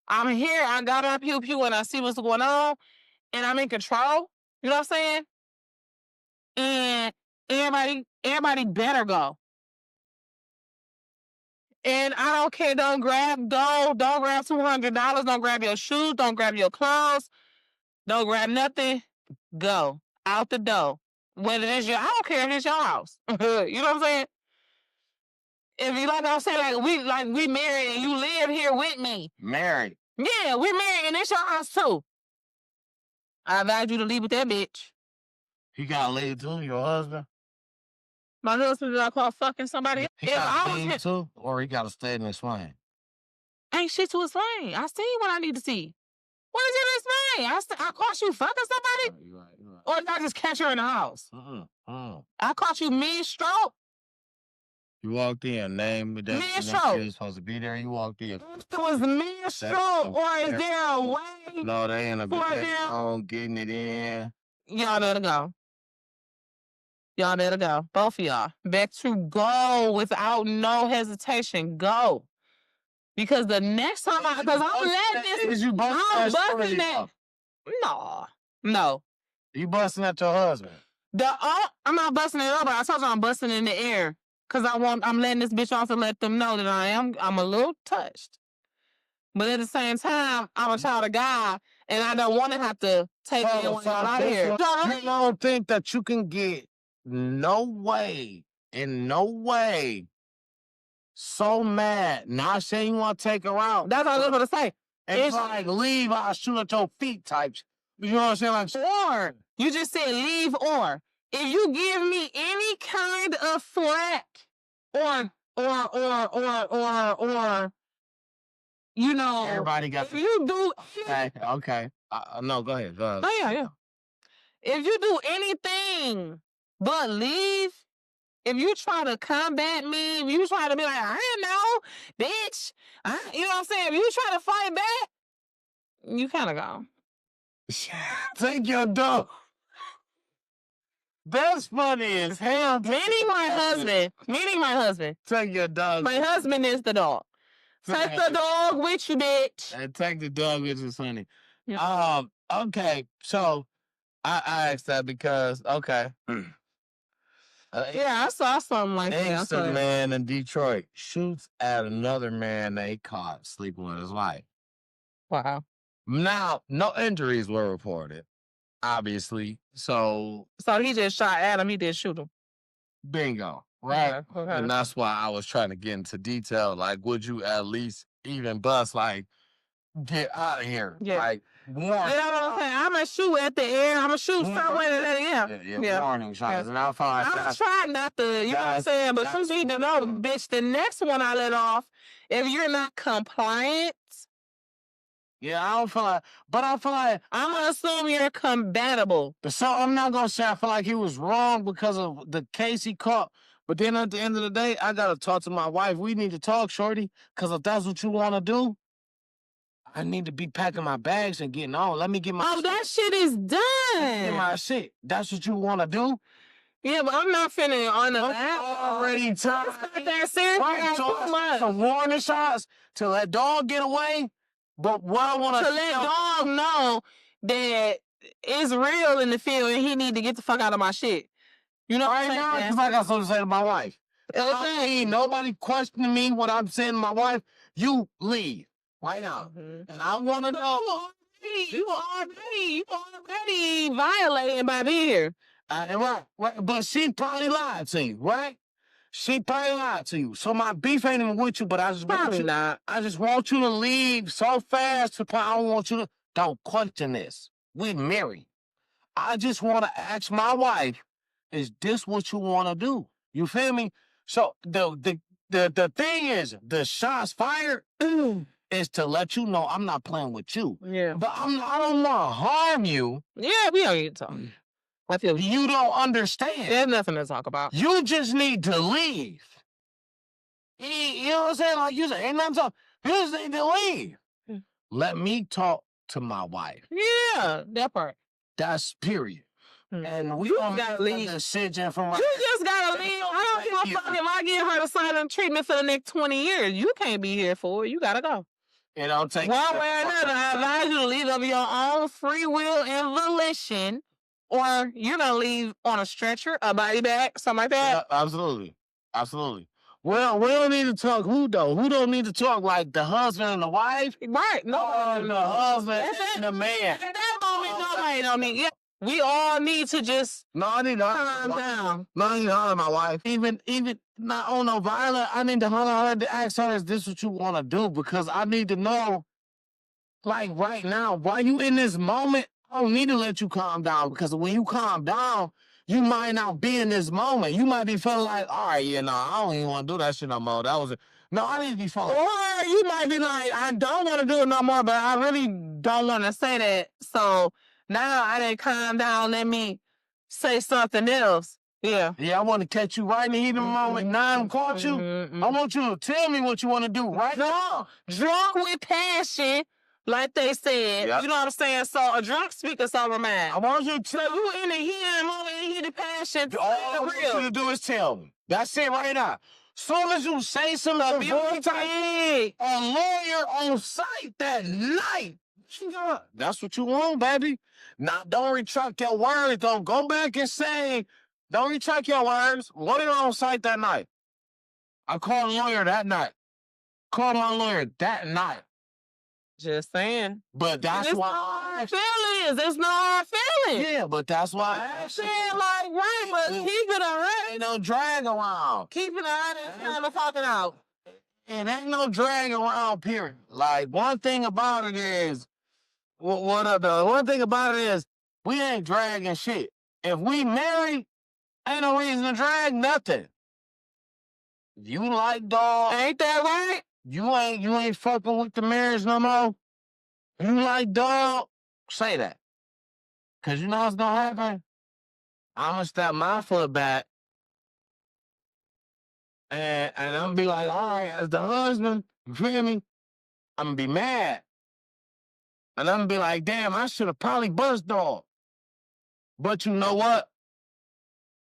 I'm here. I got on pew pew and I see what's going on, and I'm in control. You know what I'm saying? And everybody better go. And I don't care. Don't grab gold. Don't grab $200. Don't grab your shoes. Don't grab your clothes. Don't grab nothing. Go out the door. Whether it's I don't care if it's your house. You know what I'm saying? If you like I'm saying, we married and you live here with me. Married. Yeah, we married and it's your house too. I advise you to leave with that bitch. He gotta leave too, your husband? My husband I call fucking somebody. He gotta leave too, or he gotta stay in his lane? Ain't shit to explain. I see what I need to see. What is it to explain? I caught you fucking somebody? You're right. Or did I just catch her in the house? I caught you mid-stroke. You walked in, name that mid-stroke. You was supposed to be there, you walked in. It was mid-stroke, or is there a way? No, they in a bit on getting it in. Y'all let it go. Y'all let it go. Both of y'all. Back to go without no hesitation. Go. Because the next time because I'm letting this. I'm busting that. No. You busting at your husband. I'm not busting it up, but I told you I'm busting in the air. Cause I'm letting this bitch off to let them know that I'm a little touched. But at the same time, I'm a child of God, and I don't want to have to take anyone out here. You don't think that you can get in no way, so mad. Not saying you want to take her out. That's what I was going to say. It's like, leave, I'll shoot at your feet types. You know what I'm saying? Like, or, you just said leave or. If you give me any kind of flack, or, you know. Everybody got. If you do. Okay. No, go ahead. Oh, yeah. If you do anything but leave, if you try to combat me, if you try to be like, I don't know, bitch, you know what I'm saying? If you try to fight back, you kind of go. Take your dog. That's funny as hell. Meaning my husband. Take your dog. My husband is the dog. Take the dog with you, bitch. And take the dog with you, funny. Yeah. Okay, so I asked that because, okay. Yeah, I saw something like that. A man in Detroit shoots at another man they caught sleeping with his wife. Wow. Now, no injuries were reported, obviously. So he just shot at him. He didn't shoot him. Bingo. Right? Okay. And that's why I was trying to get into detail. Like, would you at least even bust, like, get out of here? Yeah. Like, warning. You know what I'm saying? I'm going to shoot at the air. I'm going to shoot somewhere. Yeah. Warning shots. And I'm trying not to, you know what I'm saying? But you need to know, bitch, the next one I let off, if you're not compliant. Yeah, I don't feel like, but I feel like I'm going to assume you're compatible. So I'm not going to say I feel like he was wrong because of the case he caught. But then at the end of the day, I got to talk to my wife. We need to talk, shorty, because if that's what you want to do, I need to be packing my bags and getting on. Let me get my shit. That shit is done. Get my shit. That's what you want to do? Yeah, but I'm not finna on the already tired. That's serious. Right, so some warning shots to let dog get away. But what I want to let dog know that it's real in the field and he need to get the fuck out of my shit. You know right now, because I got something to say to my wife. Okay. Nobody questioning me what I'm saying to my wife. You leave right now. Mm-hmm. And I want to know. You already violating by being here. Right. But she probably lied to you, right? She probably lied to you. So my beef ain't even with you, but I just want you. I just want you to leave so fast. I don't want you to. Don't question this. We're married. I just want to ask my wife, is this what you want to do? You feel me? So the thing is, the shots fired is to let you know I'm not playing with you. Yeah. But I don't want to harm you. Yeah, we don't need to talk. I feel you don't understand. There's nothing to talk about. You just need to leave. You know what I'm saying? Like you said, ain't nothing to talk. You just need to leave. Let me talk to my wife. Yeah, that part. That's period. And we don't got to leave. You just gotta leave. I don't give a fuck if I give her the silent treatment for the next 20 years. You can't be here for it. You gotta go. It don't take one way or another. I advise you to leave of your own free will and volition, or you're gonna leave on a stretcher, a body bag, something like that. Yeah, absolutely. Absolutely. Well, we don't need to talk who though. Who don't need to talk like the husband and the wife? Right? No, The husband At that- and the man. At that moment, nobody don't need. Yeah, we all need to just No, I need to calm down. No, I need to holler at my wife. Even not on no violent. I need to holler at her to ask her, is this what you want to do? Because I need to know, like right now, while you in this moment, I don't need to let you calm down. Because when you calm down, you might not be in this moment. You might be feeling like, all right, yeah, no, I don't even want to do that shit no more. That was it. No, I need to be feeling. Or you might be like, I don't want to do it no more, but I really Don't want to say that. So now I didn't calm down. Let me say something else. Yeah. Yeah, I want to catch you right in the heat of the moment. Now I'm caught you. I want you to tell me what you want to do right now. Drunk with passion, like they said. Yep. You know what I'm saying? So a drunk speaker sober man. I want you to So you in the heat of the moment, in the heat of passion. all I want you to do is tell me. That's it right now. Soon as you say something, a lawyer on site that night. That's what you want, baby. Now, don't retract your words. Don't go back and say, don't retract your words. Lawyer on site that night. I called a lawyer that night. Called my lawyer that night. Just saying. But that's It's why no hard feelings. It's no hard feelings. Yeah, but that's why I Saying like right, but keep it around. Ain't no drag around. Keep it around and kind of talking out. And ain't no drag around, period. Like, one thing about it is, one thing about it is, we ain't dragging shit. If we married, ain't no reason to drag nothing. You like dog. Ain't that right? You ain't fucking with the marriage no more. You like dog. Say that. Cause you know what's gonna happen? I'm gonna step my foot back. And I'm gonna be like, all right, as the husband, you feel me? I'm gonna be mad. And I'm gonna be like, damn, I should have probably buzzed dog. But you know what?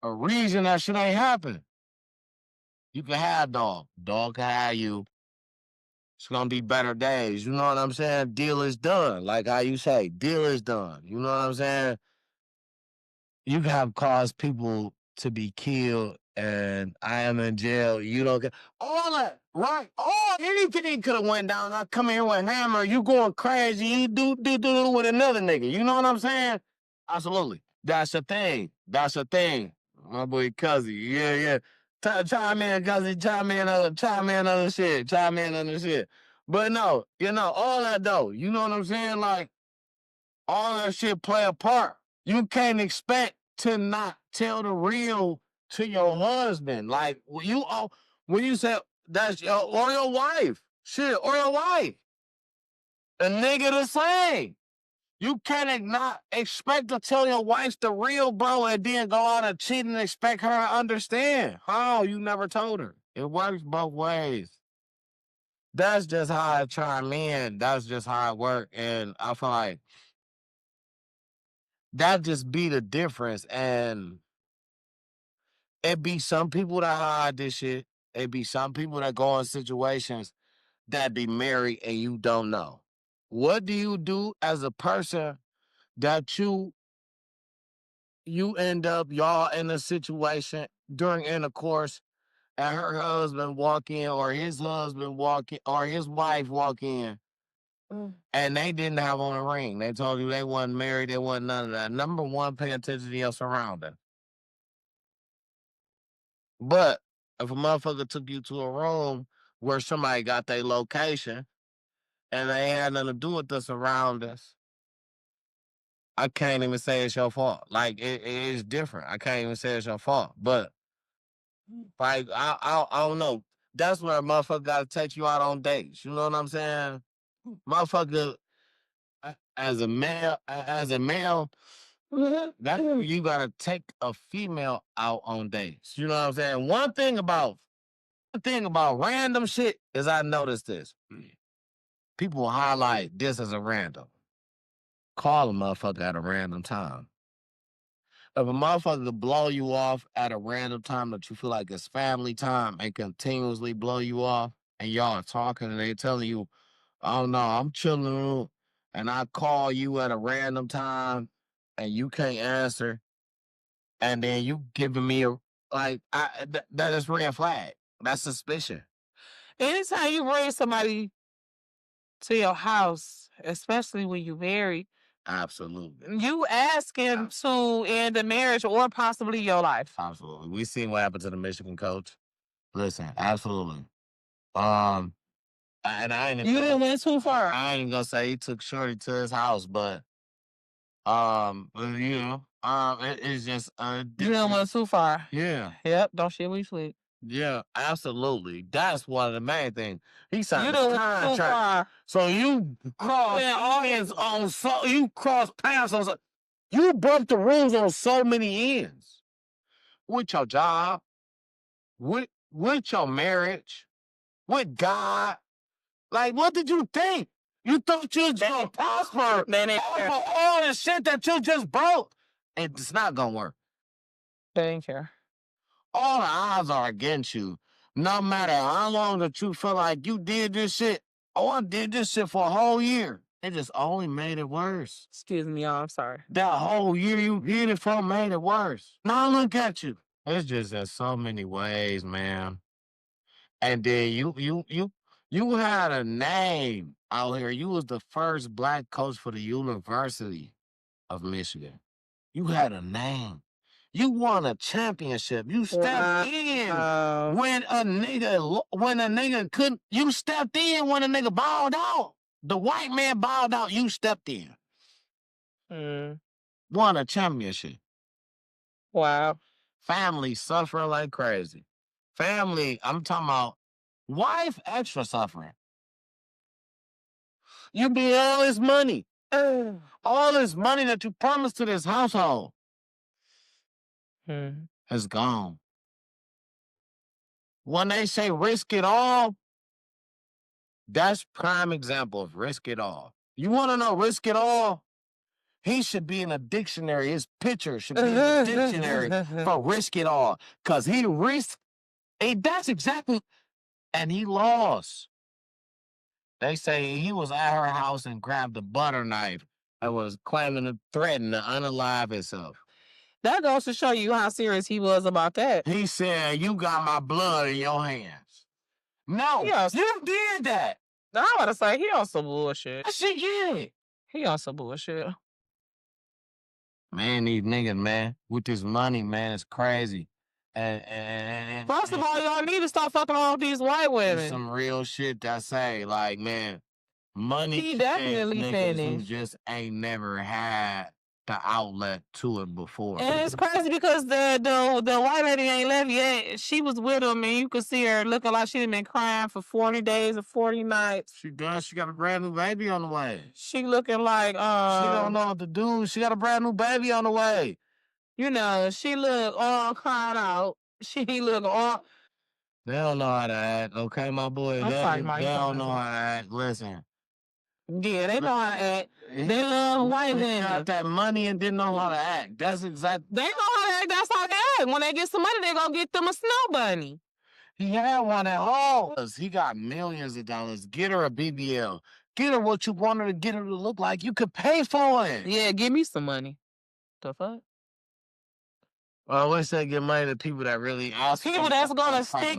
A reason that shit ain't happen. You can have dog. Dog can have you. It's gonna be better days. You know what I'm saying? Deal is done. Like how you say, deal is done. You know what I'm saying? You have caused people to be killed, and I am in jail. You don't get all that, right? All anything could have went down. I come here with a hammer. You going crazy? You do with another nigga. You know what I'm saying? Absolutely. That's a thing. That's a thing. My boy Cuzzy. Yeah. Chime in, Cuzzy. Chime in on the shit. Chime in on the shit. But no, all that though. You know what I'm saying? Like, all that shit play a part. You can't expect to not tell the real to your husband. Like, when you say that's your wife, shit, or your wife, a nigga the same. You can't not expect to tell your wife the real, bro, and then go out and cheat and expect her to understand. How? You never told her. It works both ways. That's just how I chime in. That's just how it works. And I feel like that just be the difference. And it be some people that hide this shit. It be some people that go in situations that be married and you don't know. What do you do as a person that you end up y'all in a situation during intercourse and her husband walk in or his husband walk in or his wife walk in and they didn't have on a ring. They told you they wasn't married, they wasn't none of that. Number one, pay attention to your surroundings. But if a motherfucker took you to a room where somebody got their location and they ain't had nothing to do with the surroundings, I can't even say it's your fault. Like, it is different. I can't even say it's your fault. But like, I don't know. That's where a motherfucker gotta take you out on dates. You know what I'm saying? Motherfucker, as a male, that you gotta take a female out on dates. You know what I'm saying? One thing about random shit is I noticed this. People highlight this as a random. Call a motherfucker at a random time. If a motherfucker blow you off at a random time that you feel like it's family time and continuously blow you off and y'all are talking and they telling you, Oh no, I'm chilling, and I call you at a random time, and you can't answer, and then you giving me a that is red flag. That's suspicion. Anytime you bring somebody to your house, especially when you married, Absolutely. you asking to end the marriage or possibly your life. Absolutely. We seen what happened to the Michigan coach. Listen, absolutely. Um, and I ain't You didn't went too far. I ain't gonna say he took Shorty to his house, but it's just You didn't went too far. yeah. Yep, don't shit we sleep. Yeah, absolutely. That's one of the main things. He signed You a done went too contract. far. So you you cross paths on you broke the rules on so many ends. With your job, with your marriage, with God. Like, what did you think? You thought you was gonna prosper over all the shit that you just broke. It's not gonna work. They didn't care. All the odds are against you. No matter how long that you feel like you did this shit. Oh, I did this shit for a whole year. It just only made it worse. Excuse me, y'all. I'm sorry. That whole year you did it for made it worse. Now look at you. It's just in so many ways, man. And then you had a name out here. You was the first black coach for the University of Michigan. You had a name. You won a championship. You stepped in when a nigga couldn't. You stepped in when a nigga balled out. The white man balled out. You stepped in. Won a championship. Wow. Family suffering like crazy. Family, I'm talking about wife extra suffering. You get all this money. All this money that you promised to this household has gone. When they say risk it all, that's prime example of risk it all. You want to know risk it all? He should be in a dictionary. His picture should be in a dictionary for risk it all. Because he risked, that's exactly, and he lost. They say he was at her house and grabbed a butter knife and was claiming to threaten to unalive himself. That goes to show you how serious he was about that. He said, you got my blood in your hands. No, you did that. I'm about to say, he on some bullshit. She get it. He on some bullshit. Man, these niggas, man, with this money, man, it's crazy. First of all, y'all need to stop fucking all these white women. Some real shit that say, like, man, money. He definitely niggas who finished. just ain't never had the outlet to it before. And it's crazy because the white lady ain't left yet. She was with him, and you could see her looking like she'd been crying for 40 days or 40 nights. She does. She got a brand new baby on the way. She looking like she don't know what to do. She got a brand new baby on the way. You know, she look all cried out. She look all. They don't know how to act, okay, my boy. They don't know how to act. Listen. Yeah, they know how to act. They love white women. Got that money and didn't know how to act. That's exactly. They know how to act. That's how they act. When they get some money, they gonna get them a snow bunny. He had one at home. He got millions of dollars. Get her a BBL. Get her what you want her to get her to look like. You could pay for it. Yeah, give me some money. The fuck? Well, I wish they get money to people that really ask. People that's gonna stick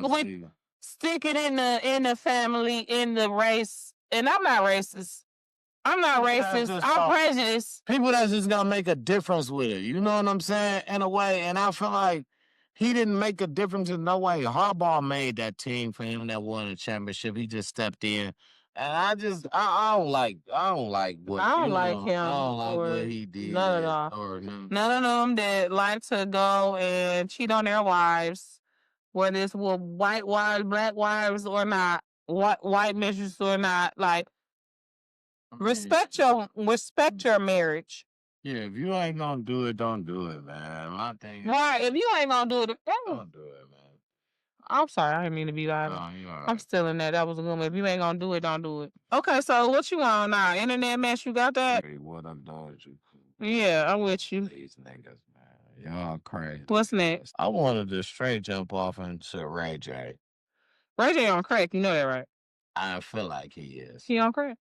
it in the family, in the race. And I'm not racist. I'm prejudiced. People that's just gonna make a difference with it. You know what I'm saying? In a way. And I feel like he didn't make a difference in no way. Harbaugh made that team for him that won the championship. He just stepped in. And I don't like what I don't like him. I don't like what he did. None of them. None of them that like to go and cheat on their wives, whether it's with white wives, black wives or not, white mistresses or not. Like, respect your marriage. Yeah, if you ain't gonna do it, don't do it, man. My thing. Right, if you ain't gonna do it, don't do it, man. I'm sorry, I didn't mean to be like. No, you all right. I'm still in that. That was a good one. If you ain't gonna do it, don't do it. Okay, so what you on now? Internet mess, you got that? Hey, what I'm doing, you. Yeah, I'm with you. These niggas, man. Y'all crazy. What's next? I wanted to straight jump off into Ray J. Ray J on crack, you know that, right? I feel like he is. He on crack.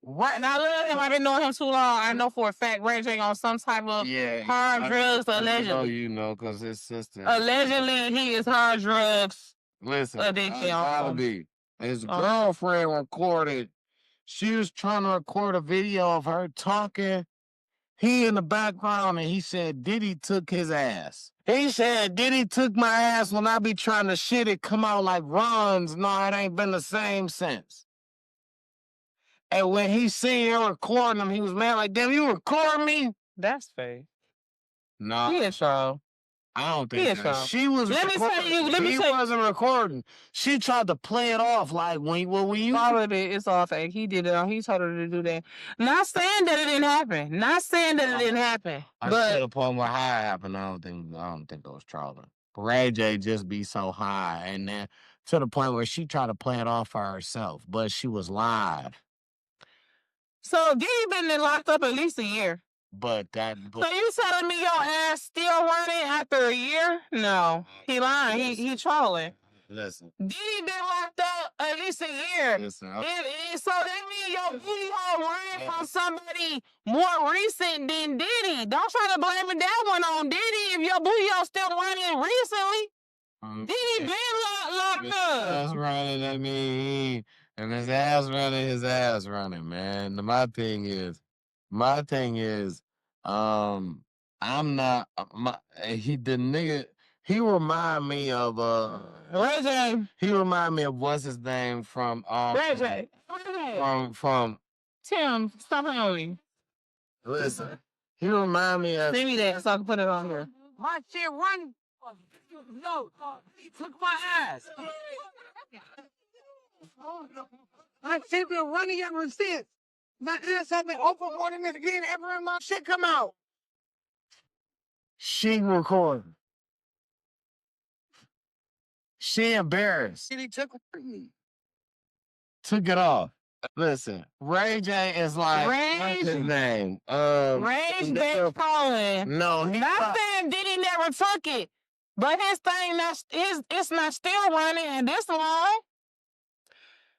Right now, look him. I've been knowing him too long. I know for a fact Ray J on some type of hard drugs, allegedly. I know you know, because his sister. Allegedly, he is hard drugs. Listen, addiction. gotta be. His girlfriend recorded. She was trying to record a video of her talking. He in the background, and he said Diddy took his ass. He said Diddy took my ass when I be trying to shit it come out like runs. No, it ain't been the same since. And when he seen her recording him, he was mad like, damn, you recording me? That's fake. No. He is so. I don't think so. She was Let me tell you. He wasn't recording. She tried to play it off like when you. All of it, it's all fake. He did it. He told her to do that. Not saying that it didn't happen. Not saying that it didn't happen. But to the point where how it happened, I don't think it was trolling. Ray J just be so high, and then to the point where she tried to play it off for herself, but she was live. So Diddy been locked up at least a year. So you telling me your ass still running after a year? No, he lying. He trolling. Listen. Diddy been locked up at least a year. Listen. So that means your booty hole running from somebody more recent than Diddy. Don't try to blame that one on Diddy if your booty hole still running recently. Diddy been locked up. That's running. I mean, and his ass running, man. My thing is, I'm not the nigga. He remind me of Ray J. He remind me of what's his name from Ray J. From Tim. Stop playing with me. Listen, he remind me of. Send me that so I can put it on here. My shit run. No, he took my ass. My shit been running ever since. My ass has been open more than this again ever in my shit come out. She recording. She embarrassed. He took it from me. Took it off. Listen, Ray J is like, what's his name? Ray J calling. No, he's not saying Diddy never took it, but his thing it's not still running, and this long.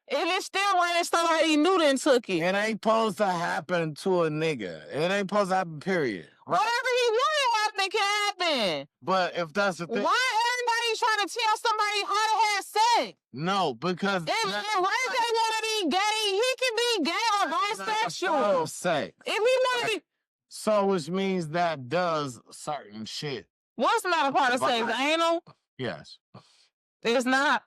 If it's still running, somebody knew then took it. It ain't supposed to happen to a nigga. It ain't supposed to happen, period. Right? Whatever he wanted happen can happen. But if that's the thing. Why everybody trying to tell somebody how to have sex? No, because if Ray J want to be gay, he can be gay or bisexual. Sex. If he want to be. So which means that does certain shit. What's not a part of sex? Anal? Yes. It's not.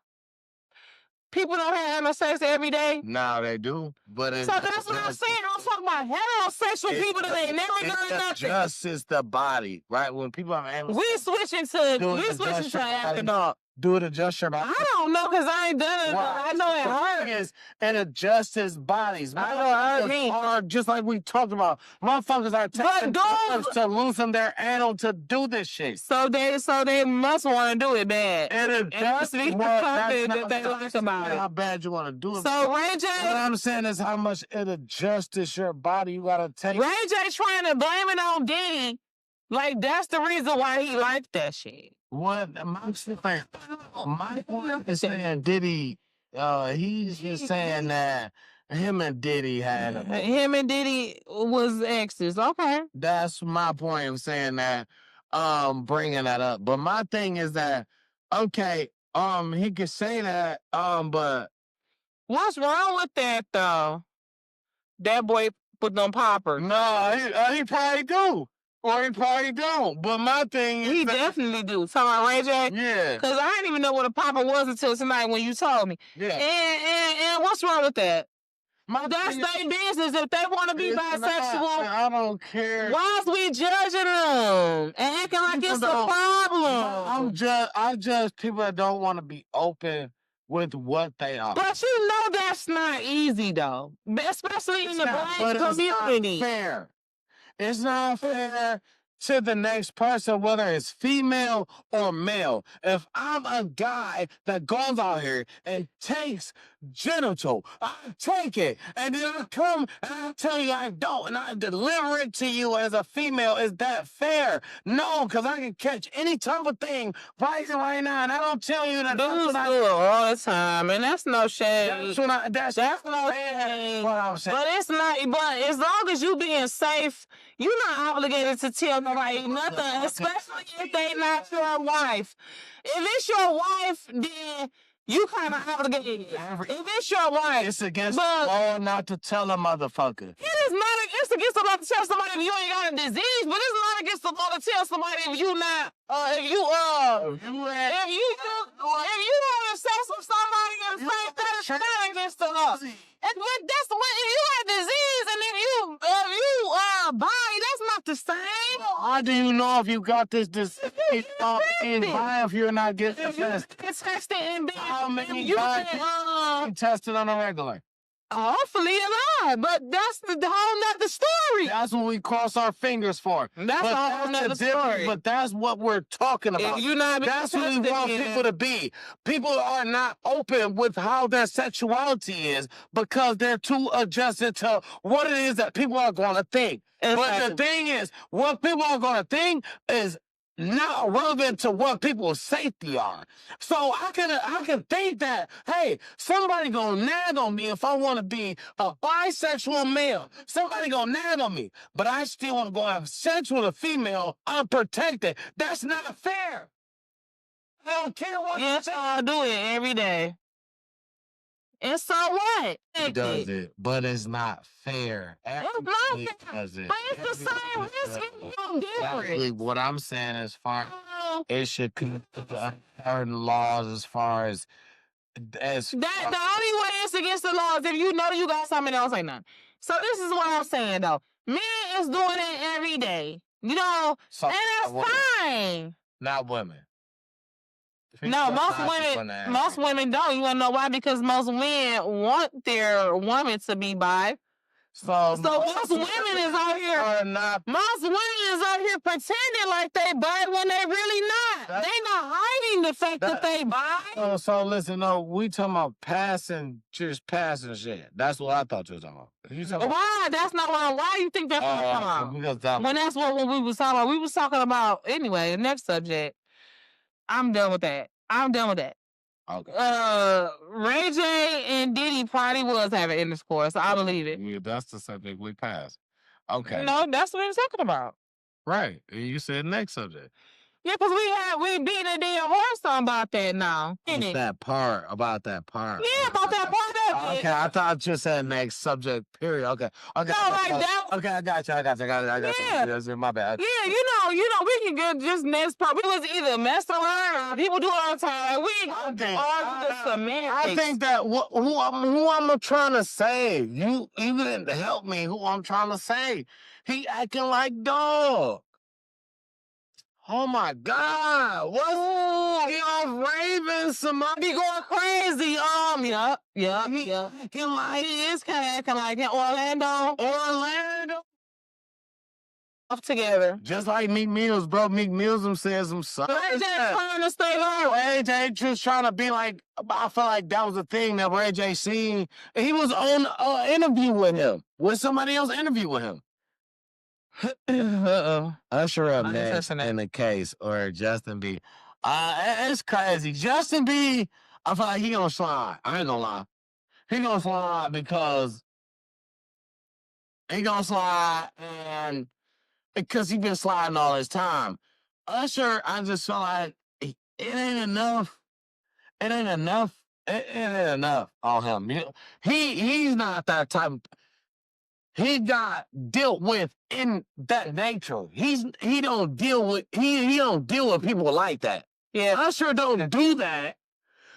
People don't have anal sex every day. No, they do. But so that's what I'm saying. I'm talking about heterosexual people that ain't never done nothing. Just is the body, right? When people have anal we switching to after dog. Do it adjust your body? I don't know because I ain't done it. Well, I know it hurts. And adjust his bodies. I know it hurts. Are just like we talked about. Motherfuckers are taking drugs to loosen their anal to do this shit. So they must want to do it bad. And it must be something that they like about it. How bad you want to do it. So Ray J. What I'm saying is how much it adjusts your body. You gotta take. Ray J trying to blame it on Diddy. Like that's the reason why he liked that shit. What my point is saying Diddy, he's just saying that him and Diddy was exes. Okay. That's my point of saying that, bringing that up. But my thing is that, okay, he could say that, but what's wrong with that though? That boy put them poppers. No, he probably do. Or he probably don't. But my thing is... He definitely do. Talking about Ray J? Yeah. Because I didn't even know what a popper was until tonight when you told me. Yeah. And what's wrong with that? That's their business. If they want to be bisexual... I don't care. Why is we judging them? And acting like it's a problem? I judge people that don't want to be open with what they are. But you know that's not easy, though. Especially in the black community. It's not fair. It's not fair to the next person, whether it's female or male. If I'm a guy that goes out here and takes genital, I take it, and then I come and I tell you I don't, and I deliver it to you as a female. Is that fair? No, because I can catch any type of thing right now, and I don't tell you that. Dudes do it all the time, and that's no shade. That's no shade. But it's not. But as long as you being safe, you're not obligated to tell nobody nothing, especially if they not your wife. If it's your wife, then you kind of obligated. If it's your wife, it's against the law not to tell a motherfucker. It is not. It's against the law to tell somebody if you ain't got a disease, but it's not against the law to tell somebody if you not. If you want to sex with somebody and say that is not against the law. But that's the way. If you have disease and if you bi, that's not the same. How do you know if you got this disease? If you're not getting tested. It's tested and how many guys tested on a regular? Hopefully a lot, but that's the whole nother story. That's what we cross our fingers for. That's a whole nother story. But that's what we're talking about. If you're not that's what we want people to be. People are not open with how their sexuality is because they're too adjusted to what it is that people are going to think. But the thing is, what people are going to think is not relevant to what people's safety are. So I can think that, hey, somebody gonna nag on me if I want to be a bisexual male. Somebody gonna nag on me, but I still want to go have sex with a female unprotected. That's not fair. I don't care what you say. I do it every day. And so what? He does it, but it's not fair. It's not fair. But it's the same risk. It's different. What I'm saying as far it should connect to certain laws as far as that. The only way it's against the law is if you know you got something else ain't nothing. So this is what I'm saying though. Men is doing it every day. You know, and that's fine. Not women. No, most women don't. You wanna know why? Because most men want their woman to be bi. So most women is out here. Most women is out here pretending like they bi when they really not. They not hiding the fact that they bi. So listen, no, we talking about passing shit. That's what I thought you was talking about. Why? That's not what. Why you think that's what I'm talking about? When that's what we was talking about. We was talking about anyway. The next subject. I'm done with that. Okay. Ray J and Diddy probably was having intercourse. I believe it. Yeah, that's the subject we passed. Okay. No, that's what we're talking about. Right. You said next subject. Yeah, because we beat a damn horse on about that now. About that part. Yeah, about that part. Okay, I thought you said next subject, period. Okay. No, like that. Okay, I got you. Yeah. That's my bad. Yeah, you know, we can get just next part. We was either messing around or people do it all the time. We argue the semantics. I think that who I'm trying to say, you didn't help me who I'm trying to say. He acting like dog. Oh my God! What's he on raving? Somebody going crazy? Yeah. He is kind of acting like him. Orlando off together. Just like Meek Mills, bro. Meek Mills says I'm sorry. Ray J trying to stay low. Ray J just trying to be like. I feel like that was a thing that Ray J seen. He was on an interview with him. With somebody else interview with him. Usher up next in the case or Justin B. It's crazy. Justin B. I feel like he gonna slide. I ain't gonna lie. He gonna slide because he gonna slide and because he been sliding all his time. Usher, I just feel like it ain't enough. It ain't enough. It ain't enough on him. He's not that type of. He got dealt with in that nature. He don't deal with people like that. Yeah, Usher don't do that.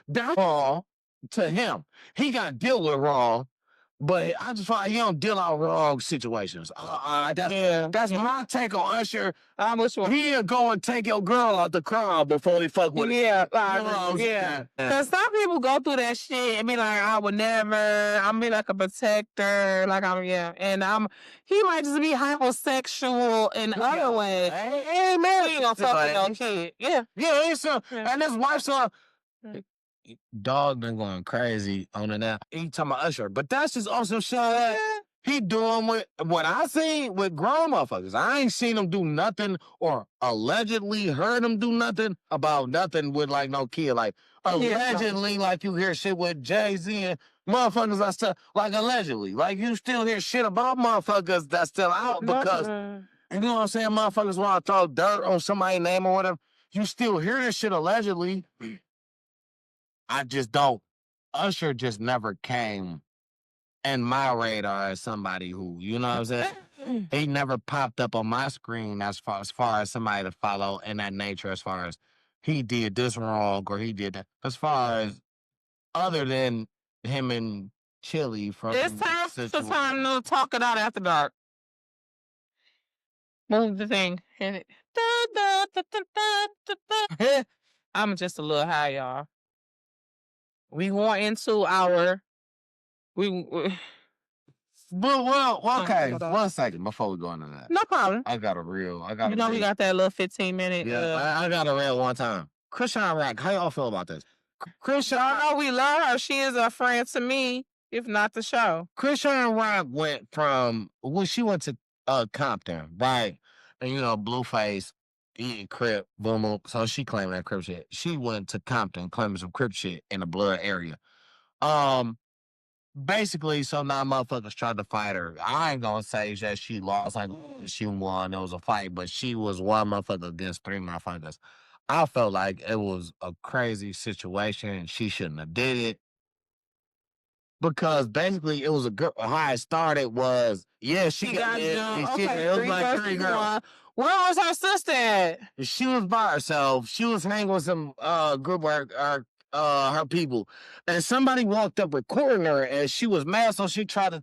That's wrong to him. He got dealt with wrong, But I just feel like he don't deal out wrong situations. That's my take on Usher. I'm with you. He'll go and take your girl out the crowd before he fuck with her. Yeah, You know what I'm saying? Cause some people go through that shit and be like, I would never. I'm be like a protector, like he might just be homosexual in other ways. Hey, man. He ain't gonna fuck with no kid. Yeah. Yeah, it's and his wife's Yeah. dog been going crazy on it now. He talking about Usher, but that's just also showing that he doing what I seen with grown motherfuckers. I ain't seen him do nothing or allegedly heard him do nothing about nothing with like no kid. Like allegedly, like you hear shit with Jay-Z and motherfuckers that stuff. Like allegedly, like you still hear shit about motherfuckers that's still out because you know what I'm saying. Motherfuckers want to throw dirt on somebody's name or whatever. You still hear this shit allegedly. I just don't. Usher just never came in my radar as somebody who, you know what I'm saying? He never popped up on my screen as far as somebody to follow in that nature, as far as he did this wrong or he did that. As far as other than him and Chili from It's time to talk it out after dark. Move the thing. Hit it. I'm just a little high, y'all. We going into our Well, okay. 1 second before we go into that. no problem. I got a real. We got that little 15-minute. Yeah, I got a real one time. Christian Rock, how y'all feel about this? Christian, we love her. She is a friend to me, if not the show. Christian Rock went from she went to Compton, right? And you know, Blueface, eating Crip, boom, boom. So she claimed that Crip shit. She went to Compton claiming some Crip shit in the blood area. Basically, so now motherfuckers tried to fight her. I ain't gonna say that she lost, like she won. It was a fight, but she was one motherfucker against 3 motherfuckers. I felt like it was a crazy situation. She shouldn't have did it. Because basically it was a girl. How it started was, she got it. It was like 3 girls. Where was her sister at? She was by herself. She was hanging with some group of her people. And somebody walked up recording her and she was mad, so she tried to,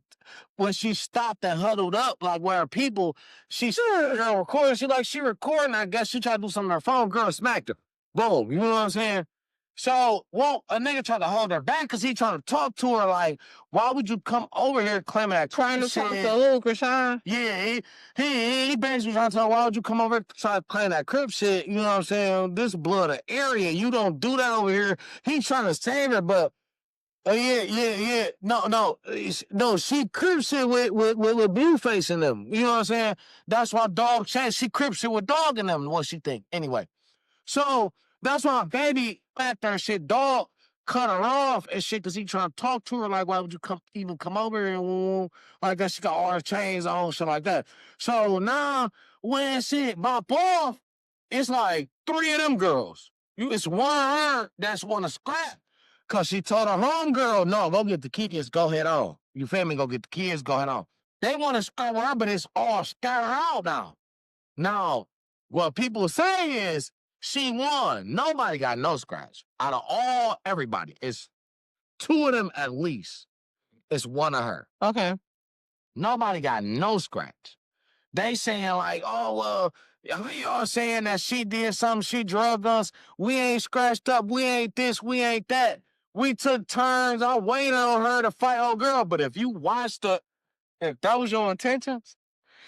when she stopped and huddled up, like where her people, she started recording. She recording, I guess she tried to do something on her phone, girl smacked her. Boom, you know what I'm saying? So, a nigga tried to hold her back because he trying to talk to her like, why would you come over here claiming that trying to talk to who, Krishan? Yeah, he basically trying to tell her, why would you come over here trying to claim that Crip shit? You know what I'm saying? This blood of area. You don't do that over here. He's trying to save her, but No, she Crip shit with Blueface in them. You know what I'm saying? That's why dog said she Crip shit with dog in them. What she think? Anyway. So that's why baby back there shit, dog cut her off and shit because he trying to talk to her like, why would you even come over here? And like that, she got all her chains on, shit like that. So now when shit bop off, it's like 3 of them girls. It's one of her that's want to scrap. Cause she told her homegirl, no, go get the kids, go head on. You feel me? Go get the kids, go head on. They want to scrap with her, but it's all scattered out now. Now, what people say is, she won. Nobody got no scratch. Out of everybody, it's 2 of them at least. It's one of her. Okay. Nobody got no scratch. They saying like, oh, well, y'all saying that she did something, she drugged us. We ain't scratched up. We ain't this, we ain't that. We took turns. I waited on her to fight old girl. But if you watched if that was your intentions,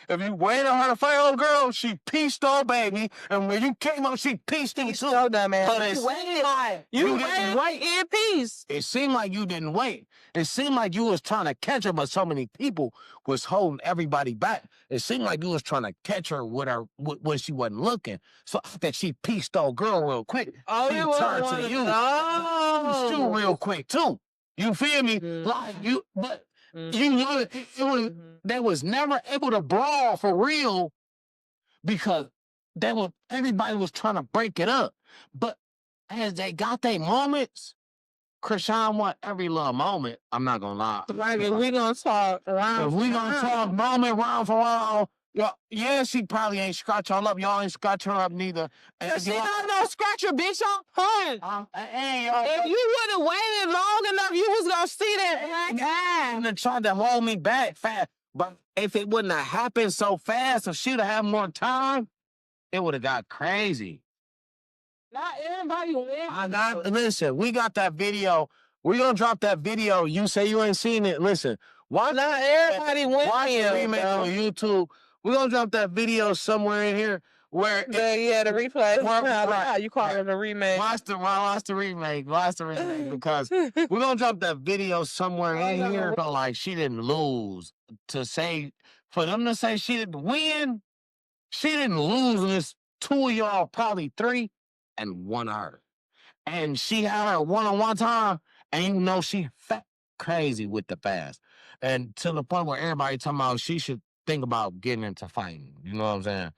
if you waited on her to fight old girl, she pieced old baby. And when you came up, she pieced him too. So that man. You didn't wait in peace. It seemed like you didn't wait. It seemed like you was trying to catch her, but so many people was holding everybody back. It seemed like you was trying to catch her with her when she wasn't looking. So that she pieced old girl real quick. Oh, she turned to you. Oh, real quick too. You feel me? Like you, but. You know, they was never able to brawl for real because everybody was trying to break it up. But as they got their moments, Krishan won every little moment. I'm not gonna lie. Like if we gonna talk moment round for round, yeah, she probably ain't scratch all up. Y'all ain't scratch her up neither. She don't scratch your bitch on. Hun. If you would have waited long enough, you was y'all see that? And tried to hold me back fast. But if it wouldn't have happened so fast, if she'd have had more time, it would have got crazy. Not everybody wins. Listen, we got that video. We're gonna drop that video. You say you ain't seen it. Listen, watch. Not everybody wins. Watch the remake on YouTube. We're gonna drop that video somewhere in here where the replay. How you call it a remake? Watch the remake. Watch the remake because we're gonna drop that video somewhere in here. Like she didn't lose. For them to say she didn't win, she didn't lose. And it's two of y'all, probably three, and one of her. And she had her one-on-one time, and you know she fat crazy with the fast. And to the point where everybody talking about she should think about getting into fighting. You know what I'm saying?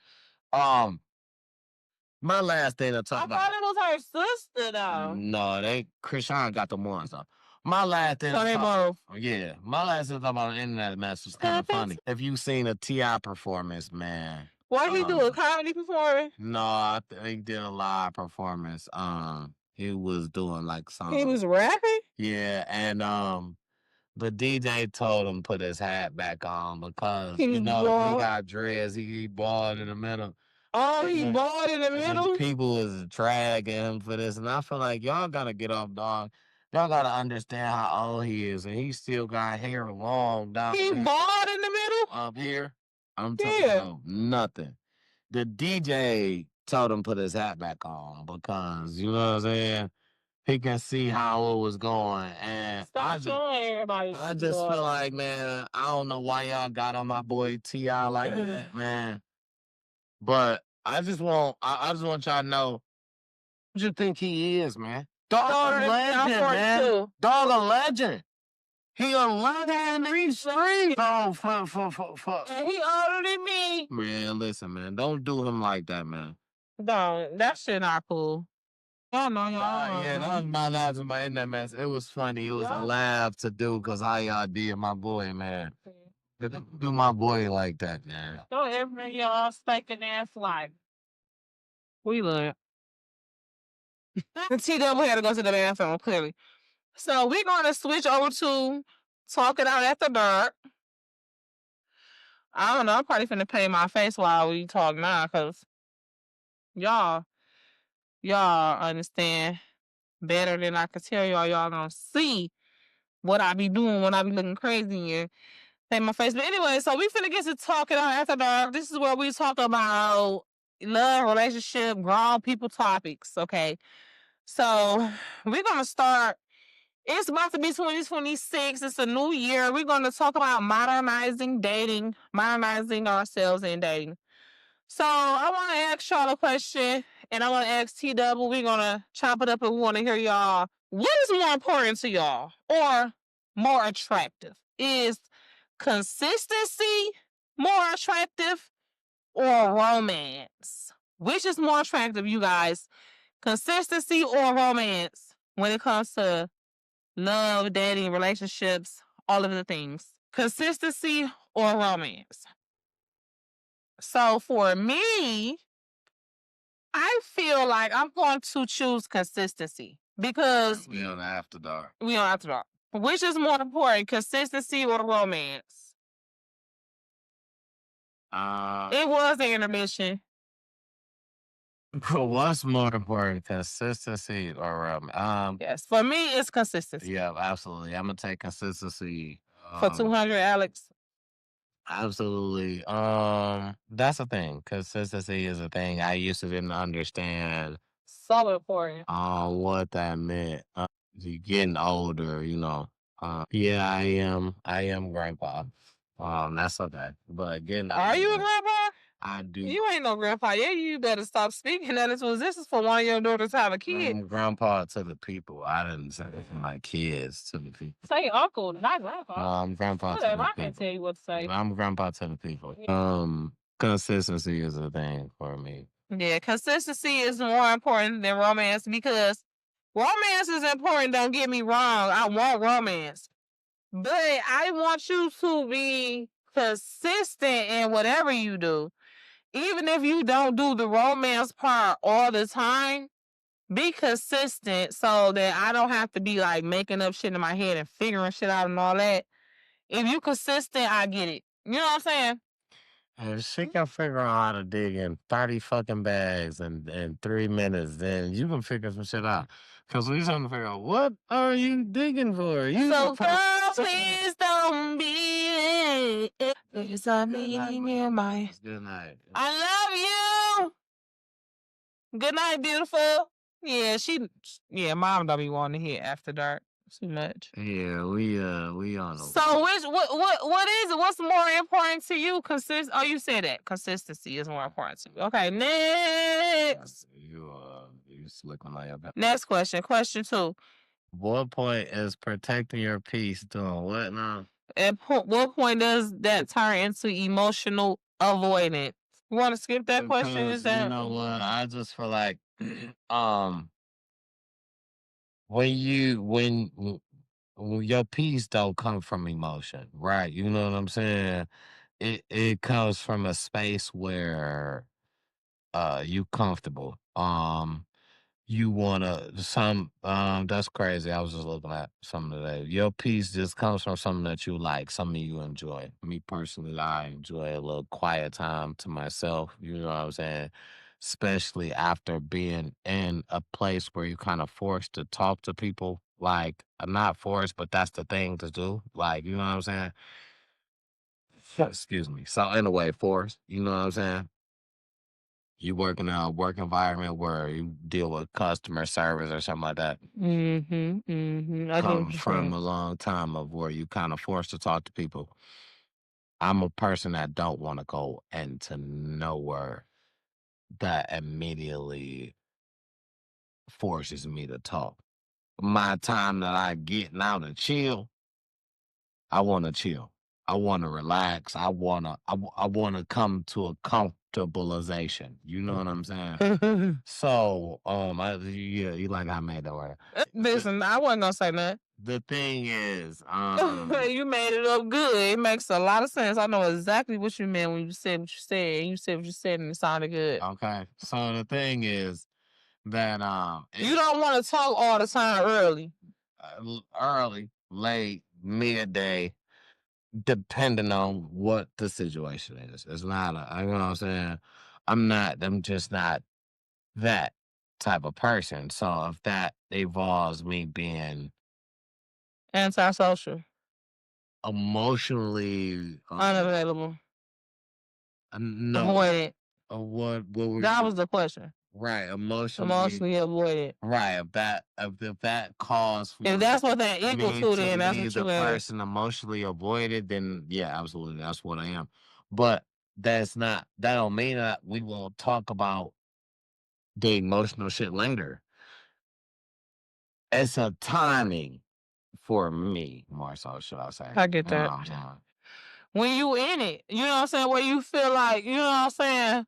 My last thing to talk about. I thought it was her sister though. No, Krishan got the ones though. My last thing. So they both. Yeah, my last thing to talk about the internet mess was kind of funny. If you seen a T.I. performance, man. What he do, a comedy performance? No, I think he did a live performance. He was doing like something. He was rapping? Yeah, and the DJ told him put his hat back on because he got dreads. He bald in the middle. Oh, he bald in the middle? People was dragging him for this, and I feel like y'all gotta get off, dog. Y'all gotta understand how old he is, and he still got hair long down. He bald in the middle? Up here. I'm talking about nothing. The DJ told him put his hat back on because, you know what I'm saying? He can see how it was going. And I just feel like, man, I don't know why y'all got on my boy T.I. like that, man. But I just want y'all to know what you think he is, man. Dog a legend, man. Dog a legend. He a legend in these streets. Oh, And he older than me. Man, listen, man. Don't do him like that, man. Don't. That shit not cool. Y'all know y'all. Yeah, that was my last in my internet mess. It was funny. It was a laugh to do because how y'all did my boy, man. Don't do my boy like that, man. Don't ever y'all stinking ass life. We learn. T-Double had to go to the bathroom, clearly. So we're going to switch over to Talking Out After Dark. I don't know. I'm probably finna paint my face while we talk now because y'all understand better than I could tell y'all. Y'all gonna see what I be doing when I be looking crazy and paint my face. But anyway, so we finna get to Talking Out After Dark. This is where we talk about love, relationship, grown people topics, okay? So we're gonna start. It's about to be 2026. It's a new year. We're going to talk about modernizing dating, modernizing ourselves in dating. So I want to ask y'all a question, and I want to ask T-Double. We're going to chop it up, and we want to hear y'all. What is more important to y'all or more attractive? Is consistency more attractive or romance? Which is more attractive, you guys? Consistency or romance when it comes to love, dating, relationships, all of the things. Consistency or romance. So for me, I feel like I'm going to choose consistency because we on After Dark. Which is more important, consistency or romance? It was an intermission. What's more important, consistency or romance? Yes, for me, it's consistency. Yeah, absolutely. I'm gonna take consistency. For 200, Alex. Absolutely. That's a thing. Consistency is a thing. I used to didn't understand. So important. What that meant. You getting older, you know. Yeah, I am grandpa. That's okay. But getting older, are you a grandpa? I do. You ain't no grandpa. Yeah, you better stop speaking that into existence for one of your daughters to have a kid. I'm grandpa to the people. I didn't say my kids to the people. Say uncle, not grandpa. I'm grandpa Whatever, to the I people. can't tell you what to say. I'm grandpa to the people. Consistency is a thing for me. Yeah, consistency is more important than romance because romance is important, don't get me wrong. I want romance. But I want you to be consistent in whatever you do. Even if you don't do the romance part all the time, Be consistent so that I don't have to be like making up shit in my head and figuring shit out and all that. If you consistent, I get it. You know what I'm saying? If she can figure out how to dig in 30 fucking bags in 3 minutes, then you can figure some shit out. Because we trying to figure out what are you digging for? You So, the person. girl, please don't be it. There's a meaning in my. Good night. I love you. Good night, beautiful. Yeah, mom don't be wanting to hit after dark too much. Yeah, we on. So what is it? What's more important to you? You said that consistency is more important to you. Okay, next. You slick on your back. Next question. Question 2. What point is protecting your peace doing what now? At what point does that turn into emotional avoidance? You want to skip that question? Is You that know what? I just feel like um when your peace don't come from emotion, right? You know what I'm saying? It comes from a space where you comfortable. You wanna some that's crazy. I was just looking at something today. Your piece just comes from something that you like, something you enjoy. Me personally, I enjoy a little quiet time to myself, you know what I'm saying? Especially after being in a place where you're kind of forced to talk to people. Like not forced, but that's the thing to do. Like, you know what I'm saying? Excuse me. So in a way, forced, you know what I'm saying? You work in a work environment where you deal with customer service or something like that. Mm-hmm. Mm-hmm. I get what Come you're from saying. a long time of where you kind of forced to talk to people. I'm a person that don't want to go into nowhere that immediately forces me to talk. My time that I get now to chill, I want to chill. I want to relax. I want to come to a comfortabilization. You know what I'm saying? So, yeah, you like I made that word. Listen, I wasn't gonna say nothing. The thing is, You made it up good. It makes a lot of sense. I know exactly what you meant when you said what you said. And you said what you said, and it sounded good. okay. So the thing is that You don't want to talk all the time early. early, late, midday, depending on what the situation is. It's not you know what I'm saying? I'm just not that type of person. So if that involves me being Antisocial. emotionally Unavailable. no, Avoided. what were That you was the question. right, Emotionally avoided. right, if that calls for If that's what that equal me to, to then that's be what the you had. person emotionally avoided, then yeah, absolutely, that's what I am. But that don't mean that we will talk about the emotional shit later. It's a timing for me, more so, should I say. I get You know that. what I'm saying? When you in it, you know what I'm saying? Where you feel like, you know what I'm saying?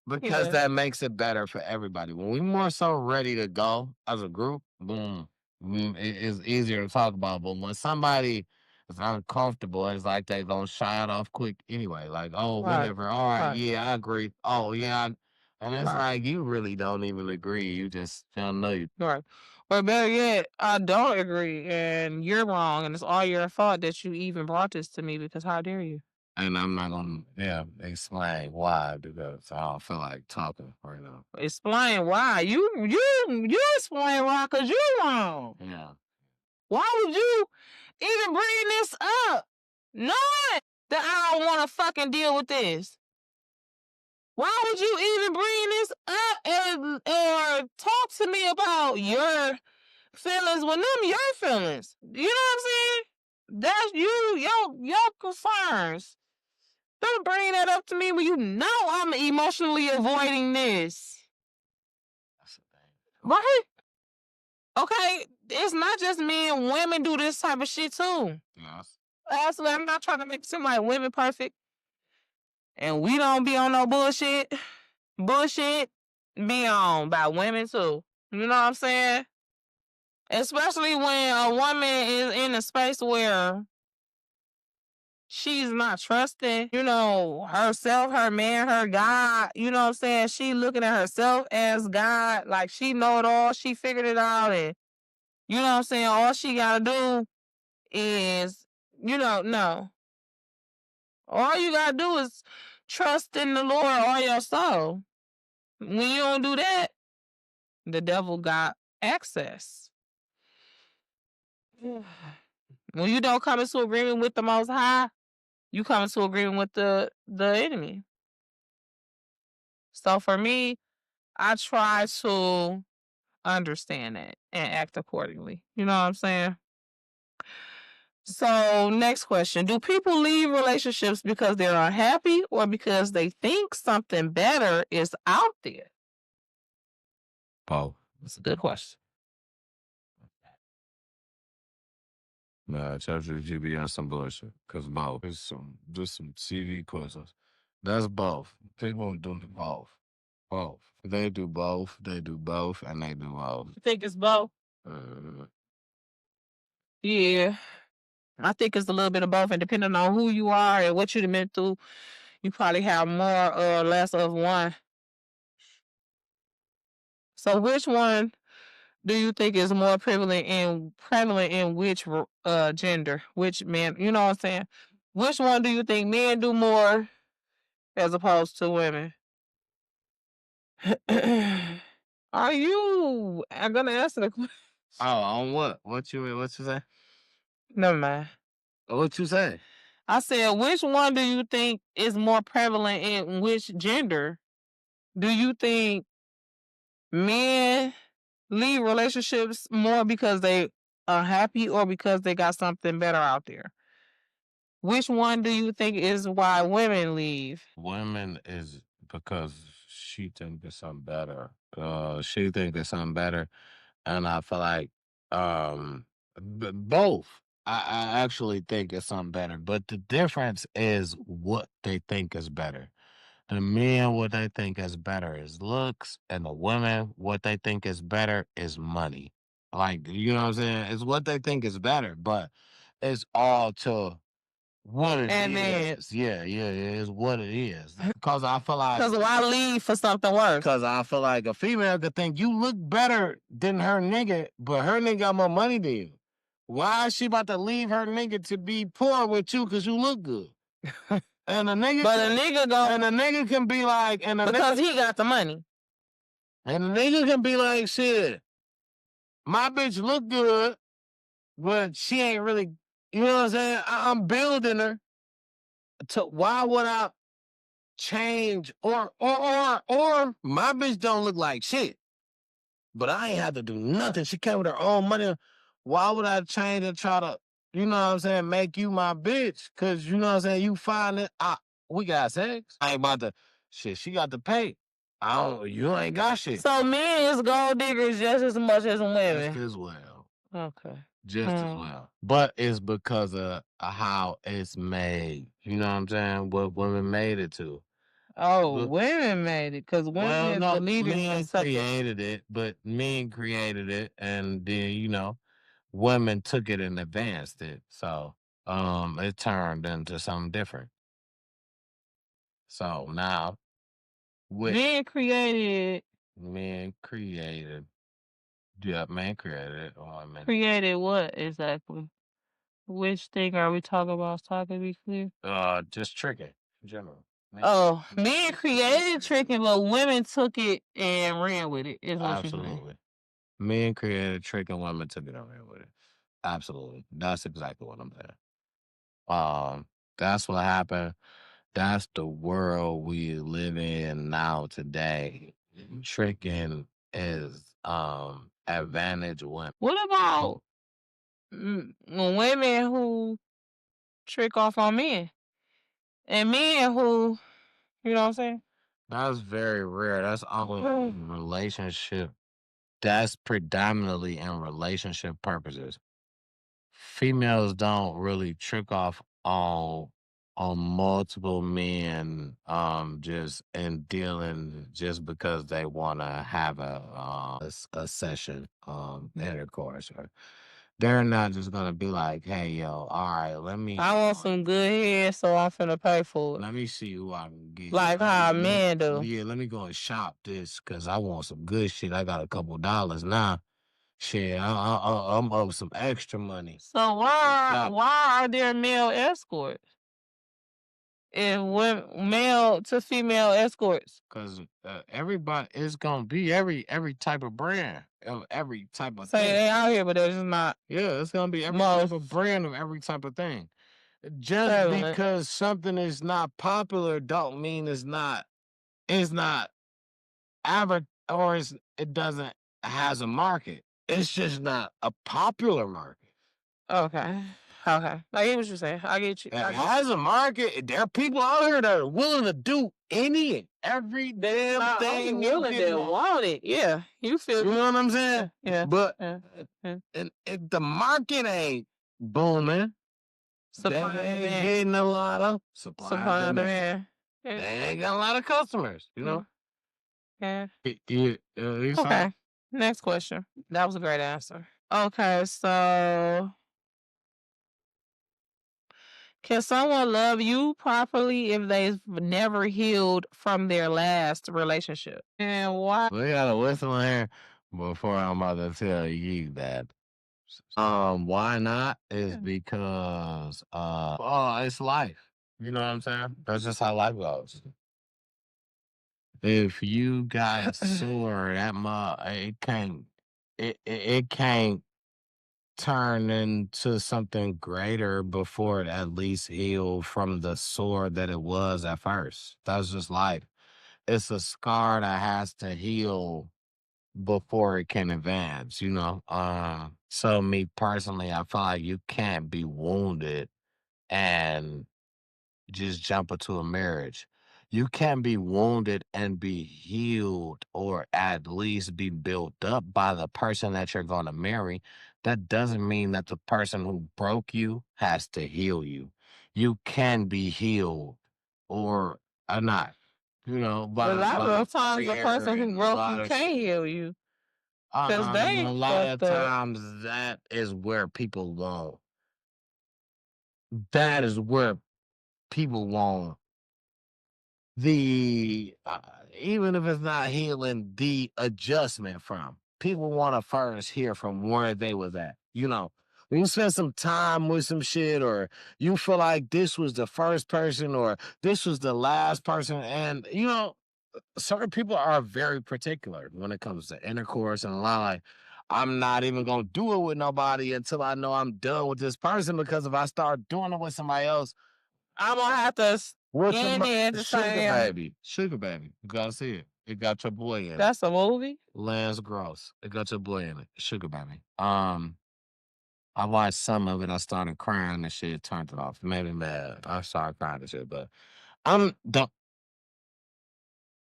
Because Yeah. that makes it better for everybody. When we more so ready to go as a group, boom, it's easier to talk about. But when somebody is uncomfortable, it's like they gonna shy it off quick anyway. Like, oh, Right. whatever. All right, Right. yeah, I agree. Oh, yeah, and it's Right. like you really don't even agree. You just don't know you. Right. But better yet, I don't agree, and you're wrong, and it's all your fault that you even brought this to me because how dare you? And I'm not gonna, yeah, explain why because I don't feel like talking right now. Explain why. You explain why because you're wrong. Yeah. Why would you even bring this up? Knowing that I don't want to fucking deal with this. Why would you even bring this up or talk to me about your feelings when them your feelings? You know what I'm saying? That's your concerns. Don't bring that up to me when you know I'm emotionally avoiding this. That's the thing. Right? Okay, it's not just men. Women do this type of shit too. Yes. Absolutely, I'm not trying to make it seem like women perfect, and we don't be on no bullshit. Bullshit be on by women too. You know what I'm saying? Especially when a woman is in a space where she's not trusting, herself, her man, her God. You know what I'm saying? She looking at herself as God, like she know it all. She figured it out, and you know what I'm saying? All she gotta do is, no. All you gotta do is trust in the Lord all your soul. When you don't do that, the devil got access. When you don't come into agreement with the Most High, you come into agreement with the enemy. So for me, I try to understand that and act accordingly. You know what I'm saying? So next question: do people leave relationships because they're unhappy or because they think something better is out there? Both. That's a good question. Nah, ChatGPT on some bullshit. Cause both. It's just some CV questions. That's both. People do both. Both. They do both. They do both, and they do both. You think it's both? Yeah. I think it's a little bit of both, and depending on who you are and what you've been through, you probably have more or less of one. So, which one do you think is more prevalent in which gender, which man? You know what I'm saying? Which one do you think men do more as opposed to women? Are you? I'm gonna answer the question. Oh, on what? What you say? Never mind. What you say? I said, which one do you think is more prevalent in which gender? Do you think men leave relationships more because they are happy or because they got something better out there? Which one do you think is why women leave? Women is because she think there's something better. She think there's something better, and I feel like both. I actually think it's something better, but the difference is what they think is better. The men, what they think is better is looks, and the women, what they think is better is money. Like, you know what I'm saying? It's what they think is better, but it's all to what it And then, is. Yeah, yeah, it is what it is. Cause I feel like because why leave for something worse? Cause I feel like a female could think you look better than her nigga, but her nigga got more money than you. Why is she about to leave her nigga to be poor with you because you look good? And a nigga, But a nigga go, and a nigga can be like, because he got the money. and a nigga can be like, shit, my bitch look good, but she ain't really, you know what I'm saying? I'm building her. Why would I change or my bitch don't look like shit, but I ain't have to do nothing. She came with her own money. Why would I change and try to, you know what I'm saying, make you my bitch? Cause you know what I'm saying, you find it. We got sex. I ain't about to shit. She got to pay. You ain't got shit. So men is gold diggers just as much as women. Just as well. Okay. Just as well. But it's because of how it's made. You know what I'm saying? What women made it to. Oh, women made it because women believe in men such. created it, but men created it, and then women took it and advanced it. So it turned into something different. So now, Men created. Men created. Yeah, man created it. Created what exactly? Which thing are we talking about? Talking to be clear. Just tricking in general. Oh, men created tricking, but women took it and ran with it. Is what you're saying? Absolutely. Men created tricking, women took it and ran with it. Absolutely. That's exactly what I'm saying. That's what happened. That's the world we live in now today. Tricking is advantage women. What about women who trick off on men and men who, you know what I'm saying? That's very rare. That's only in relationship. That's predominantly in relationship purposes. Females don't really trick off on multiple men just and dealing just because they want to have a session intercourse. They're not just gonna be like, "Hey, yo, all right, I want some good head, so I'm finna pay for it. let me see who I can get. Like how a man do. Yeah, let me go and shop this because I want some good shit. I got a couple dollars now. Shit, I'm up some extra money. So why are there male escorts? And male to female escorts? Cause everybody is gonna be every type of brand of every type of Say thing. they out here, but they're just not Yeah, it's gonna be every type of brand of every type of thing. Just prevalent. because something is not popular don't mean it's not aver or it doesn't has a market. It's just not a popular market. Okay. Okay. I get what you're saying. I get you. It has a market. There are people out here that are willing to do any and every damn thing you willing can to want it. Yeah. You feel You know what I'm saying? Yeah. But Yeah. Yeah. and if the market ain't booming, they Supply and ain't demand. getting a lot of supply and Supply and demand. demand. They ain't got a lot of customers, you know? Yeah. You saw Okay. Next question. That was a great answer. Okay, so can someone love you properly if they've never healed from their last relationship? And why? we got a whistle in here before I'm about to tell you that. Why not? Is because it's life. You know what I'm saying? That's just how life goes. If you got sore, it can't turn into something greater before it at least healed from the sore that it was at first. That's just life. It's a scar that has to heal before it can advance, you know. So me personally, I feel like you can't be wounded and just jump into a marriage. You can be wounded and be healed or at least be built up by the person that you're going to marry. That doesn't mean that the person who broke you has to heal you. You can be healed or not, you know, A lot by of times the prayer person who and a broke lot you of can't shit. heal you because But they a lot of fucked up. times that is where people won't. That is where people won't the even if it's not healing the adjustment from people want to first hear from where they was at, you know, when you spend some time with some shit or you feel like this was the first person or this was the last person, and you know certain people are very particular when it comes to intercourse and a lot like I'm not even gonna do it with nobody until I know I'm done with this person, because if I start doing it with somebody else, I'm gonna have to what's stand there and just Sugar say, Baby? Sugar Baby. You gotta see it. It got your boy in it. that's a movie. Lance Gross. It got your boy in it. Sugar Baby. I watched some of it. I started crying and shit. Turned it off. It made me mad. I started crying and shit. But I'm don't.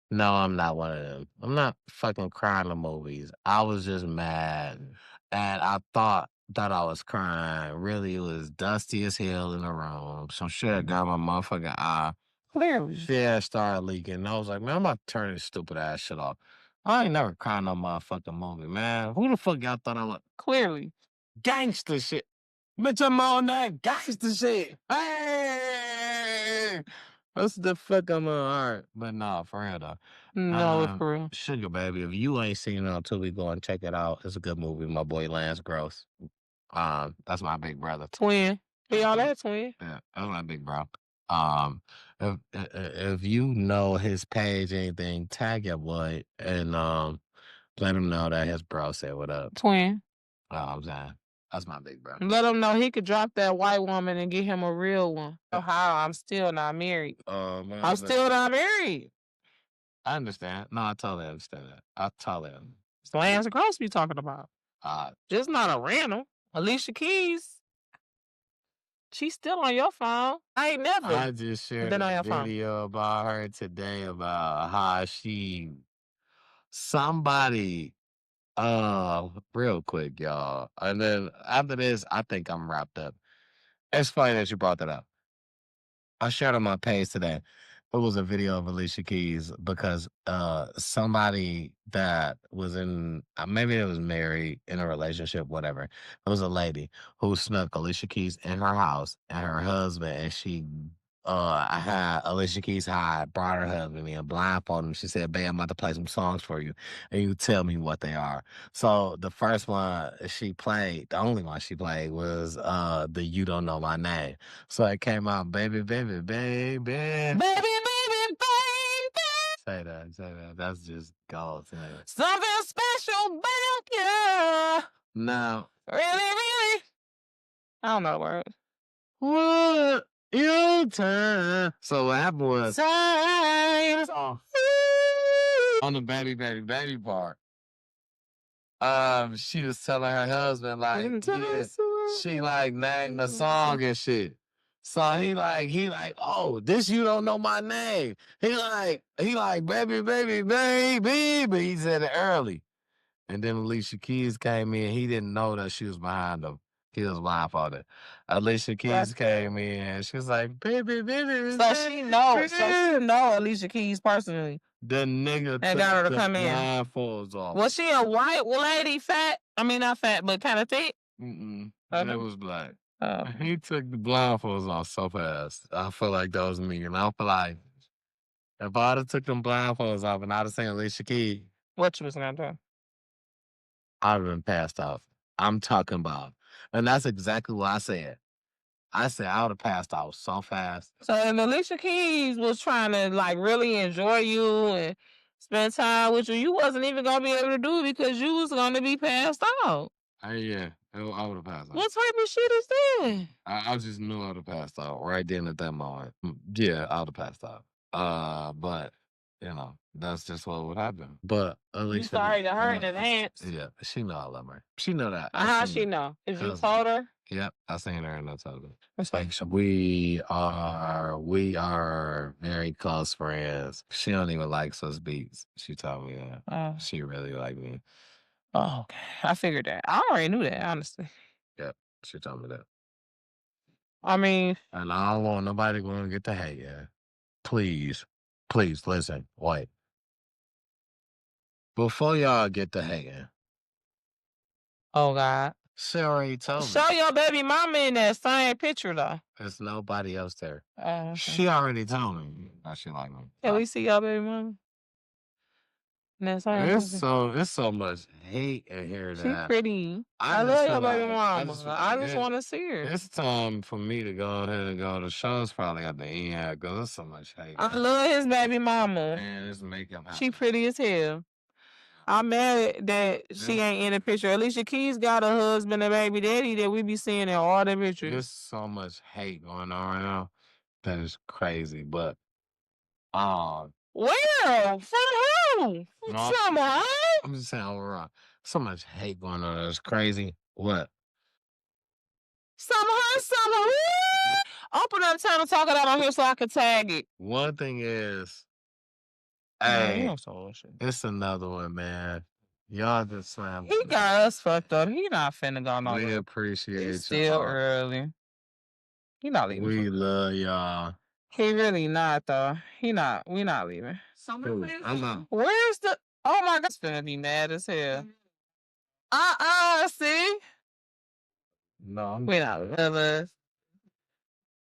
No, I'm not one of them. I'm not fucking crying in movies. I was just mad, and I thought that I was crying. Really, it was dusty as hell in the room. Some shit got my motherfucking eye. Clearly. Shit started leaking. I was like, man, I'm about to turn this stupid ass shit off. I ain't never cried no motherfucking movie, man. Who the fuck y'all thought I was? Clearly. Gangster shit. Bitch, I'm on that gangster shit. Hey! What's the fuck I'm on? All right. But nah, for real though. No, for real. Sugar Baby, if you ain't seen it until we go and check it out, it's a good movie. My boy Lance Gross. That's my big brother. Twin. Be all that twin. Yeah, that's my big bro. If you know his page, anything, tag your boy and let him know that his bro said what up. Twin. I'm saying that's my big bro. Let him know he could drop that white woman and get him a real one. How I'm still not married. I'm still not married. I understand. No, I totally understand that. I totally understand. It's Lance Gross we talking about. Uh, Just not a random. Alicia Keys. She's still on your phone. I ain't never. I just shared been on a your phone. video about her today about how somebody real quick, y'all. And then after this, I think I'm wrapped up. It's funny that you brought that up. I shared on my page today. It was a video of Alicia Keys because somebody that was in maybe it was married in a relationship, whatever. It was a lady who snuck Alicia Keys in her house and her husband, and she had Alicia Keys hide, brought her husband in, blindfolded him. She said, "Babe, I'm about to play some songs for you, and you tell me what they are." So the first one she played, the only one she played was the "You Don't Know My Name." So it came out, baby, baby, baby. Baby, baby, baby. Say that. That's just gold to me. Something special about you. No. Really, really. I don't know the words. What you turn. So what happened was time on the baby, baby, baby part. She was telling her husband like, yeah, she like named the song and shit. So he like, oh, this you don't know my name. He like, baby, baby, baby, but he said it early. And then Alicia Keys came in. He didn't know that she was behind him. He was blindfolded. Alicia Keys came in. She was like, baby, baby. So she know Alicia Keys personally. The nigga and got her to come in. Blindfolds off. Was she a white lady, fat? I mean, not fat, but kind of thick. Mm-mm. Okay. It was black. Oh. He took the blindfolds off so fast. I feel like that was me, and I feel like if I'd have took them blindfolds off and I'd have seen Alicia Keys, what you was gonna do? I'd have been passed out. I'm talking about, and that's exactly what I said. I said I would have passed out so fast. So if Alicia Keys was trying to like really enjoy you and spend time with you, you wasn't even gonna be able to do it because you was gonna be passed out. Yeah, I would have passed out. What type of shit is that? I just knew I would have passed out right then at that moment. Yeah, I would have passed out. But you know, that's just what would happen. But Alicia, you sorry to her in advance. Yeah, she know I love her. She know that. How she know? Is you told her? Yep, I seen her and I told her. It's like so we are very close friends. She don't even like us beats. She told me that. She really like me. Oh, okay. I figured that. I already knew that, honestly. Yep, she told me that. I mean, and I don't want nobody going to get the hate. Yeah, please, listen. Wait, before y'all get the hating. Oh God. She already told me. Show your baby mama in that same picture though. There's nobody else there. Okay. She already told me that she like me. Can we see your baby mama? It's so much hate in here that she pretty. I love your baby mama. I just want to see her. It's time for me to go ahead and go. The show's probably at the end because there's so much hate. I love his baby mama. Man, it's make him happy. She pretty as hell. I'm mad that she ain't in the picture. Alicia Keys got a husband and baby daddy that we be seeing in all the pictures. There's so much hate going on right now. That is crazy, but where? From who? No, someone? I'm just saying overall. So much hate going on. That's crazy. What? Somehow. Open up time to talk about on here so I can tag it. One thing is, hey, it's another one, man. Y'all just slammed. He got us fucked up. He not finna go nowhere. We appreciate you. It's still early. He not leaving. We love y'all. He really not though. We not leaving. I'm not. Where's the? Oh my God, it's finna be mad as hell. See? No, we not love us.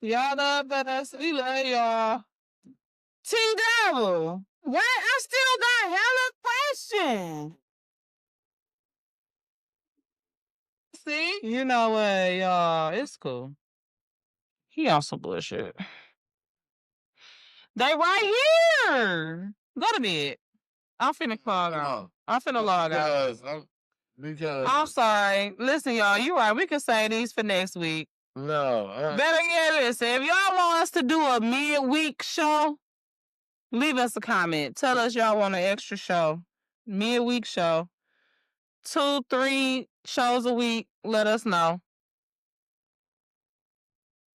Y'all love us. We love y'all. T-Devil. What? I still got hella questions. See? You know what, y'all? It's cool. He on some bullshit. They right here. Go to bed. I'm finna log out. I'm finna log out. Because I'm sorry. Listen, y'all, you right. We can say these for next week. No. Better get listen. If y'all want us to do a midweek show, leave us a comment. Tell us y'all want an extra show. Midweek show. 2-3 shows a week. Let us know.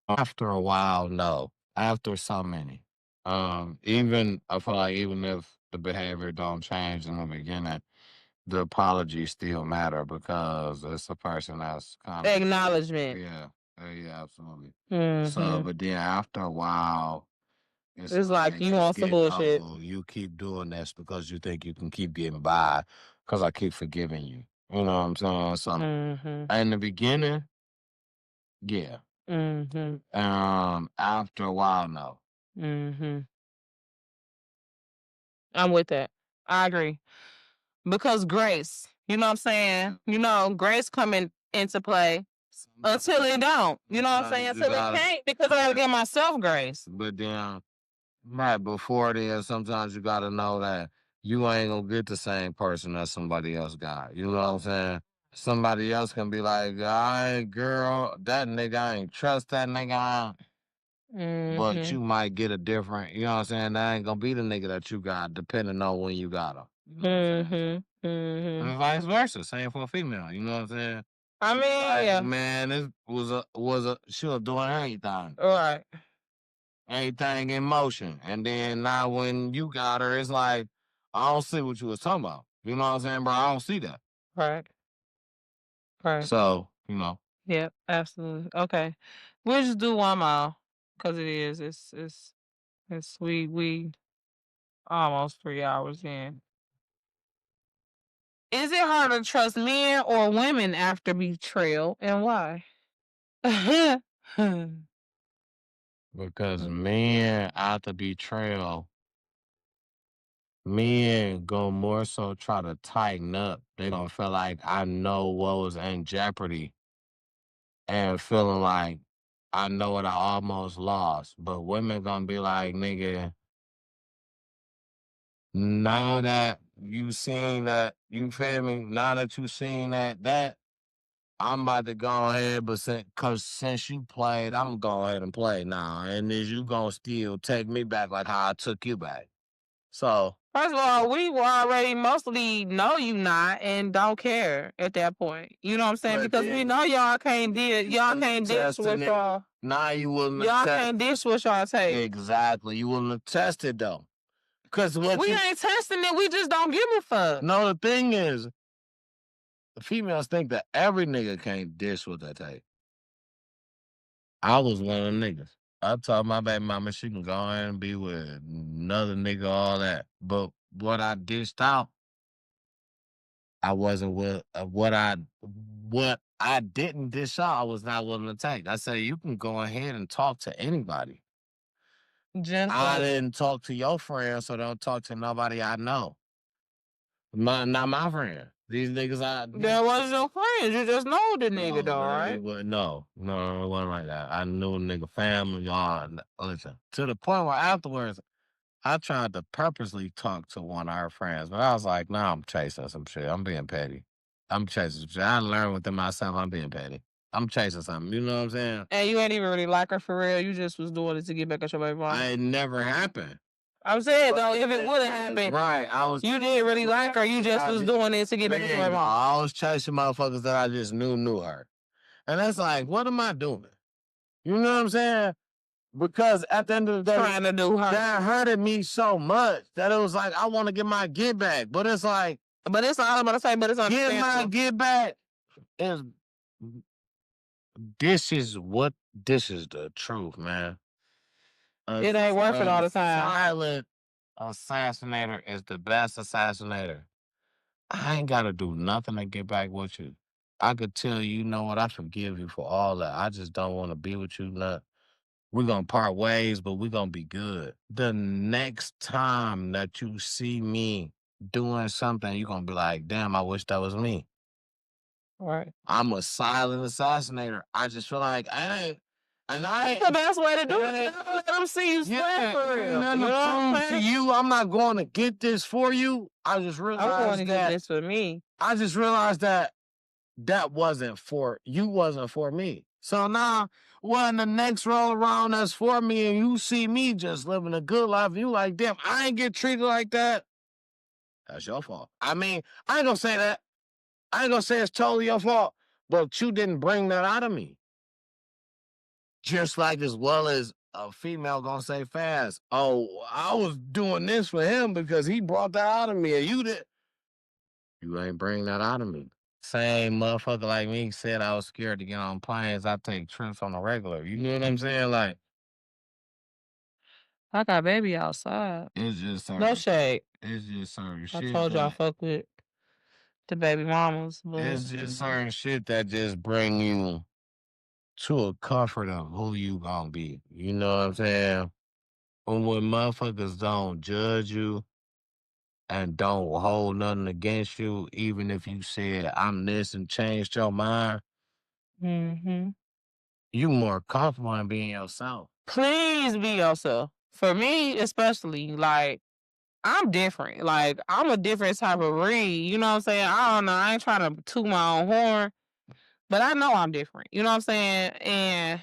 After a while, no. After so many. Even I feel like even if the behavior don't change in the beginning, the apologies still matter because it's a person that's kind of acknowledgement. Yeah, yeah, absolutely. Mm-hmm. So, but then after a while, It's like you want some bullshit. You keep doing this because you think you can keep getting by because I keep forgiving you. You know what I'm saying? So Mhm. in the beginning, yeah. Mhm. After a while, no. Mhm. I'm with that. I agree. Because grace, you know what I'm saying? You know, grace coming into play until it don't. You know what I'm saying? Sometimes you Until it gotta, can't because I gotta give myself grace. but then right before then, sometimes you gotta know that you ain't gonna get the same person that somebody else got. You know what I'm saying? Somebody else can be like, "I girl, that nigga, I ain't trust that nigga," but Mhm. you might get a different. You know what I'm saying? That ain't gonna be the nigga that you got, depending on when you got him. You know what I'm saying? Mhm. Mhm. And vice versa, same for a female. You know what I'm saying? I mean, Like, yeah. man, this was a she was doing everything. Right. Everything in motion. And then now when you got her, it's like, I don't see what you was talking about. You know what I'm saying, bro? I don't see that. Right. Right. So, you know. Yep. Absolutely. Okay. We'll just do one more because it is. It's we almost 3 hours in. Is it harder to trust men or women after betrayal, and why? Because men after betrayal, men go more so try to tighten up. They don't feel like I know what was in jeopardy and feeling like I know what I almost lost. But women gonna be like, nigga, now that you seen that, you feel me? Now that you seen that, I'm about to go ahead, but since you played, I'm gonna go ahead and play now. And is you gonna still take me back like how I took you back? So First of all, we will already mostly know you not and don't care at that point. You know what I'm saying? but Because we then know y'all can't dish testing what it. y'all Now you wouldn't have y'all can't dish what y'all take. exactly. You wouldn't have tested though. Cause what We you ain't testing it. We just don't give a fuck. no, the thing is, the females think that every nigga can't dish what they take. I was one of the niggas. I told my baby mama she can go ahead and be with another nigga, all that. But what I dished out, I wasn't with what I didn't dish out. I was not willing to take. I said you can go ahead and talk to anybody. Just I like didn't talk to your friends, so don't talk to nobody I know. Not my friend. These niggas that was your friends. You just know the nigga though, right? No, it wasn't like that. I knew a nigga family, all. Listen, to the point where afterwards, I tried to purposely talk to one of her friends, but I was like, nah, I'm chasing some shit. I'm being petty. I'm chasing some shit. I learned within myself I'm being petty. I'm chasing something. You know what I'm saying? And you ain't even really like her for real. You just was doing it to get back at your baby mama. It never happened. I'm saying though, if it would have happened, Right. you didn't really like her. You just was doing it to get back at your baby mama. I was chasing motherfuckers that I just knew her. And that's like, what am I doing? You know what I'm saying? Because at the end of the day, Trying to do her. that hurted me so much that it was like, I want to get my get back. But it's like, But it's all I'm about to say, but it's get my understandable. get back is this is the truth, man. It ain't worth it all the time. Silent assassinator is the best assassinator. I ain't gotta do nothing to get back with you. I could tell you, you know what, I forgive you for all that. I just don't want to be with you. We're gonna part ways, but we're gonna be good. The next time that you see me doing something, you're gonna be like, damn, I wish that was me. Right. I'm a silent assassinator. I just feel like I ain't The best way to do it. Let them see you stand for real. nothing You to know what I'm prove to saying? you. I'm not going to get this for you. I just I'm going realized to get that this for me. I just realized that that wasn't for you, wasn't for me. So now, when the next roll around that's for me, and you see me just living a good life, you like, damn, I ain't get treated like that. That's your fault. I mean, I ain't gonna say that. I ain't gonna say it's totally your fault, but you didn't bring that out of me. Just like as well as a female gonna say fast, oh, I was doing this for him because he brought that out of me, and you did. You ain't bring that out of me. Same motherfucker like me said I was scared to get on planes. I take trips on the regular. You know what I'm saying? Like, I got baby outside. It's just No certain. shade. It's just certain I shit told you I that. fuck with the baby mamas, but It's just certain shit that just bring you to a comfort of who you gonna be. You know what I'm saying? When motherfuckers don't judge you and don't hold nothing against you, even if you said I'm this and changed your mind, mm-hmm. you more comfortable in being yourself. Please be yourself. For me, especially, like, I'm different. Like, I'm a different type of breed. You know what I'm saying? I don't know. I ain't trying to toot my own horn, but I know I'm different. You know what I'm saying? And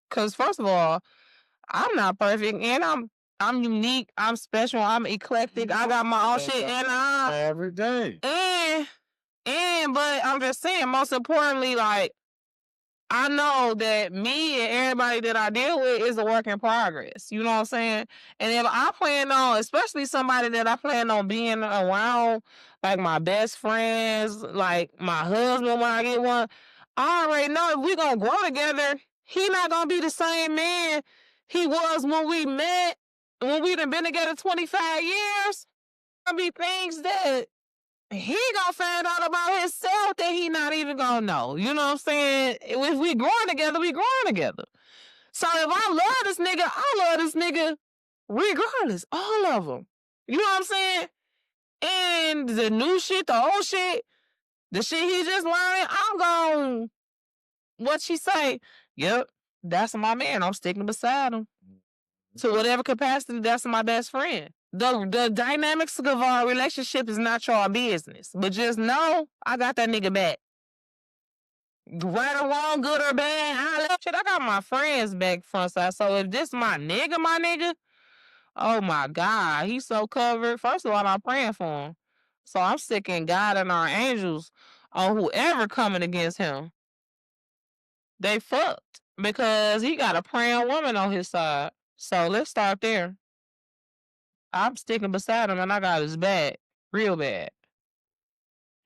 because first of all, I'm not perfect, and I'm unique. I'm special. I'm eclectic. I got my own shit, and Every day. but I'm just saying. Most importantly, like, I know that me and everybody that I deal with is a work in progress. You know what I'm saying? And if I plan on, especially somebody that I plan on being around, like my best friends, like my husband when I get one, I already know if we're going to grow together, he not going to be the same man he was when we met, when we done been together 25 years. Gonna be things that he gonna find out about himself that he not even gonna know. You know what I'm saying? If we growing together, we growing together. So if I love this nigga, I love this nigga regardless. All of them. You know what I'm saying? And the new shit, the old shit, the shit he just learned, I'm going, what she say? Yep, that's my man. I'm sticking beside him. To whatever capacity, that's my best friend. The dynamics of our relationship is not your business. But just know I got that nigga back. Right or wrong, good or bad, I got my friends back front side. So if this my nigga, oh my God, he's so covered. First of all, I'm praying for him. So I'm sticking God and our angels on whoever coming against him. They fucked because he got a praying woman on his side. So let's start there. I'm sticking beside him and I got his back. Real bad.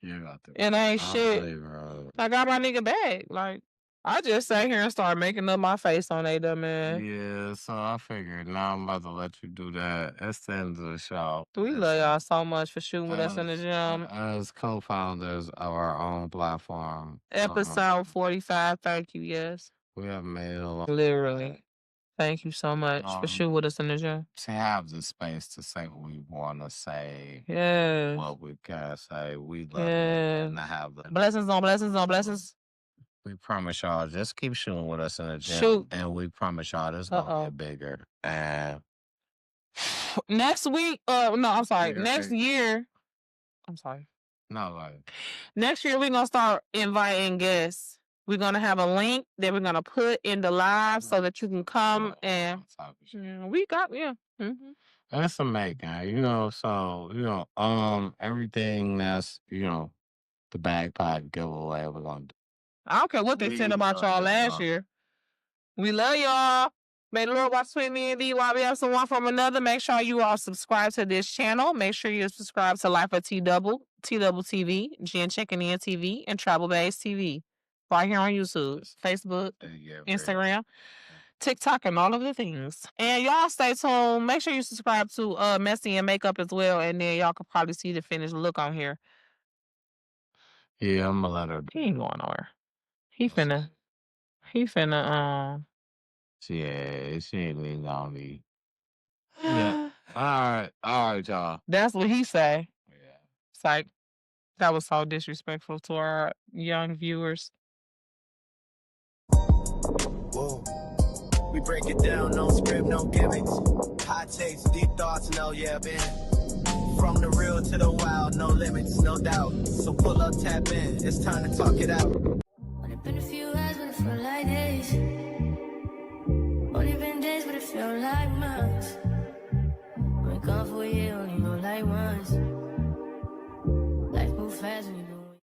You got the And I ain't I'll shit. say, bro. I got my nigga back. Like, I just sat here and started making up my face on they dumb man. Yeah, so I figured now I'm about to let you do that. That's the end of the show. We love y'all so much for shooting with us in the gym. As co-founders of our own platform. Episode 45, thank you, yes. We have made a lot. Literally. Thank you so much for shooting with us in the gym. To have the space to say what we want to say, Yes. what we can say, we love it. Yes. And to have the Blessings on blessings on blessings. we promise y'all, just keep shooting with us in the gym. Shoot. And we promise y'all this gonna get bigger. And next week, no, I'm sorry. Next year, I'm sorry. no, like next year we're gonna start inviting guests. We're gonna have a link that we're gonna put in the live so that you can come and we got Mm-hmm. That's a making, you know. So everything that's the bagpipe giveaway we're gonna do. I don't care what they said about y'all last year. We love y'all. May the Lord watch between me and thee while we have someone from another. Make sure you all subscribe to this channel. Make sure you subscribe to Life of T Double TV, Jen Checking In TV, and Travel Bays TV. Right here on YouTube, Facebook, Instagram, TikTok, and all of the things. And y'all stay tuned. Make sure you subscribe to Messy and Makeup as well, and then y'all can probably see the finished look on here. Yeah, I'm gonna let her. He ain't going nowhere. He finna. Yeah, she ain't even gonna be. Yeah. All right, y'all. That's what he say. Yeah. It's like, that was so disrespectful to our young viewers. Whoa. We break it down, no script, no gimmicks. Hot takes, deep thoughts, no yeah, man. From the real to the wild, no limits, no doubt. So pull up, tap in, it's time to talk it out. Only been a few hours, but it feel like days. Only been days, but it feel like months.